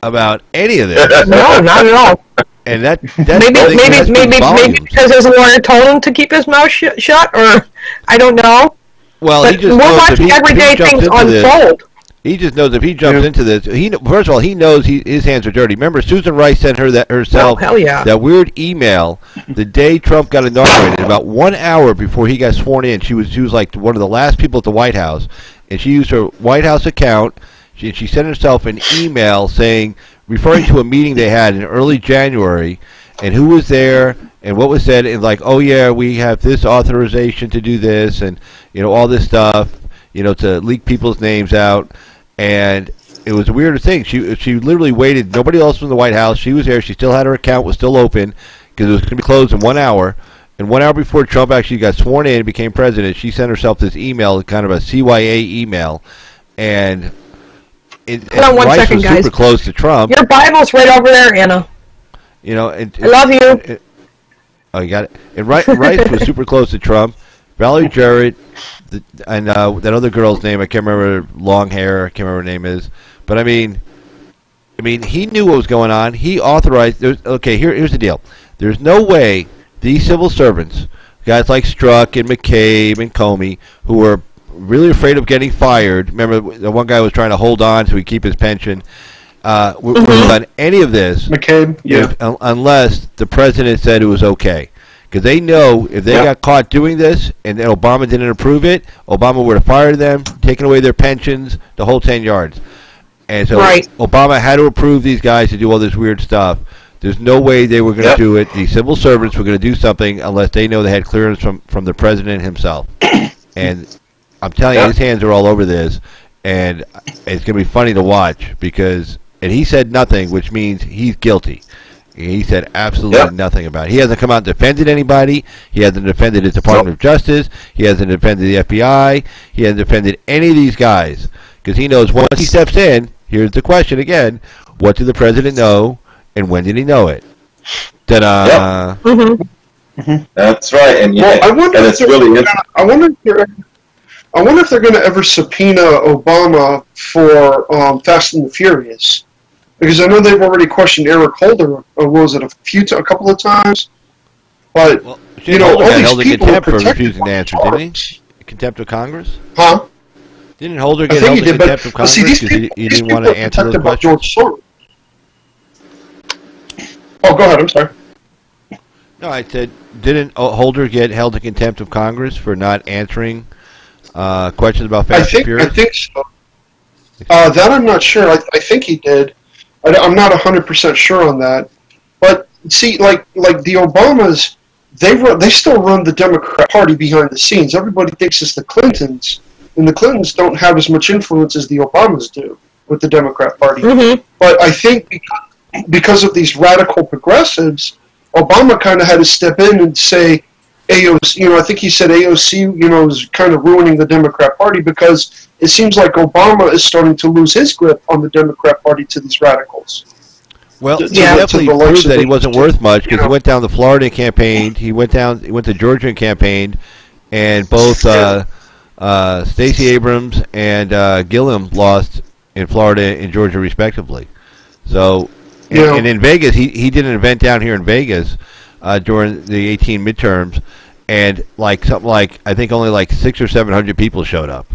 about any of this. No, not at all. And that maybe because his lawyer told him to keep his mouth shut, or I don't know. Well, but he just we're watching everyday things unfold. He just knows if he jumps into this. First of all, he knows his hands are dirty. Remember, Susan Rice sent her that herself. Oh, hell yeah. That weird email the day Trump got inaugurated, about 1 hour before he got sworn in. She was like one of the last people at the White House, and she used her White House account. She sent herself an email referring to a meeting they had in early January, and who was there and what was said, and like, oh yeah, we have this authorization to do this, and all this stuff, to leak people's names out. And it was the weirdest thing. She literally waited. Nobody else was in the White House. She was there. She still had her account, was still open, because it was going to be closed in 1 hour. And 1 hour before Trump actually got sworn in and became president, she sent herself this email, kind of a CYA email. And hold on one Rice second, was guys. super close to Trump. Your Bible's right over there, Anna. I love you. Oh, you got it. And Rice was super close to Trump. Valerie Jarrett, and that other girl's name, I can't remember, long hair, I can't remember her name is. But I mean, he knew what was going on. He authorized. Here's the deal. There's no way these civil servants, guys like Strzok and McCabe and Comey, who were really afraid of getting fired. Remember, the one guy was trying to hold on so he keep his pension. Would have done any of this, McCabe, unless the president said it was okay. Because they know if they got caught doing this and Obama didn't approve it, Obama would have fired them, taken away their pensions, the whole 10 yards. And so Obama had to approve these guys to do all this weird stuff. There's no way they were going to do it. These civil servants were going to do something unless they know they had clearance from the president himself. And I'm telling you, his hands are all over this. And it's going to be funny to watch because, and he said nothing, which means he's guilty. He said absolutely nothing about it. He hasn't come out and defended anybody. He hasn't defended his Department of Justice. He hasn't defended the FBI. He hasn't defended any of these guys. Because he knows once he steps in, here's the question again, what did the president know, and when did he know it? Ta-da! That's right. And I wonder if they're going to ever subpoena Obama for Fast and the Furious. Because I know they've already questioned Eric Holder, or was it a couple of times? But, Holder all got these held in people are contempt for protected refusing to answer, didn't he? Contempt of Congress? Huh? Didn't Holder I get think held he in did, contempt of but Congress see, these because people, he these didn't people want are to answer those protected by questions? George Soros. Oh, go ahead, I'm sorry. No, I said, didn't Holder get held in contempt of Congress for not answering questions about Fast and Furious? I think so. That I'm not sure. I think he did. I'm not 100% sure on that. But see, like the Obamas, they still run the Democrat Party behind the scenes. Everybody thinks it's the Clintons, and the Clintons don't have as much influence as the Obamas do with the Democrat Party. But I think because of these radical progressives, Obama kind of had to step in and say, AOC, I think he said AOC, is kind of ruining the Democrat Party because it seems like Obama is starting to lose his grip on the Democrat Party to these radicals. Well, he definitely proved that he wasn't worth much because he went down the Florida campaign, he went to Georgia and campaigned, and both Stacey Abrams and Gillum lost in Florida and Georgia respectively. So, and in Vegas, he did an event down here in Vegas during the 18 midterms, and I think only 600 or 700 people showed up,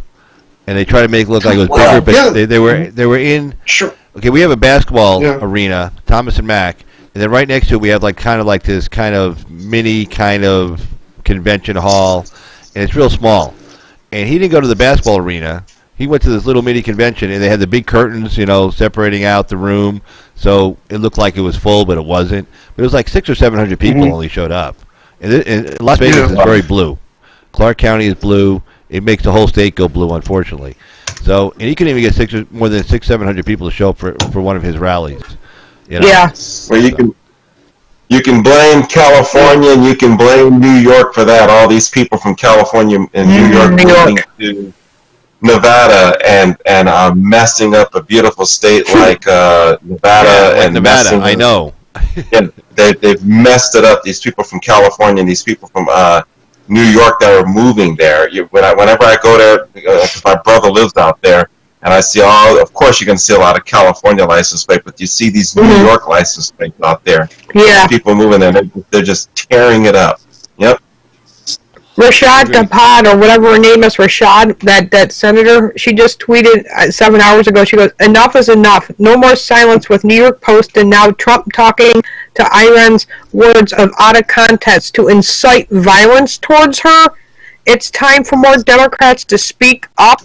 and they tried to make it look like it was bigger, but they were in. Sure. Okay, we have a basketball arena, Thomas and Mack, and then right next to it we have this kind of mini kind of convention hall, and it's real small. And he didn't go to the basketball arena. He went to this little mini convention, and they had the big curtains, separating out the room, so it looked like it was full, but it wasn't. But it was 600 or 700 people only showed up. And Las Vegas is very blue. Clark County is blue. It makes the whole state go blue, unfortunately. So, and he couldn't even get more than 600-700 people to show up for one of his rallies. Yeah. Well, you can blame California and you can blame New York for that. All these people from California and New York moving to Nevada and messing up a beautiful state like Nevada and Nevada. I know. And they've messed it up. These people from California and these people from New York that are moving there. Whenever I go there, because my brother lives out there, and I see of course you can see a lot of California license plates, but you see these New York license plates out there. Yeah. People moving there, they're just tearing it up. Yep. Rashad Agreed. Tapad, or whatever her name is, Rashad, that senator, she just tweeted 7 hours ago. She goes, "Enough is enough. No more silence with New York Post and now Trump talking to Iran's words of out of context to incite violence towards her. It's time for more Democrats to speak up.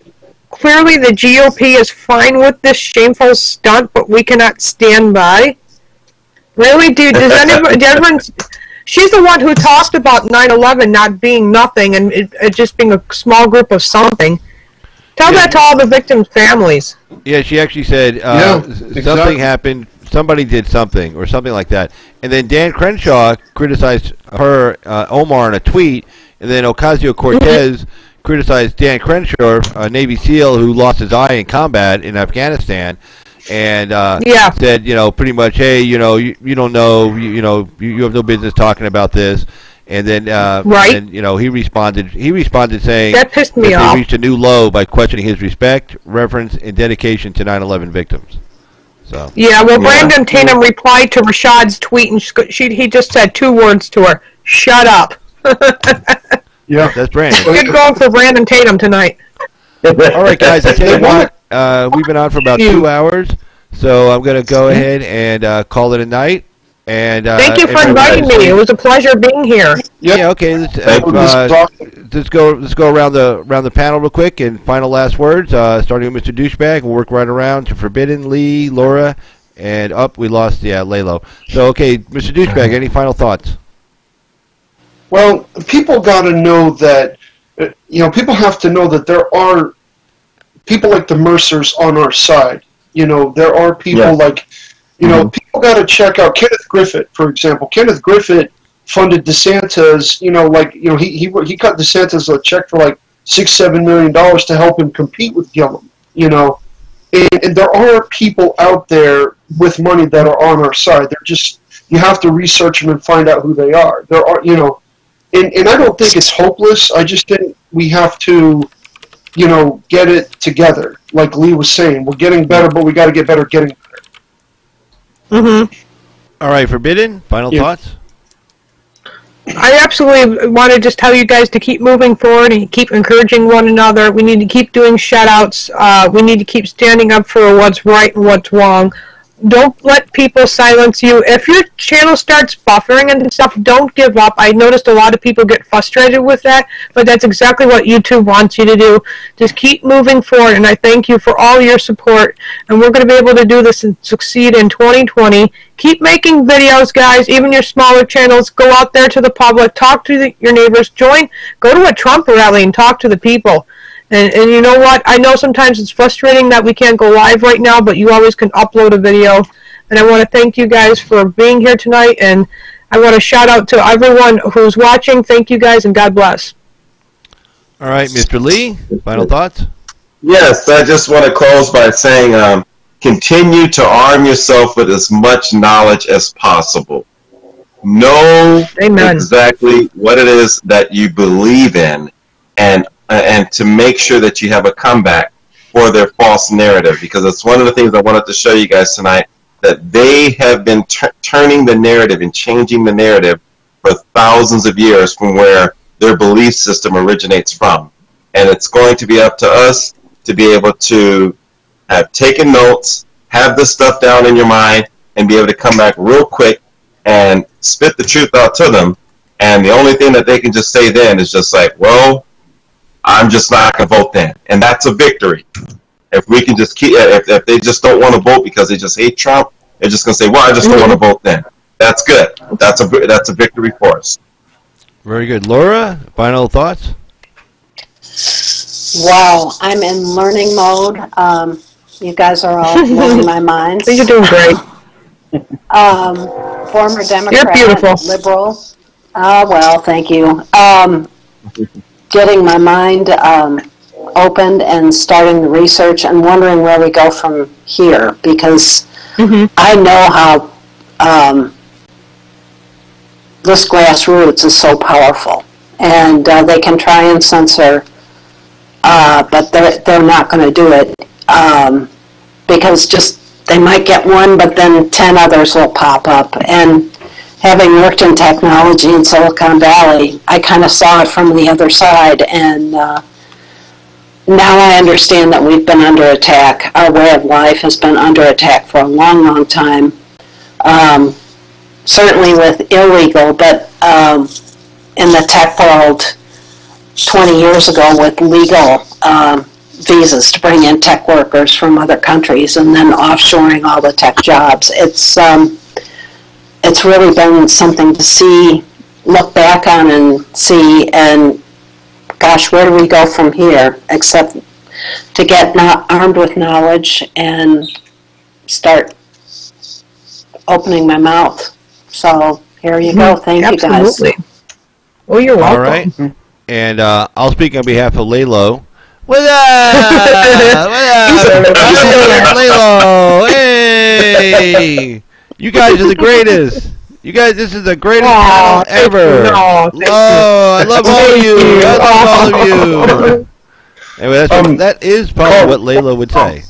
Clearly, the GOP is fine with this shameful stunt, but we cannot stand by." Really, dude? Does everyone? She's the one who talked about 9/11 not being nothing and it just being a small group of something. Tell that to all the victims' families. Yeah, she actually said something exactly. happened, somebody did something, or something like that. And then Dan Crenshaw criticized her, Omar, in a tweet, and then Ocasio-Cortez criticized Dan Crenshaw, a Navy SEAL who lost his eye in combat in Afghanistan, and said, pretty much, hey, you don't know, you have no business talking about this. And then, Right. and, he responded saying That pissed me that off. they reached a new low by questioning his respect, reverence, and dedication to 9/11 victims. So. Yeah, well, Yeah. Brandon Tatum replied to Rashad's tweet, and he just said 2 words to her: "Shut up." Yeah. That's Brandon. Good going for Brandon Tatum tonight. All right, guys. I tell you what, we've been on for about 2 hours, so I'm going to go ahead and call it a night. And Thank you for inviting me. It was a pleasure being here. Yeah. Okay. Let's go around the panel real quick and final last words. Starting with Mr. Douchebag, we'll work right around to Forbidden, Lee, Laura, and up. We lost Lalo. So okay, Mr. Douchebag, any final thoughts? Well, people got to know that, people have to know that there are people like the Mercers on our side. There are people like, people got to check out Kenneth Griffith, for example. Kenneth Griffith funded DeSantis, he cut DeSantis a check for like $6-7 million to help him compete with Gillum, and there are people out there with money that are on our side. They're just, you have to research them and find out who they are. There are, and I don't think it's hopeless. I just think we have to, get it together. Like Lee was saying, we're getting better, but we got to get better getting better. Mm-hmm. All right, Forbidden, final thoughts? I absolutely want to just tell you guys to keep moving forward and keep encouraging one another. We need to keep doing shout-outs. We need to keep standing up for what's right and what's wrong. Don't let people silence you. If your channel starts buffering and stuff, don't give up. I noticed a lot of people get frustrated with that, but that's exactly what YouTube wants you to do. Just keep moving forward, and I thank you for all your support. And we're going to be able to do this and succeed in 2020. Keep making videos, guys, even your smaller channels. Go out there to the public, talk to your neighbors, go to a Trump rally and talk to the people. And you know what? I know sometimes it's frustrating that we can't go live right now, but you always can upload a video. And I want to thank you guys for being here tonight, and I want to shout out to everyone who's watching. Thank you guys, and God bless. All right, Mr. Lee, final thoughts? Yes, I just want to close by saying continue to arm yourself with as much knowledge as possible. Know Amen. exactly what it is that you believe in, and to make sure that you have a comeback for their false narrative, because it's one of the things I wanted to show you guys tonight, that they have been turning the narrative and changing the narrative for thousands of years from where their belief system originates from. And it's going to be up to us to be able to have taken notes, have this stuff down in your mind, and be able to come back real quick and spit the truth out to them. And the only thing that they can just say then is just like, well, I'm just not going to vote then. And that's a victory. If we can just keep, if they just don't want to vote because they just hate Trump, they're just going to say, well, I just don't want to vote then. That's good. That's a victory for us. Very good. Laura, final thoughts? Wow, I'm in learning mode. You guys are all blowing my mind. You're doing great. Former Democrat, You're beautiful. liberal. Well, thank you. Getting my mind opened and starting the research and wondering where we go from here, because I know how this grassroots is so powerful, and they can try and censor, but they're not going to do it, because just they might get one, but then 10 others will pop up, and having worked in technology in Silicon Valley, I kind of saw it from the other side, and now I understand that we've been under attack. Our way of life has been under attack for a long, long time. Certainly with illegal, but in the tech world, 20 years ago with legal visas to bring in tech workers from other countries and then offshoring all the tech jobs. It's really been something to see, look back on and see, and gosh, where do we go from here except to get armed with knowledge and start opening my mouth. So here you go. Thank you, guys. Absolutely. Oh, you're welcome. All right. And I'll speak on behalf of Lalo. What up? What up? Lalo. Hey. You guys are the greatest. You guys, this is the greatest panel ever. I love all of you. I love all of you. Anyway, that is probably what Layla would say.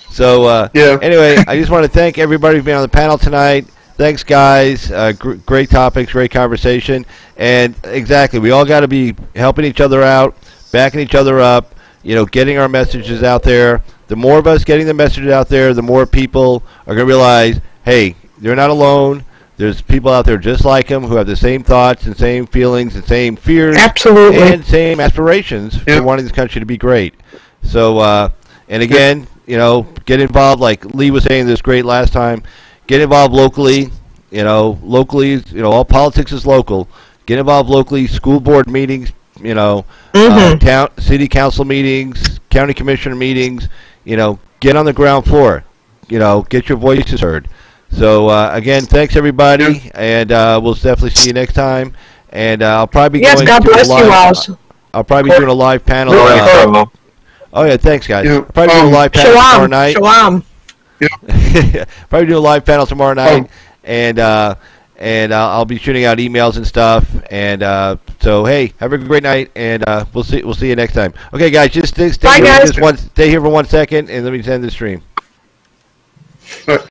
So, anyway, I just want to thank everybody for being on the panel tonight. Thanks, guys. Great topics, great conversation. And exactly, we all got to be helping each other out, backing each other up, getting our messages out there. The more of us getting the messages out there, the more people are going to realize, hey, they're not alone. There's people out there just like them who have the same thoughts and same feelings and same fears. Absolutely. And same aspirations for wanting this country to be great. So, and again, get involved, like Lee was saying this great last time. Get involved locally. Locally, all politics is local. Get involved locally. School board meetings. City council meetings, county commissioner meetings. Get on the ground floor. Get your voices heard. So again, thanks everybody, and we'll definitely see you next time. And I'll probably be going God to bless a live, you all. I'll probably be doing a live panel. Oh yeah, thanks guys. Yeah, Probably doing a live panel tomorrow night. Shalom. Probably doing a live panel tomorrow night, and I'll be shooting out emails and stuff. And so hey, have a great night, and we'll see you next time. Okay, guys, just stay Bye, here guys. stay here for 1 second, and let me end the stream.